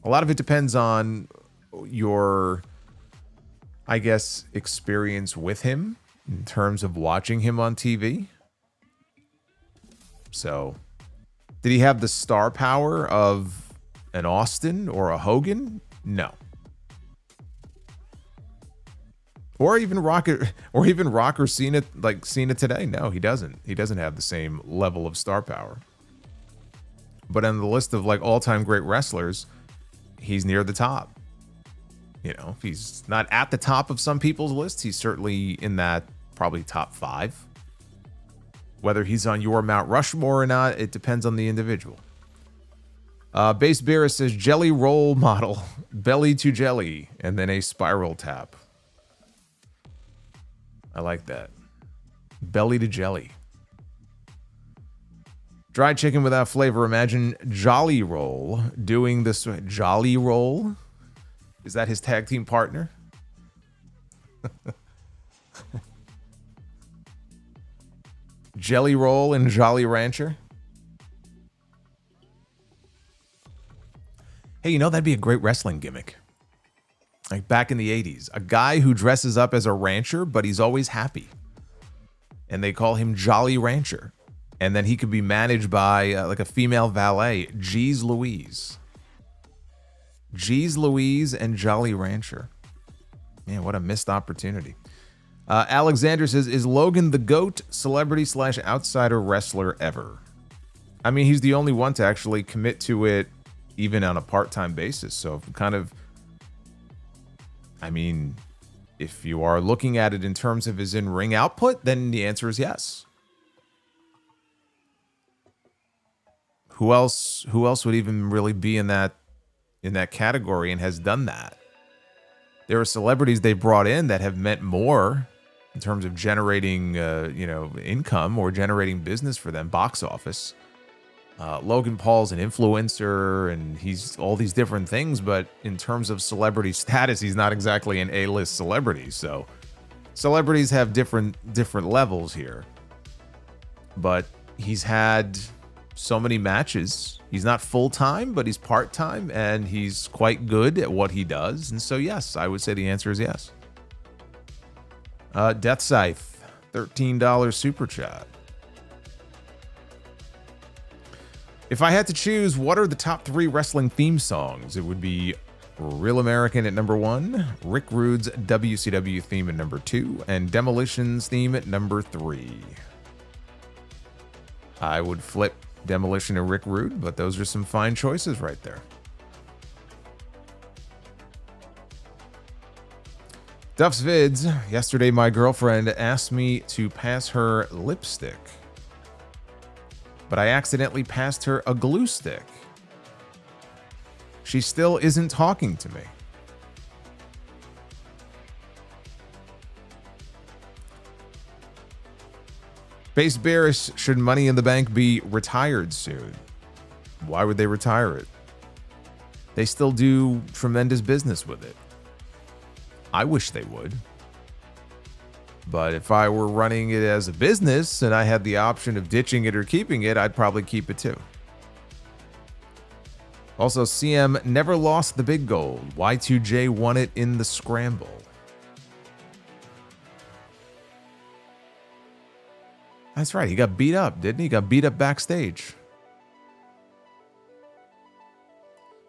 a lot of it depends on your, I guess, experience with him in terms of watching him on TV. So, did he have the star power of an Austin or a Hogan? No. Or even Rock or Cena, like Cena today. No, he doesn't. He doesn't have the same level of star power. But on the list of like all-time great wrestlers, he's near the top. You know, if he's not at the top of some people's lists, he's certainly in that probably top 5. Whether he's on your Mount Rushmore or not, it depends on the individual. Base Bear says jelly roll model, belly to jelly, and then a spiral tap. I like that. Belly to jelly. Dry chicken without flavor. Imagine Jolly Roll doing this. Jolly Roll? Is that his tag team partner? Jelly Roll and Jolly Rancher. Hey, you know, that'd be a great wrestling gimmick. Like back in the 80s. A guy who dresses up as a rancher, but he's always happy. And they call him Jolly Rancher. And then he could be managed by like a female valet, Jeez Louise. Jeez Louise and Jolly Rancher. Man, what a missed opportunity. Alexander says, is Logan the GOAT celebrity / outsider wrestler ever? I mean, he's the only one to actually commit to it even on a part-time basis. So kind of, I mean, if you are looking at it in terms of his in-ring output, then the answer is yes. Who else would even really be in that category and has done that? There are celebrities they brought in that have meant more in terms of generating, income or generating business for them, box office. Logan Paul's an influencer and he's all these different things, but in terms of celebrity status, he's not exactly an A-list celebrity. So celebrities have different levels here. But he's had so many matches. He's not full-time, but he's part-time and he's quite good at what he does. And so, yes, I would say the answer is yes. Death Scythe, $13 super chat. If I had to choose, what are the top 3 wrestling theme songs? It would be Real American at number 1, Rick Rude's WCW theme at number 2, and Demolition's theme at number 3. I would flip Demolition and Rick Rude, but those are some fine choices right there. Duff's Vids. Yesterday, my girlfriend asked me to pass her lipstick, but I accidentally passed her a glue stick. She still isn't talking to me. Base Bearish, should Money in the Bank be retired soon? Why would they retire it? They still do tremendous business with it. I wish they would. But if I were running it as a business and I had the option of ditching it or keeping it, I'd probably keep it too. Also, CM never lost the big gold. Y2J won it in the scramble. That's right. He got beat up, didn't he? He got beat up backstage.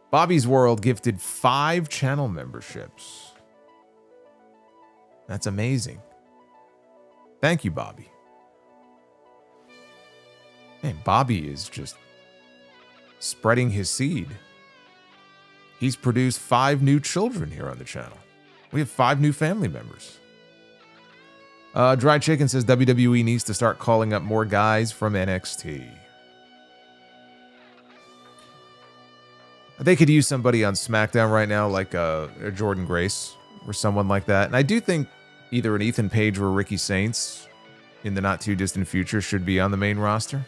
Bobby's World gifted 5 channel memberships. That's amazing. Thank you, Bobby. Man, Bobby is just spreading his seed. He's produced 5 new children here on the channel. We have 5 new family members. Dry Chicken says WWE needs to start calling up more guys from NXT. They could use somebody on SmackDown right now, like a Jordan Grace or someone like that. And I do think either an Ethan Page or Ricky Saints in the not too distant future should be on the main roster.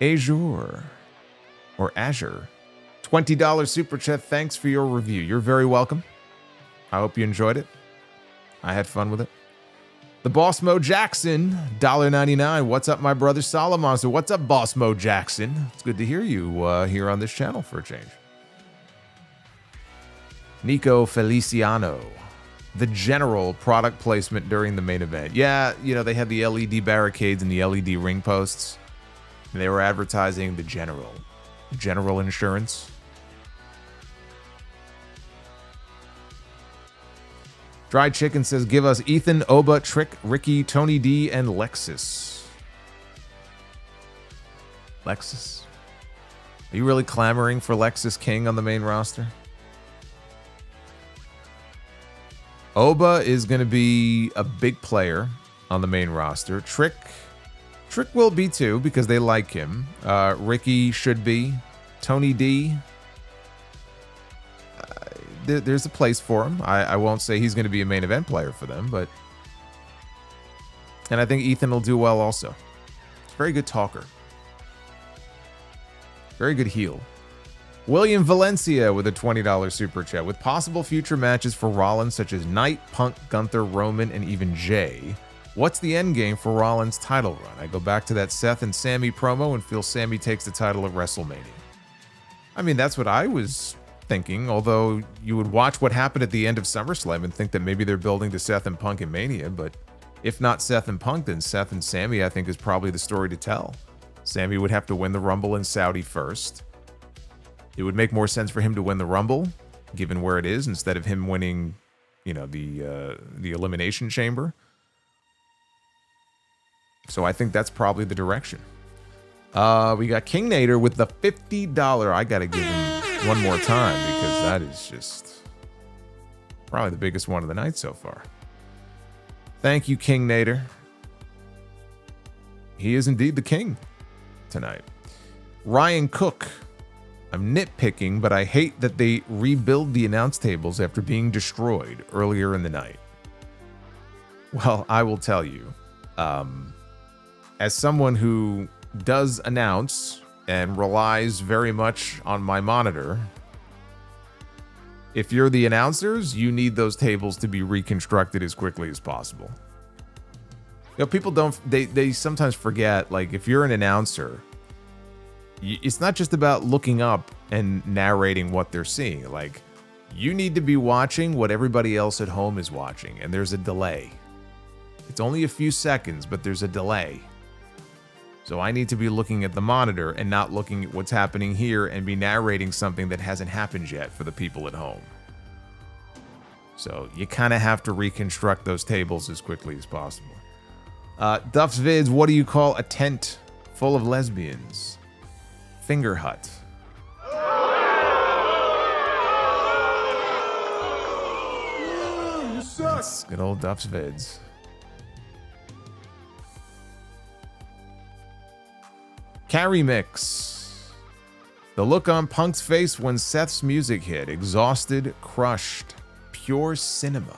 Azure or Azure. $20 super chat. Thanks for your review. You're very welcome. I hope you enjoyed it. I had fun with it. The Boss Mo Jackson, $1.99. What's up, my brother Solomonster? What's up, Boss Mo Jackson? It's good to hear you here on this channel for a change. Nico Feliciano, the general product placement during the main event. Yeah, you know, they had the LED barricades and the LED ring posts. And they were advertising the general insurance. Dried Chicken says, give us Ethan, Oba, Trick, Ricky, Tony D, and Lexus. Lexus? Are you really clamoring for Lexus King on the main roster? Oba is going to be a big player on the main roster. Trick will be too because they like him. Ricky should be. Tony D. There's a place for him. I won't say he's going to be a main event player for them, but... And I think Ethan will do well also. Very good talker. Very good heel. William Valencia with a $20 super chat. With possible future matches for Rollins such as Knight, Punk, Gunther, Roman, and even Jay, what's the end game for Rollins' title run? I go back to that Seth and Sami promo and feel Sami takes the title at WrestleMania. I mean, that's what I was thinking, although you would watch what happened at the end of SummerSlam and think that maybe they're building to Seth and Punk in Mania, but if not Seth and Punk, then Seth and Sami I think is probably the story to tell. Sami would have to win the Rumble in Saudi first. It would make more sense for him to win the Rumble, given where it is, instead of him winning, you know, the Elimination Chamber. So I think that's probably the direction. We got King Nader with the $50. I gotta give him one more time because that is just probably the biggest one of the night so far. Thank you, King Nader. He is indeed the king tonight. Ryan Cook. I'm nitpicking, but I hate that they rebuild the announce tables after being destroyed earlier in the night. Well, I will tell you, as someone who does announce and relies very much on my monitor, if you're the announcers, you need those tables to be reconstructed as quickly as possible. You know, people don't, they sometimes forget, like, if you're an announcer, it's not just about looking up and narrating what they're seeing. Like, you need to be watching what everybody else at home is watching, and there's a delay. It's only a few seconds, but there's a delay. So I need to be looking at the monitor and not looking at what's happening here and be narrating something that hasn't happened yet for the people at home. So you kind of have to reconstruct those tables as quickly as possible. Duff's Vids, what do you call a tent full of lesbians? Finger hut. That's good old Duff's Vids. Carry Mix. The look on Punk's face when Seth's music hit. Exhausted, crushed. Pure cinema.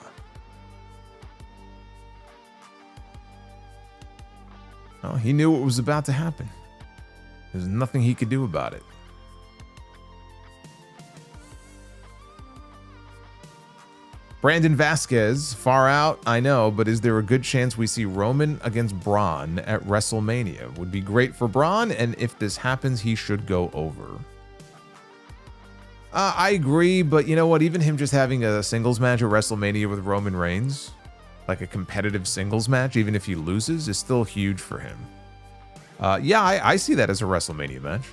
Oh, he knew what was about to happen. There's nothing he could do about it. Brandon Vasquez, far out, I know, but is there a good chance we see Roman against Bron at WrestleMania? Would be great for Bron, and if this happens, he should go over. I agree, but you know what? Even him just having a singles match at WrestleMania with Roman Reigns, like a competitive singles match, even if he loses, is still huge for him. Yeah, I see that as a WrestleMania match.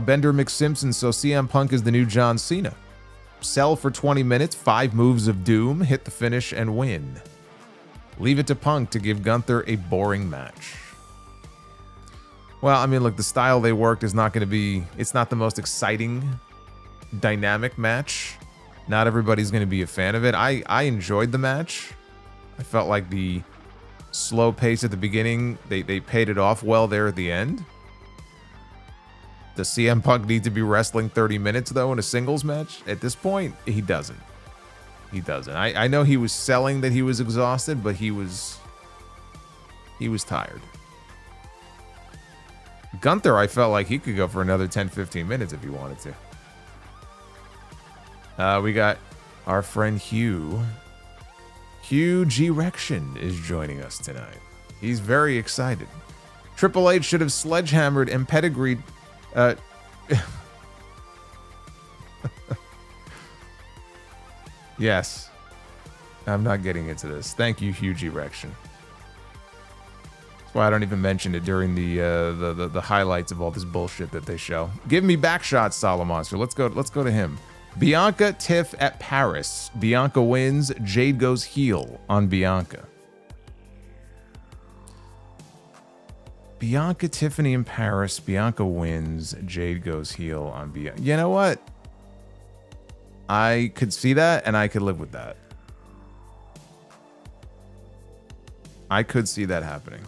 Bender McSimpson, so CM Punk is the new John Cena. Sell for 20 minutes, 5 moves of doom, hit the finish, and win. Leave it to Punk to give Gunther a boring match. Well, I mean, look, the style they worked is not going to be... It's not the most exciting, dynamic match. Not everybody's going to be a fan of it. I enjoyed the match. I felt like the slow pace at the beginning, they paid it off well there at the end. Does CM Punk need to be wrestling 30 minutes, though, in a singles match? At this point, he doesn't. he doesn't. I know he was selling that he was exhausted, but he was tired. Gunther, I felt like he could go for another 10-15 minutes if he wanted to. We got our friend Hugh. Hugh G-Rection is joining us tonight. He's very excited. Triple H should have sledgehammered and pedigreed. Yes. I'm not getting into this. Thank you, Hugh G-Rection. That's why I don't even mention it during the highlights of all this bullshit that they show. Give me back shots, Solomonster. Let's go to him. Bianca Tiff at Paris. Bianca wins. Jade goes heel on Bianca. Bianca, Tiffany in Paris. Bianca wins. Jade goes heel on Bianca. You know what? I could see that, and I could live with that. I could see that happening.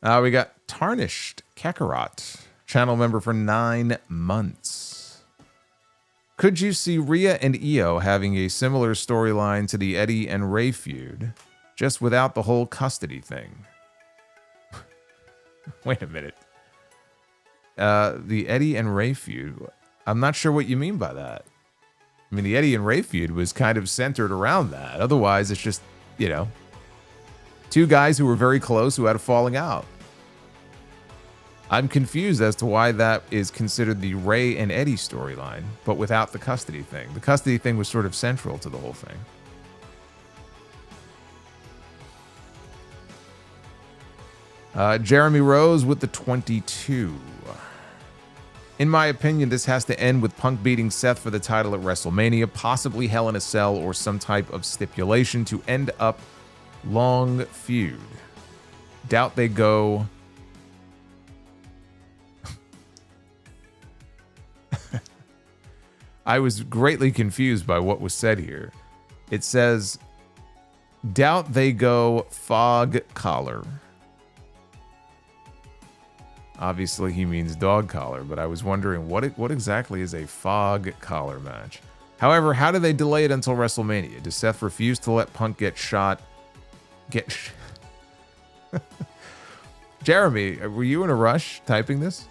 We got Tarnished Kakarot, channel member for 9 months. Could you see Rhea and Io having a similar storyline to the Eddie and Ray feud, just without the whole custody thing? Wait a minute. The Eddie and Ray feud, I'm not sure what you mean by that. I mean, the Eddie and Ray feud was kind of centered around that. Otherwise, it's just, you know, two guys who were very close who had a falling out. I'm confused as to why that is considered the Ray and Eddie storyline, but without the custody thing. The custody thing was sort of central to the whole thing. Jeremy Rose with the 22. In my opinion, this has to end with Punk beating Seth for the title at WrestleMania, possibly Hell in a Cell or some type of stipulation to end up long feud. Doubt they go. I was greatly confused by what was said here. It says, doubt they go fog collar. Obviously, he means dog collar, but I was wondering what exactly is a fog collar match? However, how do they delay it until WrestleMania? Does Seth refuse to let Punk get shot? Jeremy, were you in a rush typing this?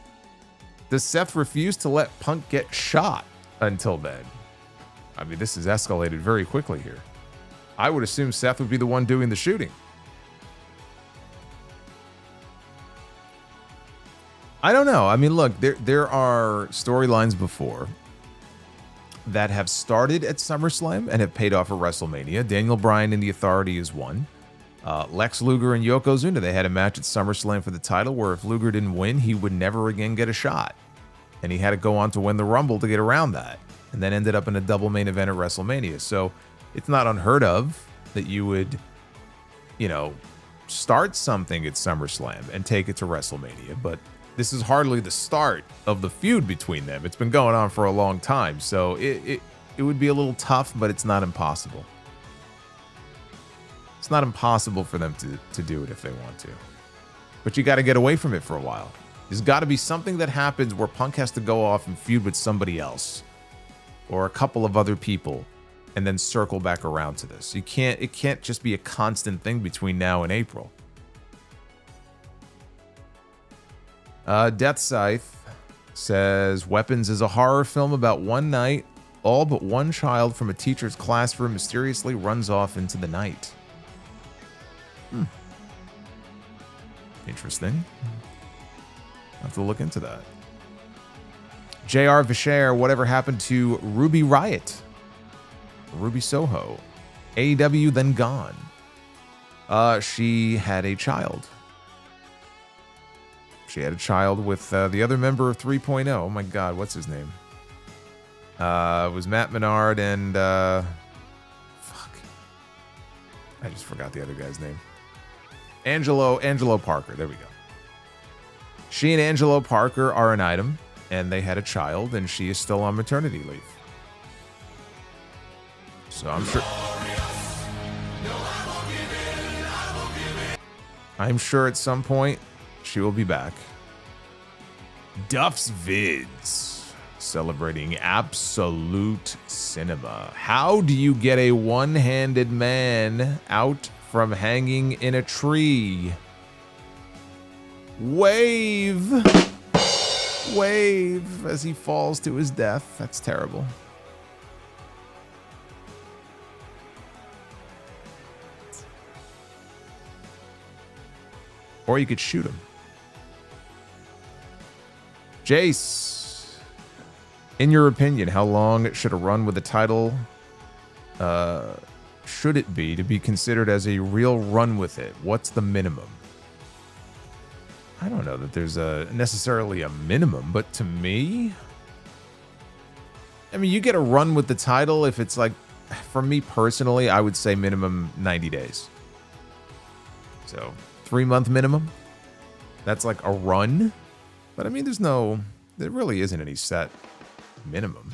Does Seth refuse to let Punk get shot until then? I mean, this has escalated very quickly here. I would assume Seth would be the one doing the shooting. I don't know. I mean, look, there are storylines before that have started at SummerSlam and have paid off at WrestleMania. Daniel Bryan and The Authority is one. Lex Luger and Yokozuna, they had a match at SummerSlam for the title where if Luger didn't win, he would never again get a shot. And he had to go on to win the Rumble to get around that. And then ended up in a double main event at WrestleMania. So it's not unheard of that you would, you know, start something at SummerSlam and take it to WrestleMania. But this is hardly the start of the feud between them. It's been going on for a long time. So it would be a little tough, but it's not impossible. It's not impossible for them to do it if they want to. But you got to get away from it for a while. There's got to be something that happens where Punk has to go off and feud with somebody else or a couple of other people and then circle back around to this. It can't just be a constant thing between now and April. Death Scythe says, Weapons is a horror film about one night. All but one child from a teacher's classroom mysteriously runs off into the night. Interesting. I'll have to look into that. J.R. Vischer, whatever happened to Ruby Riott? Ruby Soho. AEW then gone. She had a child. She had a child with the other member of 3.0. Oh my God, what's his name? It was Matt Menard and fuck. I just forgot the other guy's name. Angelo Parker. There we go. She and Angelo Parker are an item, and they had a child, and she is still on maternity leave. So I'm sure at some point she will be back. Duff's Vids celebrating absolute cinema. How do you get a one-handed man out from hanging in a tree? Wave. Wave as he falls to his death. That's terrible. Or you could shoot him. Jace, in your opinion, how long should a run with the title should it be to be considered as a real run with it? What's the minimum? I don't know that there's necessarily a minimum, but to me, I mean, you get a run with the title if it's like, for me personally, I would say minimum 90 days. So 3-month minimum. That's like a run. But I mean, there really isn't any set minimum.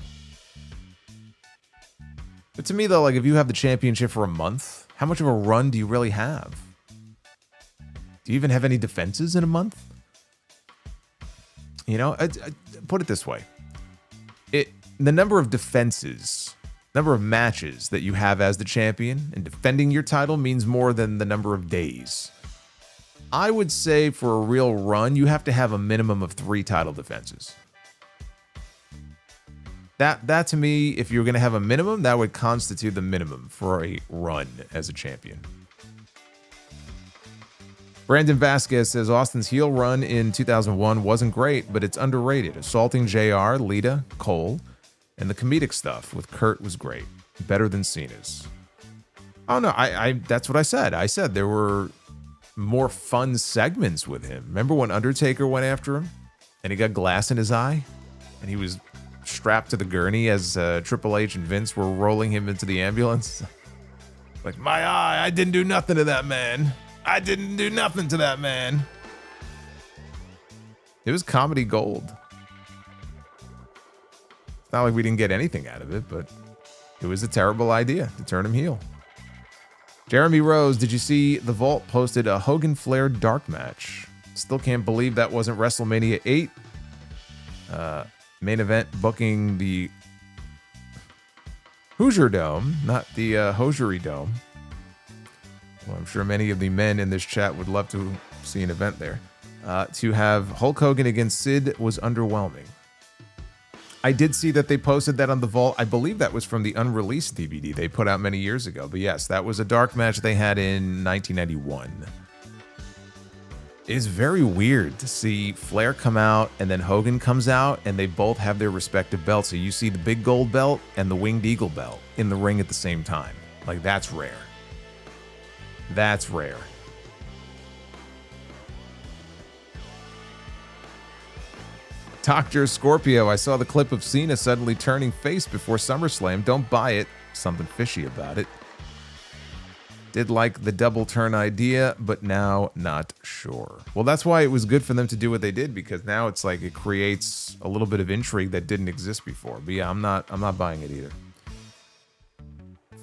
But to me, though, like if you have the championship for a month, how much of a run do you really have? Do you even have any defenses in a month? You know, I put it this way. The number of defenses, number of matches that you have as the champion and defending your title means more than the number of days. I would say for a real run, you have to have a minimum of 3 title defenses. That to me, if you're going to have a minimum, that would constitute the minimum for a run as a champion. Brandon Vasquez says Austin's heel run in 2001 wasn't great, but it's underrated. Assaulting JR, Lita, Cole, and the comedic stuff with Kurt was great. Better than Cena's. Oh no, I that's what I said. I said there were more fun segments with him. Remember when Undertaker went after him and he got glass in his eye and he was strapped to the gurney as Triple H and Vince were rolling him into the ambulance? Like, my eye, I didn't do nothing to that man. I didn't do nothing to that man. It was comedy gold. It's not like we didn't get anything out of it, but it was a terrible idea to turn him heel. Jeremy Rose, did you see The Vault posted a Hogan Flair dark match? Still can't believe that wasn't WrestleMania 8. Main event booking the Hoosier Dome, not the Hosiery Dome. Well, I'm sure many of the men in this chat would love to see an event there. To have Hulk Hogan against Sid was underwhelming. I did see that they posted that on The Vault. I believe that was from the unreleased DVD they put out many years ago. But yes, that was a dark match they had in 1991. It is very weird to see Flair come out and then Hogan comes out and they both have their respective belts. So you see the big gold belt and the winged eagle belt in the ring at the same time. Like, that's rare. That's rare. Dr. Scorpio, I saw the clip of Cena suddenly turning face before SummerSlam. Don't buy it. Something fishy about it. Did like the double turn idea, but now not sure. Well, that's why it was good for them to do what they did, because now it's like it creates a little bit of intrigue that didn't exist before. But yeah, I'm not buying it either.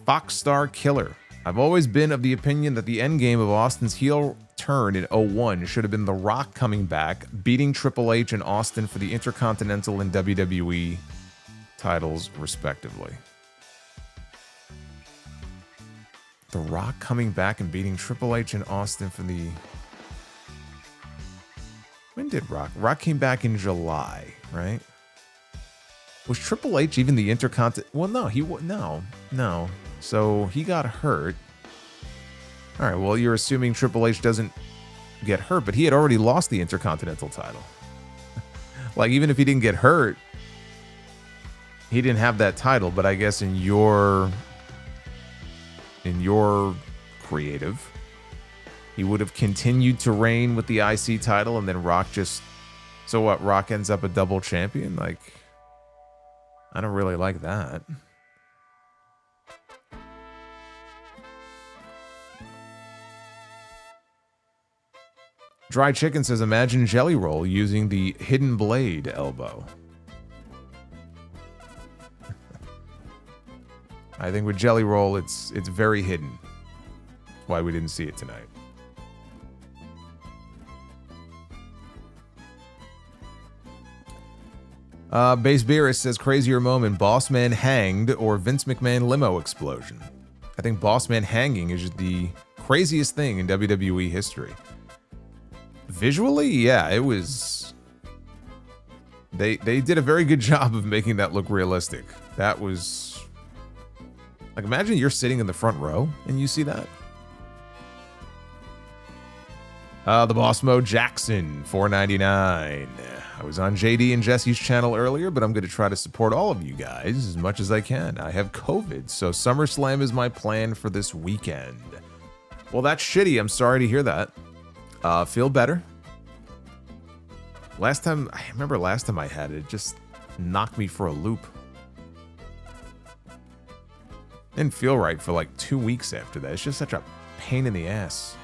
Foxstar Killer. I've always been of the opinion that the end game of Austin's heel turn in 01 should have been The Rock coming back, beating Triple H and Austin for the Intercontinental and WWE titles, respectively. The Rock coming back and beating Triple H and Austin for the... When did Rock? Rock came back in July, right? Was Triple H even the Intercontinental? Well, no, no. So he got hurt. All right, well, you're assuming Triple H doesn't get hurt, but he had already lost the Intercontinental title. Like, even if he didn't get hurt, he didn't have that title. But I guess in your creative, he would have continued to reign with the IC title, and then Rock just... So what, Rock ends up a double champion? Like, I don't really like that. Dry Chicken says, imagine Jelly Roll using the Hidden Blade elbow. I think with Jelly Roll, it's very hidden. That's why we didn't see it tonight. Base Beerus says, crazier moment, Boss Man hanged or Vince McMahon limo explosion. I think Boss Man hanging is the craziest thing in WWE history. Visually, yeah, it was... They did a very good job of making that look realistic. That was... Like, imagine you're sitting in the front row and you see that. The Boss Mo Jackson, $4.99. I was on JD and Jesse's channel earlier, but I'm going to try to support all of you guys as much as I can. I have COVID, so SummerSlam is my plan for this weekend. Well, that's shitty. I'm sorry to hear that. Feel better. I remember last time I had it, it just knocked me for a loop. Didn't feel right for like 2 weeks after that. It's just such a pain in the ass.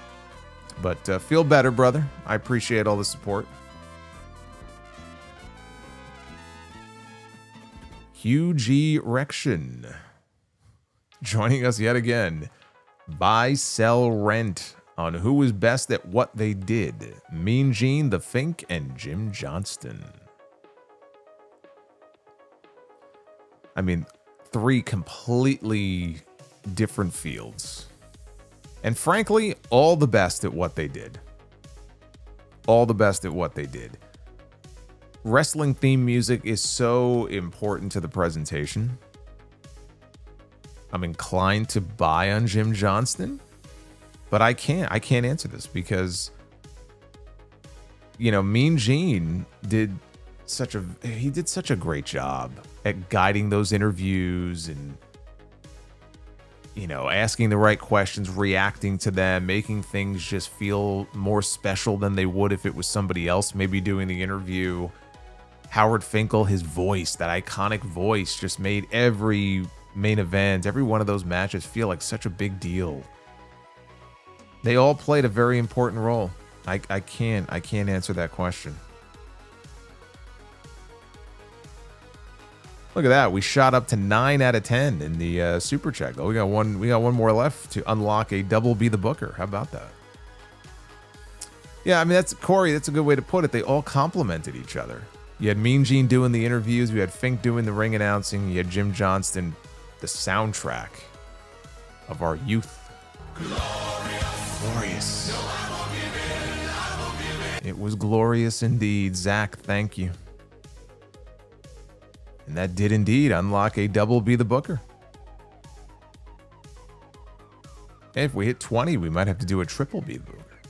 But feel better, brother. I appreciate all the support. Huge Erection joining us yet again. Buy, sell, rent on who was best at what they did. Mean Gene, The Fink, and Jim Johnston. I mean, 3 completely different fields. And frankly, all the best at what they did. All the best at what they did. Wrestling theme music is so important to the presentation. I'm inclined to buy on Jim Johnston, but I can't answer this because, you know, Mean Gene did such a great job at guiding those interviews and, you know, asking the right questions, reacting to them, making things just feel more special than they would if it was somebody else maybe doing the interview. Howard Finkel, his voice, that iconic voice, just made every main event, every one of those matches feel like such a big deal. They all played a very important role. I can't answer that question. Look at that. We shot up to 9 out of 10 in the super chat. We got one more left to unlock a double Be the Booker. How about that? Yeah, I mean, that's Corey, that's a good way to put it. They all complemented each other. You had Mean Gene doing the interviews, you had Fink doing the ring announcing, you had Jim Johnston, the soundtrack of our youth. Glorious. No, it was glorious indeed. Zach, thank you. And that did indeed unlock a double Be the Booker. And if we hit 20, we might have to do a triple Be the Booker.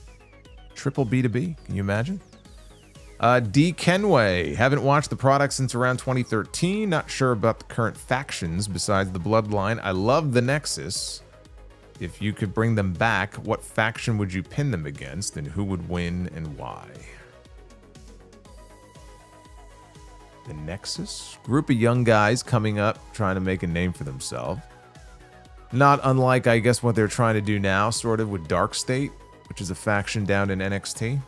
Triple B to B. Can you imagine? D. Kenway. Haven't watched the product since around 2013. Not sure about the current factions besides the Bloodline. I love the Nexus. If you could bring them back, what faction would you pin them against and who would win and why? The Nexus? Group of young guys coming up, trying to make a name for themselves. Not unlike, I guess, what they're trying to do now, sort of, with Dark State, which is a faction down in NXT.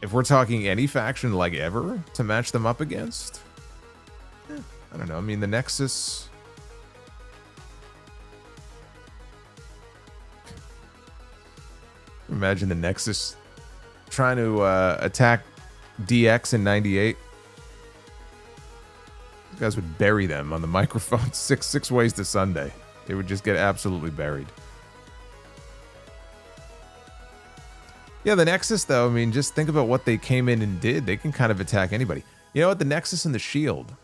If we're talking any faction, like, ever, to match them up against? I don't know. I mean, the Nexus... Imagine the Nexus trying to attack DX in 98. These guys would bury them on the microphone six ways to Sunday. They would just get absolutely buried. Yeah, the Nexus, though, I mean, just think about what they came in and did. They can kind of attack anybody. You know what? The Nexus and the Shield.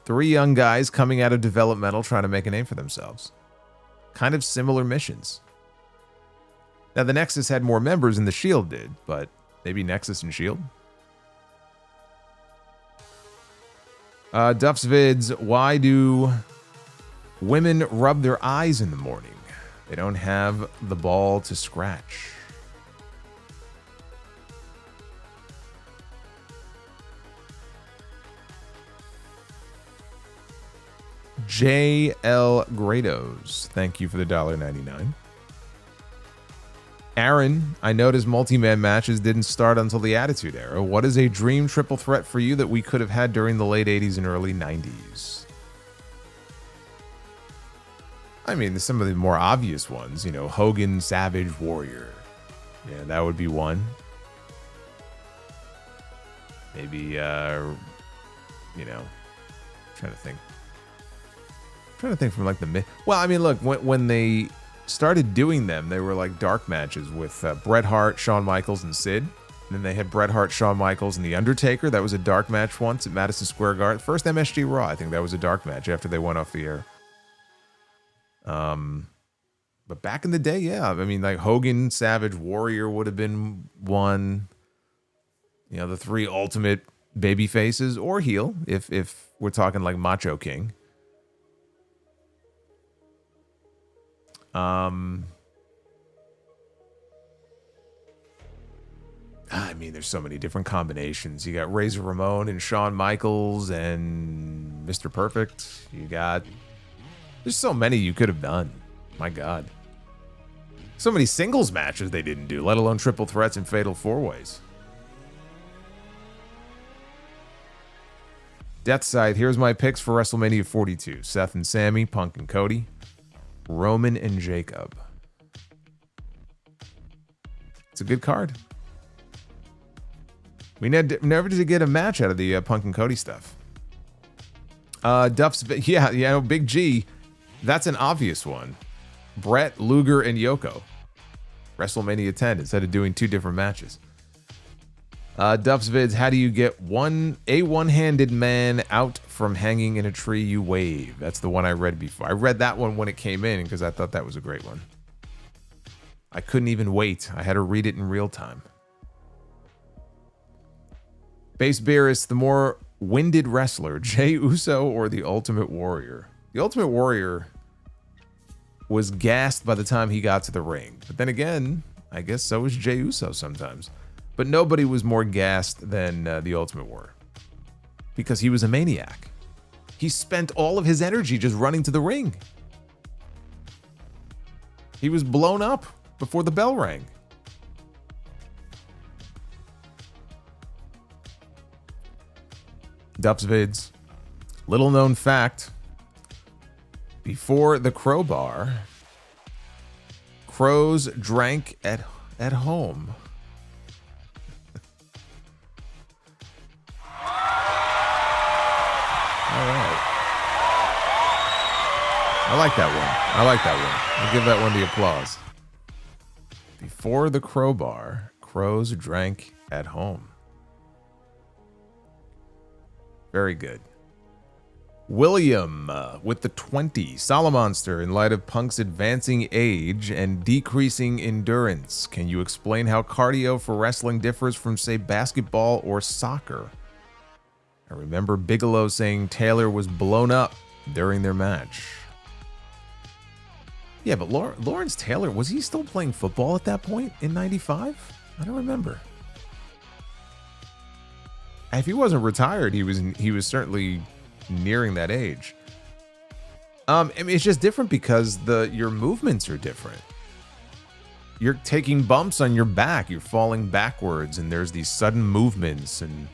3 young guys coming out of developmental trying to make a name for themselves. Kind of similar missions. Now, the Nexus had more members than the Shield did, but maybe Nexus and Shield? Duff's Vids, why do women rub their eyes in the morning? They don't have the ball to scratch. J.L. Grados, thank you for the $1.99. Aaron, I noticed multi-man matches didn't start until the Attitude Era. What is a dream triple threat for you that we could have had during the late 80s and early 90s? I mean, some of the more obvious ones, you know, Hogan, Savage, Warrior. Yeah, that would be one. Maybe, trying to think. Trying to think from like the mid. Well, I mean, look, when they started doing them, they were like dark matches with Bret Hart, Shawn Michaels, and Sid. And then they had Bret Hart, Shawn Michaels, and The Undertaker. That was a dark match once at Madison Square Garden. First MSG Raw, I think that was a dark match after they went off the air. But back in the day, yeah, I mean, like Hogan, Savage, Warrior would have been one. You know, the three ultimate baby faces or heel, if we're talking like Macho King. I mean, there's so many different combinations. You got Razor Ramon and Shawn Michaels and Mr. Perfect. There's so many you could have done. My God. So many singles matches they didn't do, let alone triple threats and fatal four-ways. Death Side, here's my picks for WrestleMania 42. Seth and Sami, Punk and Cody, Roman and Jacob. It's a good card. We never did get a match out of the Punk and Cody stuff. Duff's, yeah, Big G. That's an obvious one. Brett, Luger, and Yoko. WrestleMania 10 instead of doing two different matches. Duff's Vids, how do you get a one-handed man out from hanging in a tree you wave? That's the one I read before. I read that one when it came in because I thought that was a great one. I couldn't even wait. I had to read it in real time. Base Beerus, the more winded wrestler, Jey Uso or the Ultimate Warrior? The Ultimate Warrior was gassed by the time he got to the ring. But then again, I guess so was Jey Uso sometimes. But nobody was more gassed than the Ultimate Warrior because he was a maniac. He spent all of his energy just running to the ring. He was blown up before the bell rang. Dups Vids. Little known fact. Before the crowbar, crows drank at home. All right. I like that one. I'll give that one the applause. Before the crowbar, crows drank at home. Very good. William with the 20. Solomonster, in light of Punk's advancing age and decreasing endurance, can you explain how cardio for wrestling differs from, say, basketball or soccer? I remember Bigelow saying Taylor was blown up during their match. Yeah, but Lawrence Taylor, was he still playing football at that point in 95? I don't remember. If he wasn't retired, he was certainly nearing that age. I mean, it's just different because your movements are different. You're taking bumps on your back, you're falling backwards, and there's these sudden movements and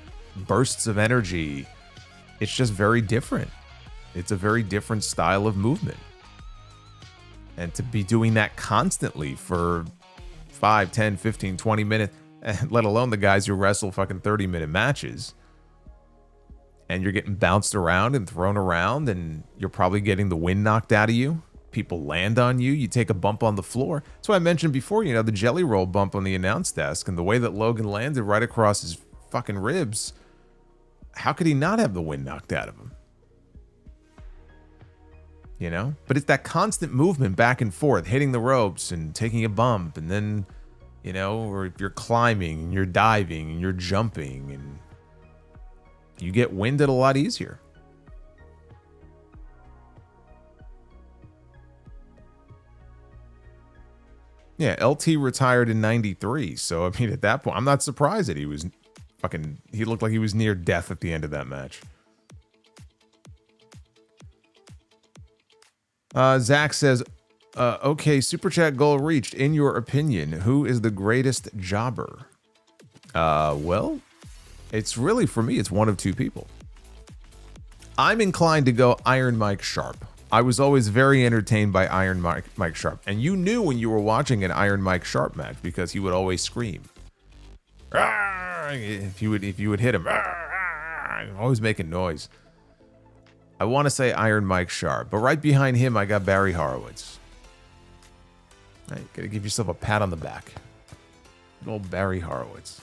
bursts of energy. It's just very different. It's a very different style of movement. And to be doing that constantly for 5, 10, 15, 20 minutes, let alone the guys who wrestle fucking 30-minute matches, and you're getting bounced around and thrown around, and you're probably getting the wind knocked out of you. People land on you. You take a bump on the floor. That's why I mentioned before, the jelly roll bump on the announce desk and the way that Logan landed right across his fucking ribs. How could he not have the wind knocked out of him? But it's that constant movement back and forth, hitting the ropes and taking a bump, and then, or you're climbing and you're diving and you're jumping, and you get winded a lot easier. Yeah, LT retired in 93, so I mean, at that point, I'm not surprised that he looked like he was near death at the end of that match. Zach says, okay, super chat goal reached. In your opinion, who is the greatest jobber? Well, it's really, for me, it's one of two people. I'm inclined to go Iron Mike Sharp. I was always very entertained by Iron Mike Sharp. And you knew when you were watching an Iron Mike Sharp match because he would always scream. If you would hit him. I'm always making noise. I want to say Iron Mike Sharp, but right behind him, I got Barry Horowitz. All right, gotta give yourself a pat on the back. Good old Barry Horowitz.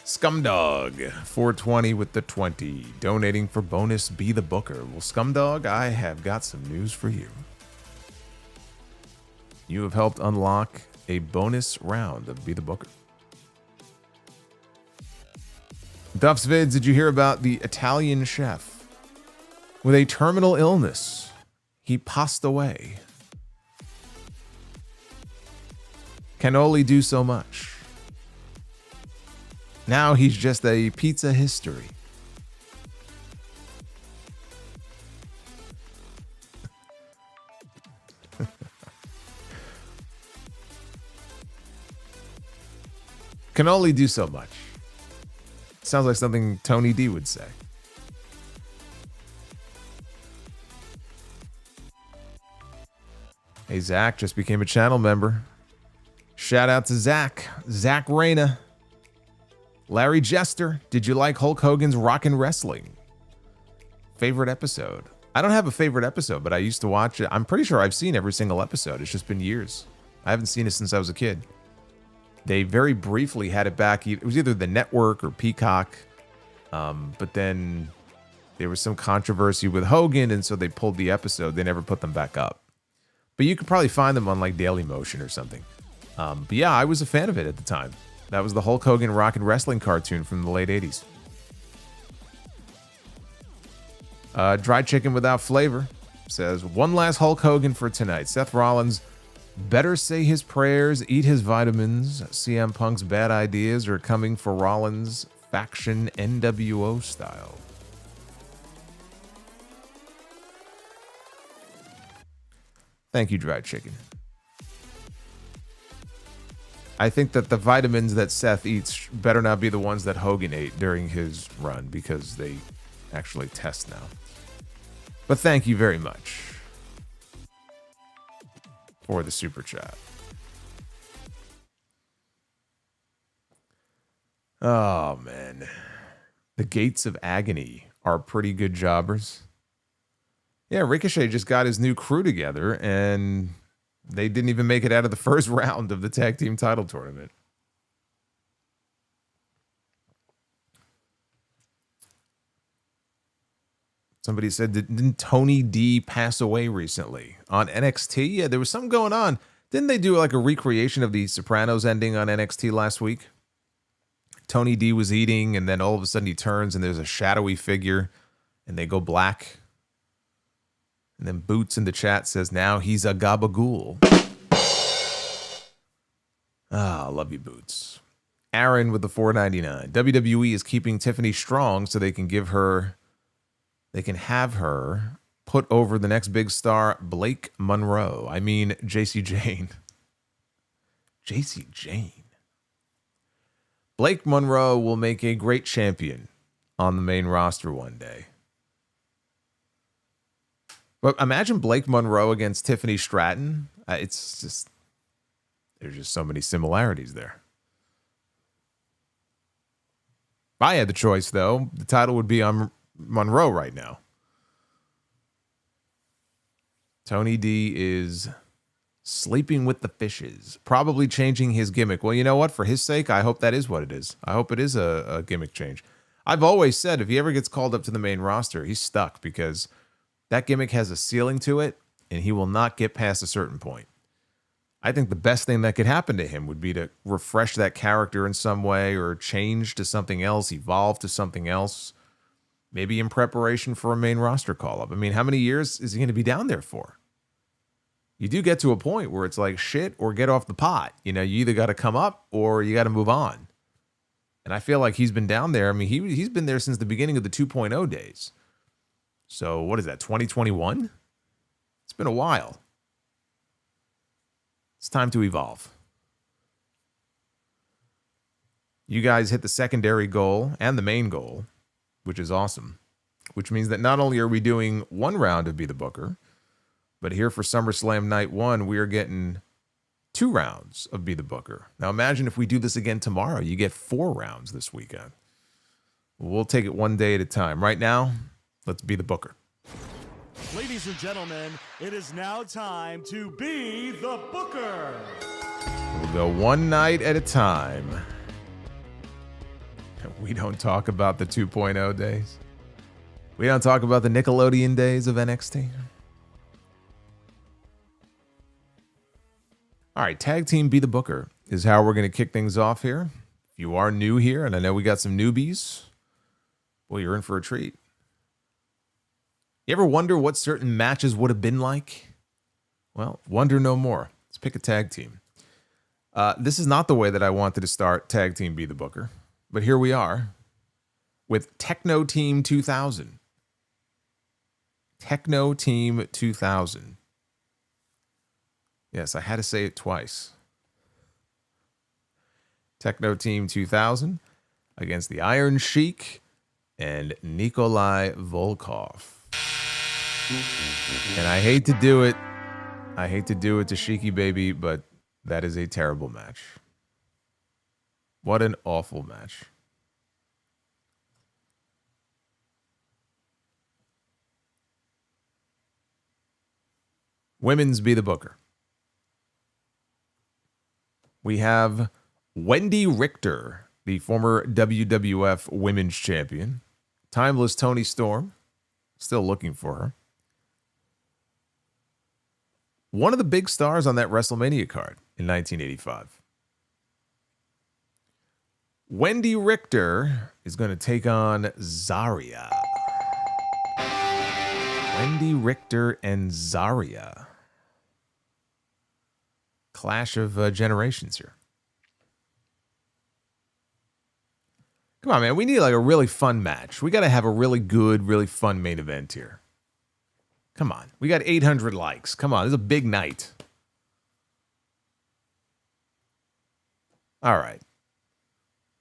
Scumdog, 420 with the 20, donating for bonus Be the Booker. Well, Scumdog, I have got some news for you. You have helped unlock a bonus round of Be the Booker. Duff's Vids, did you hear about the Italian chef with a terminal illness? He passed away. Can only do so much. Now he's just a pizza history. Can only do so much. Sounds like something Tony D would say. Hey, Zach just became a channel member. Shout out to Zach. Zach Reyna. Larry Jester, did you like Hulk Hogan's Rockin' Wrestling? Favorite episode? I don't have a favorite episode, but I used to watch it. I'm pretty sure I've seen every single episode. It's just been years. I haven't seen it since I was a kid. They very briefly had it back. It was either the network or Peacock. But then there was some controversy with Hogan, and so they pulled the episode. They never put them back up. But you could probably find them on like Daily Motion or something. But yeah, I was a fan of it at the time. That was the Hulk Hogan Rockin' Wrestling cartoon from the late 80s. Dried Chicken Without Flavor says, one last Hulk Hogan for tonight. Seth Rollins better say his prayers, eat his vitamins. CM Punk's bad ideas are coming for Rollins faction NWO style. Thank you, Dried Chicken. I think that the vitamins that Seth eats better not be the ones that Hogan ate during his run, because they actually test now. But thank you very much for the super chat. Oh, man. The Gates of Agony are pretty good jobbers. Yeah, Ricochet just got his new crew together, and they didn't even make it out of the first round of the tag team title tournament. Somebody said, didn't Tony D pass away recently on NXT? Yeah, there was something going on. Didn't they do like a recreation of the Sopranos ending on NXT last week? Tony D was eating, and then all of a sudden he turns, and there's a shadowy figure, and they go black. And then Boots in the chat says, now he's a gabagool. Ah, love you, Boots. Aaron with the $4.99. WWE is keeping Tiffany strong so they can have her put over the next big star, Blake Monroe. I mean, JC Jane. JC Jane. Blake Monroe will make a great champion on the main roster one day. But imagine Blake Monroe against Tiffany Stratton. It's just, there's just so many similarities there. If I had the choice, though, the title would be on Monroe right now. Tony D is sleeping with the fishes, probably changing his gimmick. Well, you know what? For his sake, I hope that is what it is. I hope it is a gimmick change. I've always said if he ever gets called up to the main roster, he's stuck, because that gimmick has a ceiling to it, and he will not get past a certain point. I think the best thing that could happen to him would be to refresh that character in some way, or change to something else, evolve to something else, maybe in preparation for a main roster call-up. I mean, how many years is he going to be down there for? You do get to a point where it's like shit or get off the pot. You know, you either got to come up or you got to move on. And I feel like he's been down there. I mean, he's been there since the beginning of the 2.0 days. So what is that, 2021? It's been a while. It's time to evolve. You guys hit the secondary goal and the main goal, which is awesome. Which means that not only are we doing one round of Be the Booker, but here for SummerSlam Night 1, we are getting 2 rounds of Be the Booker. Now imagine if we do this again tomorrow. You get 4 rounds this weekend. We'll take it one day at a time. Right now, let's be the booker. Ladies and gentlemen, it is now time to be the booker. We'll go one night at a time. We don't talk about the 2.0 days. We don't talk about the Nickelodeon days of NXT. All right, tag team be the booker is how we're going to kick things off here. If you are new here, and I know we got some newbies, well, you're in for a treat. You ever wonder what certain matches would have been like? Well, wonder no more. Let's pick a tag team. This is not the way that I wanted to start Tag Team Be the Booker, but here we are with Techno Team 2000. Techno Team 2000. Yes, I had to say it twice. Techno Team 2000 against the Iron Sheik and Nikolai Volkov. And I hate to do it. I hate to do it to Sheiky Baby, but that is a terrible match. What an awful match. Women's Be the Booker. We have Wendy Richter, the former WWF Women's Champion. Timeless Toni Storm. Still looking for her. One of the big stars on that WrestleMania card in 1985. Wendy Richter is going to take on Zarya. Wendy Richter and Zarya. Clash of generations here. Come on, man. We need like a really fun match. We got to have a really good, really fun main event here. Come on. We got 800 likes. Come on. This is a big night. All right.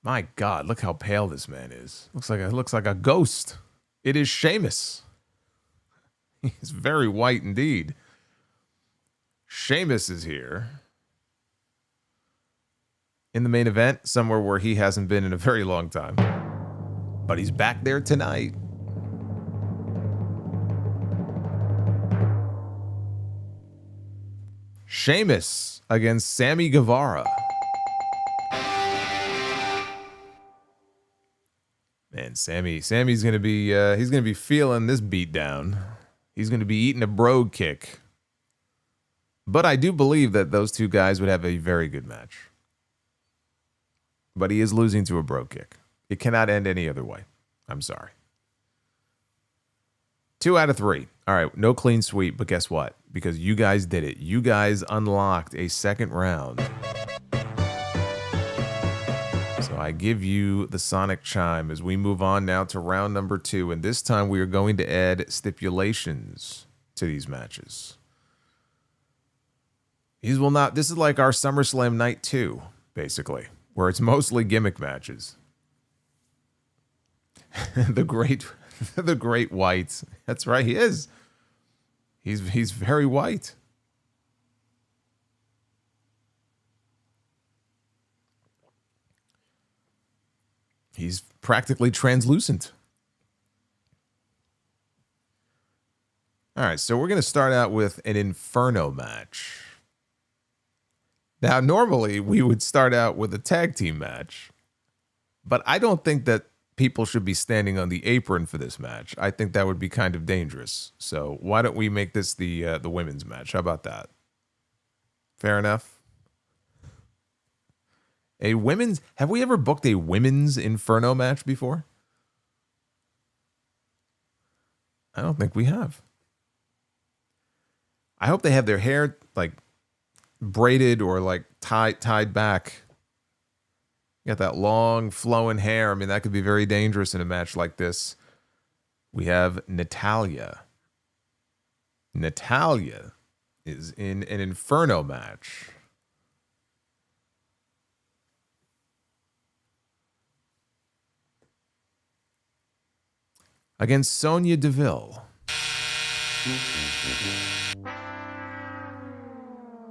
My God, look how pale this man is. Looks like a ghost. It is Sheamus. He's very white indeed. Sheamus is here. In the main event, somewhere where he hasn't been in a very long time. But he's back there tonight. Sheamus against Sammy Guevara. Man, Sammy's gonna be he's gonna be feeling this beat down. He's gonna be eating a brogue kick. But I do believe that those two guys would have a very good match. But he is losing to a brogue kick. It cannot end any other way. I'm sorry. 2 out of 3. All right, no clean sweep, but guess what? Because you guys did it. You guys unlocked a second round. So I give you the sonic chime as we move on now to round number 2. And this time we are going to add stipulations to these matches. This is like our SummerSlam Night 2, basically, where it's mostly gimmick matches. The great white. That's right, he is. He's very white. He's practically translucent. All right, so we're going to start out with an Inferno match. Now, normally we would start out with a tag team match, but I don't think that people should be standing on the apron for this match. I think that would be kind of dangerous. So why don't we make this the women's match? How about that? Fair enough. Have we ever booked a women's Inferno match before? I don't think we have. I hope they have their hair like braided or like tied back. You got that long flowing hair. I mean, that could be very dangerous in a match like this. We have Natalya. Natalya is in an Inferno match. Against Sonya Deville.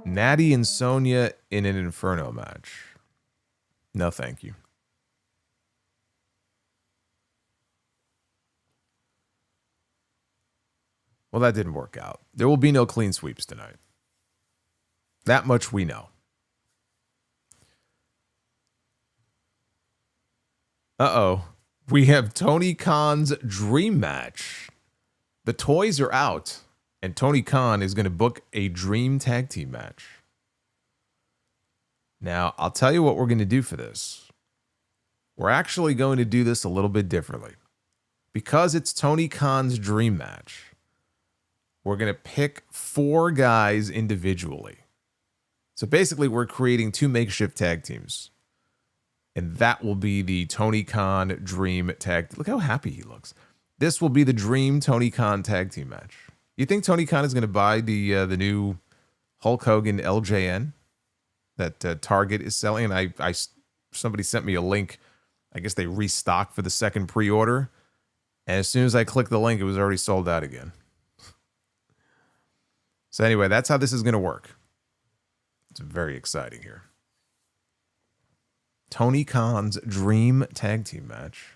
Natty and Sonya in an Inferno match. No, thank you. Well, that didn't work out. There will be no clean sweeps tonight. That much we know. Uh-oh. We have Tony Khan's dream match. The toys are out, and Tony Khan is going to book a dream tag team match. Now, I'll tell you what we're going to do for this. We're actually going to do this a little bit differently. Because it's Tony Khan's dream match, we're going to pick 4 guys individually. So basically, we're creating 2 makeshift tag teams. And that will be the Tony Khan Dream Tag. Look how happy he looks. This will be the Dream Tony Khan Tag Team match. You think Tony Khan is going to buy the new Hulk Hogan LJN that Target is selling? And somebody sent me a link. I guess they restocked for the second pre-order. And as soon as I clicked the link, it was already sold out again. So anyway, that's how this is going to work. It's very exciting here. Tony Khan's Dream Tag Team match.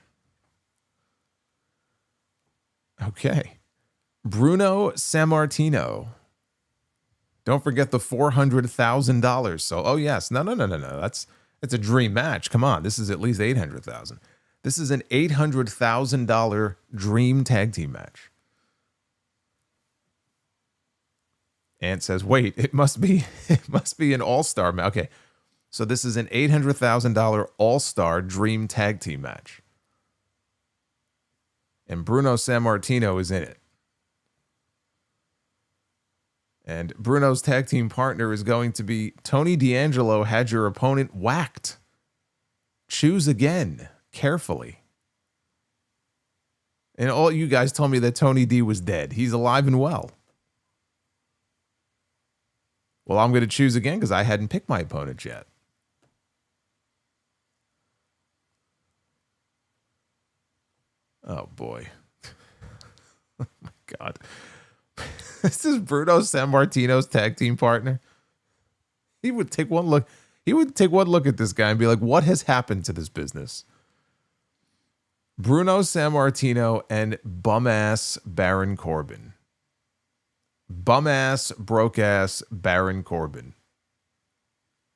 Okay. Bruno Sammartino. Don't forget the $400,000. So, oh yes, no. It's a dream match. Come on, this is at least $800,000. This is an $800,000 dream tag team match. Ant says, "Wait, it must be an all-star match." Okay. So this is an $800,000 all-star dream tag team match. And Bruno Sammartino is in it. And Bruno's tag team partner is going to be Tony D'Angelo. Had your opponent whacked. Choose again, carefully. And all you guys told me that Tony D was dead. He's alive and well. Well, I'm going to choose again because I hadn't picked my opponent yet. Oh, boy. Oh, my God. This is Bruno Sammartino's tag team partner. He would take one look. He would take one look at this guy and be like, what has happened to this business? Bruno Sammartino and bum-ass Baron Corbin. Bum-ass, broke-ass Baron Corbin.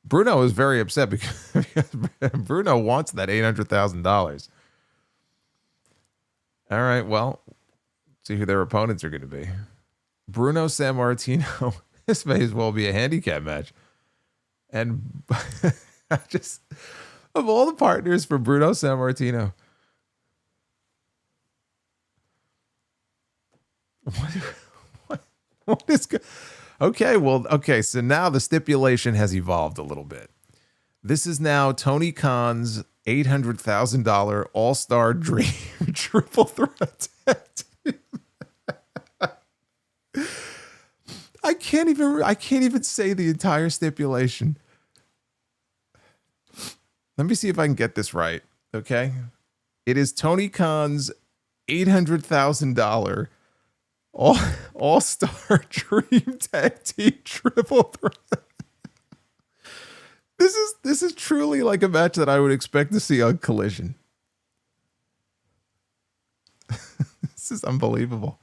Bruno is very upset because Bruno wants that $800,000. All right, well, see who their opponents are going to be. Bruno Sammartino. This may as well be a handicap match. And just, of all the partners for Bruno Sammartino, what is good? Okay, so now the stipulation has evolved a little bit. This is now Tony Khan's $800,000 all-star dream triple threat. I can't even say the entire stipulation. Let me see if I can get this right. Okay. It is Tony Khan's $800,000 all-star dream tag team triple threat. This is truly like a match that I would expect to see on Collision. This is unbelievable.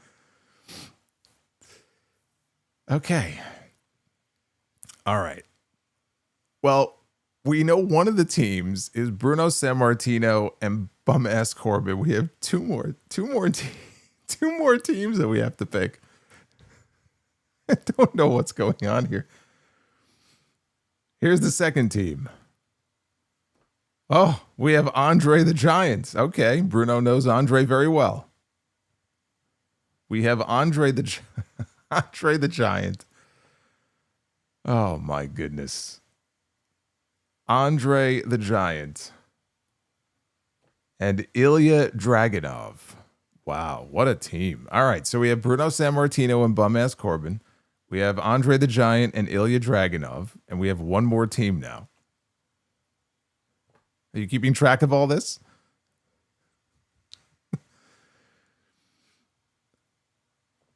Okay. All right. Well, we know one of the teams is Bruno Sammartino and bum-ass Corbin. We have two more teams that we have to pick. I don't know what's going on here. Here's the second team. Oh, we have Andre the Giant. Okay, Bruno knows Andre very well. We have Andre the Giant. Oh my goodness. Andre the Giant. And Ilya Dragunov. Wow, what a team. All right, so we have Bruno Sammartino and bum-ass Corbin. We have Andre the Giant and Ilya Dragunov. And we have one more team now. Are you keeping track of all this?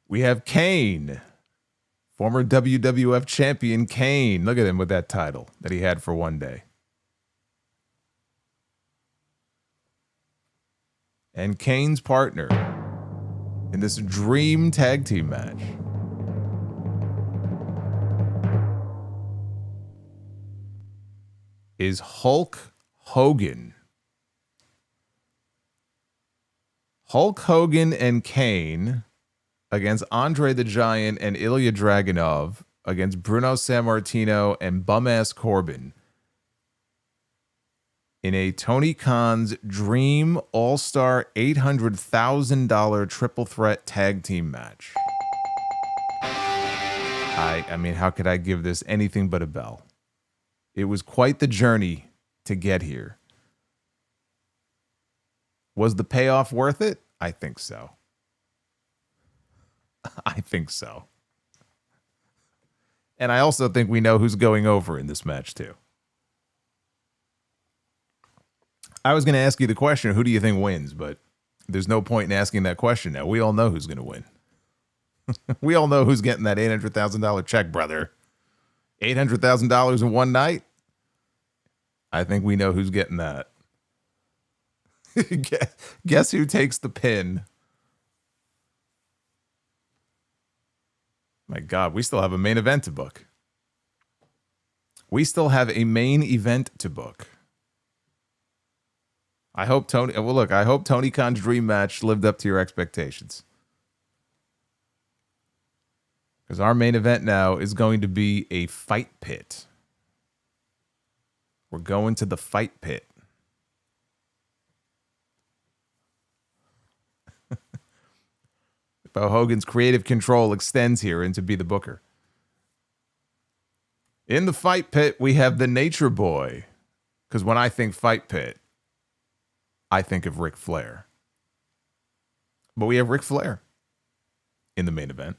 We have Kane. Former WWF champion Kane. Look at him with that title that he had for one day. And Kane's partner, in this dream tag team match is Hulk Hogan. Hulk Hogan and Kane against Andre the Giant and Ilya Dragunov against Bruno Sammartino and bum-ass Corbin in a Tony Khan's Dream All-Star $800,000 triple threat tag team match. I mean, how could I give this anything but a bell? It was quite the journey to get here. Was the payoff worth it? I think so. I think so. And I also think we know who's going over in this match, too. I was going to ask you the question, who do you think wins? But there's no point in asking that question now. We all know who's going to win. We all know who's getting that $800,000 check, brother. $800,000 in one night? I think we know who's getting that. Guess who takes the pin? My God, we still have a main event to book. We still have a main event to book. I hope Tony Khan's dream match lived up to your expectations. Because our main event now is going to be a fight pit. We're going to the fight pit. Bo Hogan's creative control extends here into Be the Booker. In the fight pit, we have the Nature Boy. Because when I think fight pit, I think of Ric Flair. But we have Ric Flair in the main event.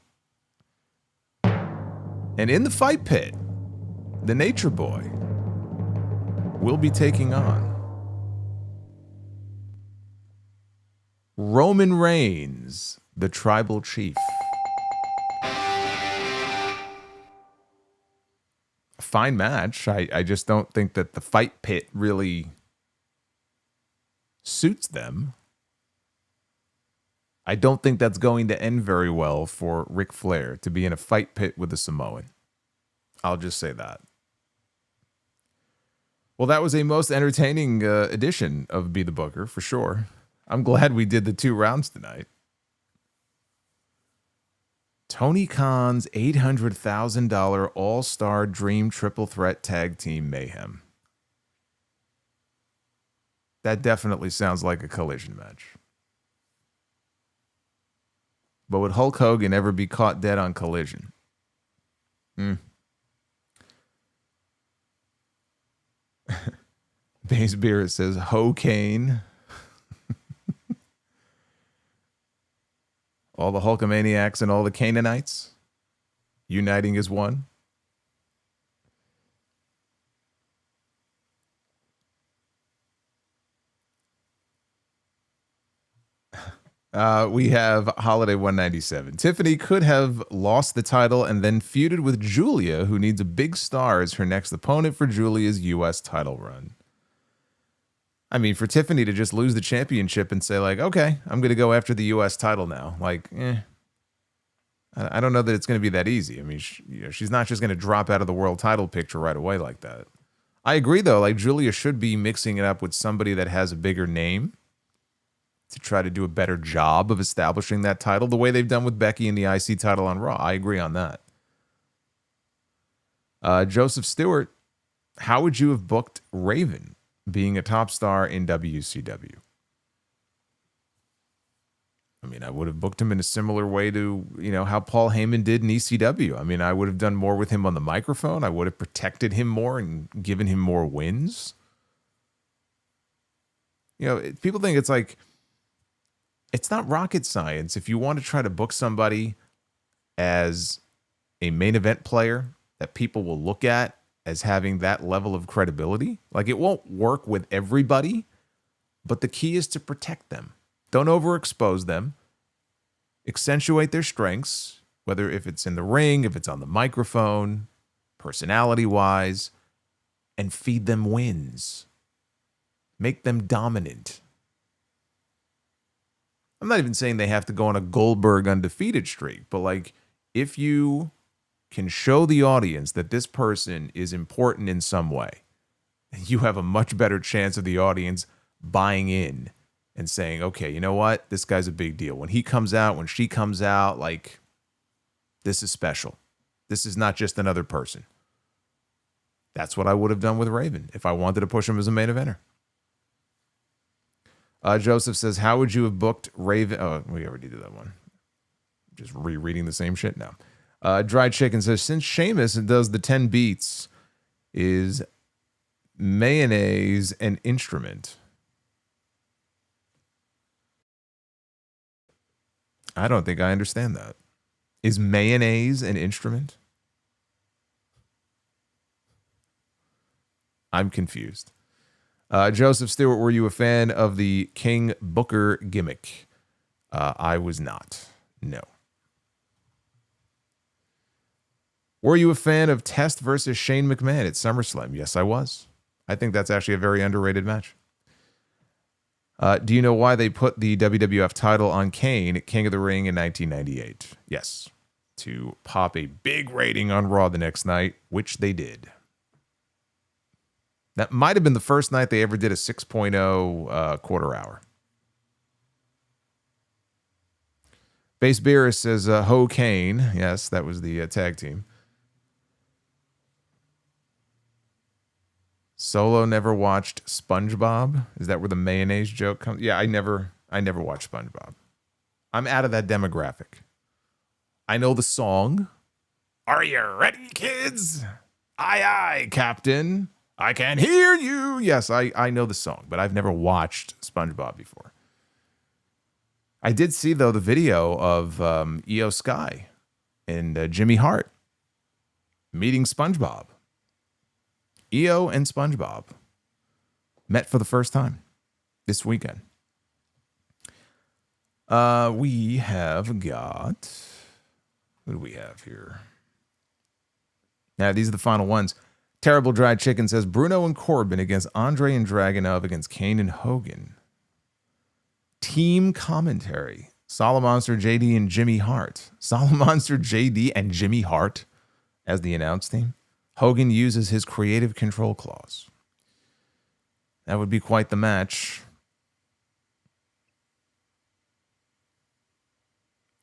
And in the fight pit, the Nature Boy will be taking on Roman Reigns, the Tribal Chief. Fine match. I just don't think that the fight pit really suits them. I don't think that's going to end very well for Ric Flair to be in a fight pit with a Samoan. I'll just say that. Well, that was a most entertaining edition of Be the Booker, for sure. I'm glad we did the 2 rounds tonight. Tony Khan's $800,000 All-Star Dream Triple Threat Tag Team Mayhem. That definitely sounds like a collision match. But would Hulk Hogan ever be caught dead on Collision? Base Beer, it says Ho-Kane. All the Hulkamaniacs and all the Canaanites uniting as one. We have Holiday 197. Tiffany could have lost the title and then feuded with Julia, who needs a big star as her next opponent for Julia's U.S. title run. I mean, for Tiffany to just lose the championship and say, like, okay, I'm going to go after the U.S. title now. Like, I don't know that it's going to be that easy. I mean, she's not just going to drop out of the world title picture right away like that. I agree, though. Like, Julia should be mixing it up with somebody that has a bigger name to try to do a better job of establishing that title, the way they've done with Becky and the IC title on Raw. I agree on that. Joseph Stewart, how would you have booked Raven being a top star in WCW? I mean, I would have booked him in a similar way to, how Paul Heyman did in ECW. I mean, I would have done more with him on the microphone. I would have protected him more and given him more wins. People think it's like, it's not rocket science. If you want to try to book somebody as a main event player that people will look at as having that level of credibility, like, it won't work with everybody, but the key is to protect them. Don't overexpose them. Accentuate their strengths, whether if it's in the ring, if it's on the microphone, personality-wise, and feed them wins. Make them dominant. I'm not even saying they have to go on a Goldberg undefeated streak, but like if you can show the audience that this person is important in some way, you have a much better chance of the audience buying in and saying, okay, you know what? This guy's a big deal. When he comes out, when she comes out, like, this is special. This is not just another person. That's what I would have done with Raven if I wanted to push him as a main eventer. Joseph says, how would you have booked Raven? Oh, we already did that one. Just rereading the same shit now. Dried Chicken says, since Sheamus does the 10 beats, is mayonnaise an instrument? I don't think I understand that. Is mayonnaise an instrument? I'm confused. Joseph Stewart, were you a fan of the King Booker gimmick? I was not. No. Were you a fan of Test versus Shane McMahon at SummerSlam? Yes, I was. I think that's actually a very underrated match. Do you know why they put the WWF title on Kane at King of the Ring in 1998? Yes. To pop a big rating on Raw the next night, which they did. That might have been the first night they ever did a 6.0 quarter hour. Base Beerus says, Ho Kane. Yes, that was the tag team. Solo never watched SpongeBob. Is that where the mayonnaise joke comes? Yeah, I never watched SpongeBob. I'm out of that demographic. I know the song. Are you ready, kids? Aye, aye, Captain. I can hear you. Yes, I know the song, but I've never watched SpongeBob before. I did see, though, the video of Io Sky and Jimmy Hart meeting SpongeBob. Io and SpongeBob met for the first time this weekend. We have got... What do we have here? Now, these are the final ones. Terrible Dried Chicken says, Bruno and Corbin against Andre and Dragunov against Kane and Hogan. Team commentary. Solomonster, JD, and Jimmy Hart. Solomonster, JD, and Jimmy Hart as the announce team. Hogan uses his creative control clause. That would be quite the match.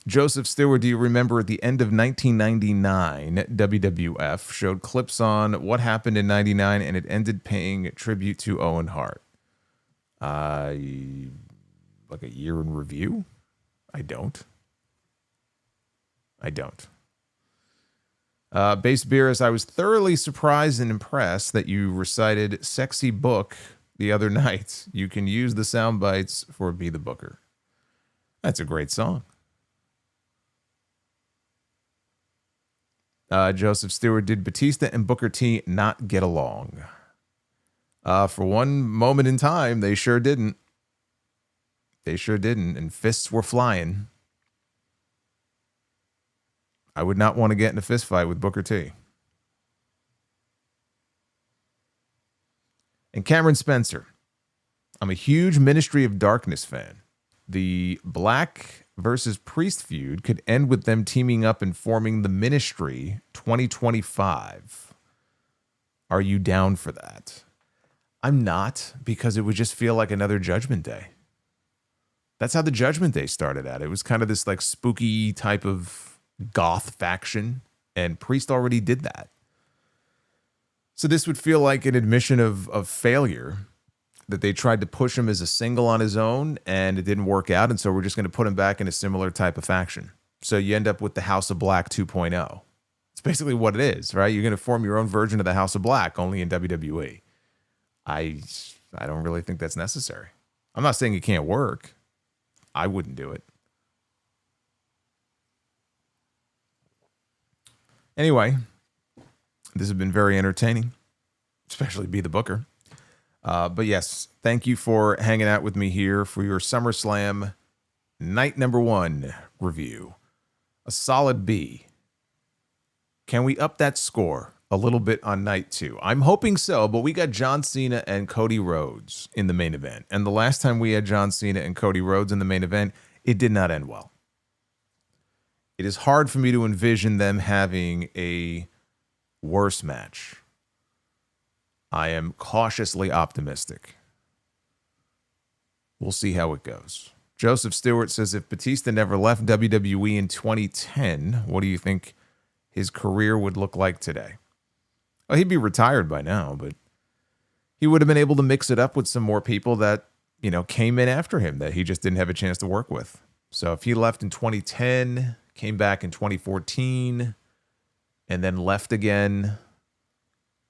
Joseph Stewart, do you remember at the end of 1999, WWF showed clips on what happened in 99 and it ended paying tribute to Owen Hart? Like a year in review? I don't. Base Beerus, I was thoroughly surprised and impressed that you recited Sexy Book the other night. You can use the sound bites for Be the Booker. That's a great song. Joseph Stewart, did Batista and Booker T not get along? For one moment in time, they sure didn't. And fists were flying. I would not want to get in a fist fight with Booker T. And Cameron Spencer, I'm a huge Ministry of Darkness fan. The Black versus Priest feud could end with them teaming up and forming the Ministry 2025. Are you down for that? I'm not, because it would just feel like another Judgment Day. That's how the Judgment Day started out. It was kind of this like spooky type of goth faction, and Priest already did that. So this would feel like an admission of failure, that they tried to push him as a single on his own and it didn't work out, and so we're just going to put him back in a similar type of faction. So you end up with the House of Black 2.0. It's basically what it is, right? You're going to form your own version of the House of Black, only in WWE. I don't really think that's necessary. I'm not saying it can't work. I wouldn't do it. Anyway, this has been very entertaining, especially Be the Booker. But yes, thank you for hanging out with me here for your SummerSlam night number 1 review. A solid B. Can we up that score a little bit on night 2? I'm hoping so, but we got John Cena and Cody Rhodes in the main event. And the last time we had John Cena and Cody Rhodes in the main event, it did not end well. It is hard for me to envision them having a worse match. I am cautiously optimistic. We'll see how it goes. Joseph Stewart says, if Batista never left WWE in 2010, what do you think his career would look like today? Well, he'd be retired by now, but he would have been able to mix it up with some more people that, you know, came in after him that he just didn't have a chance to work with. So if he left in 2010, came back in 2014, and then left again.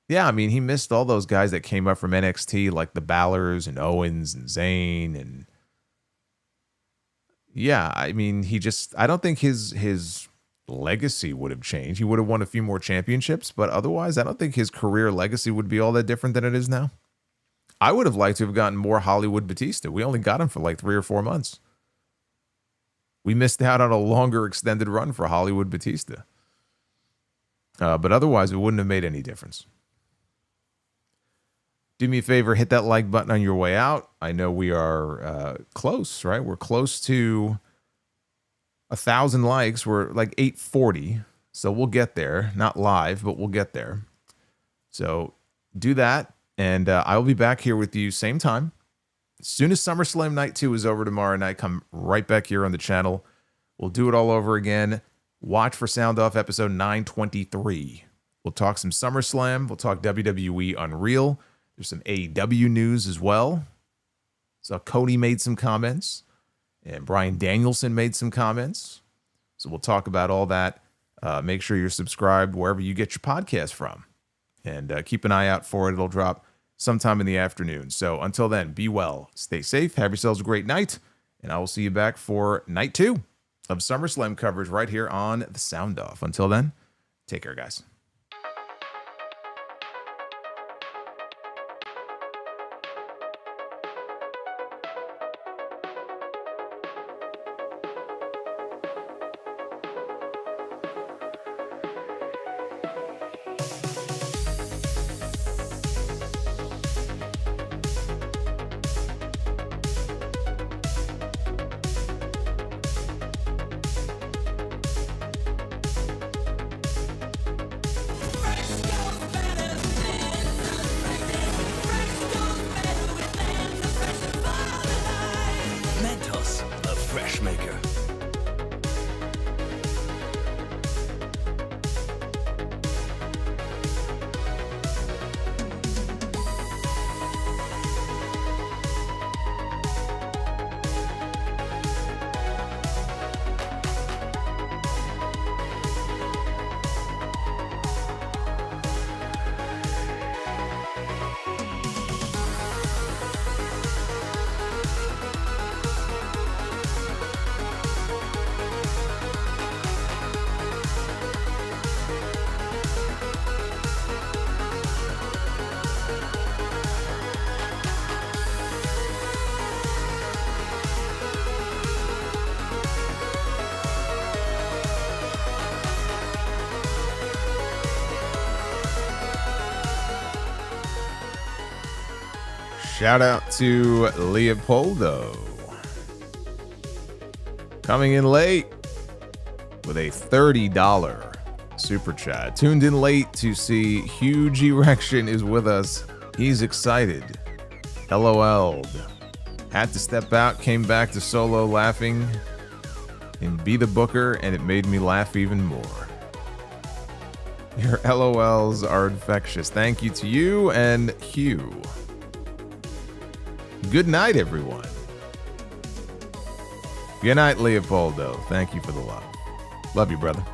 Yeah, I mean, he missed all those guys that came up from NXT, like the Ballers and Owens and Zayn. And yeah, I mean, I don't think his legacy would have changed. He would have won a few more championships, but otherwise, I don't think his career legacy would be all that different than it is now. I would have liked to have gotten more Hollywood Batista. We only got him for like 3 or 4 months. We missed out on a longer extended run for Hollywood Batista. But otherwise, it wouldn't have made any difference. Do me a favor, hit that like button on your way out. I know we are close, right? We're close to 1,000 likes. We're like 840. So we'll get there. Not live, but we'll get there. So do that. And I will be back here with you same time. As soon as SummerSlam Night 2 is over tomorrow night, come right back here on the channel. We'll do it all over again. Watch for Sound Off episode 923. We'll talk some SummerSlam. We'll talk WWE Unreal. There's some AEW news as well. So Cody made some comments. And Bryan Danielson made some comments. So we'll talk about all that. Make sure you're subscribed wherever you get your podcast from. And keep an eye out for it. It'll drop sometime in the afternoon. So until then, be well, stay safe, have yourselves a great night, and I will see you back for night 2 of SummerSlam coverage right here on the Sound Off. Until then, take care, guys. Mentos, the fresh maker. Shout out to Leopoldo. Coming in late with a $30 super chat. Tuned in late to see Huge Erection is with us. He's excited. LOL'd. Had to step out, came back to solo laughing and be the booker, and it made me laugh even more. Your LOLs are infectious. Thank you to you and Hugh. Good night, everyone. Good night, Leopoldo. Thank you for the love. Love you, brother.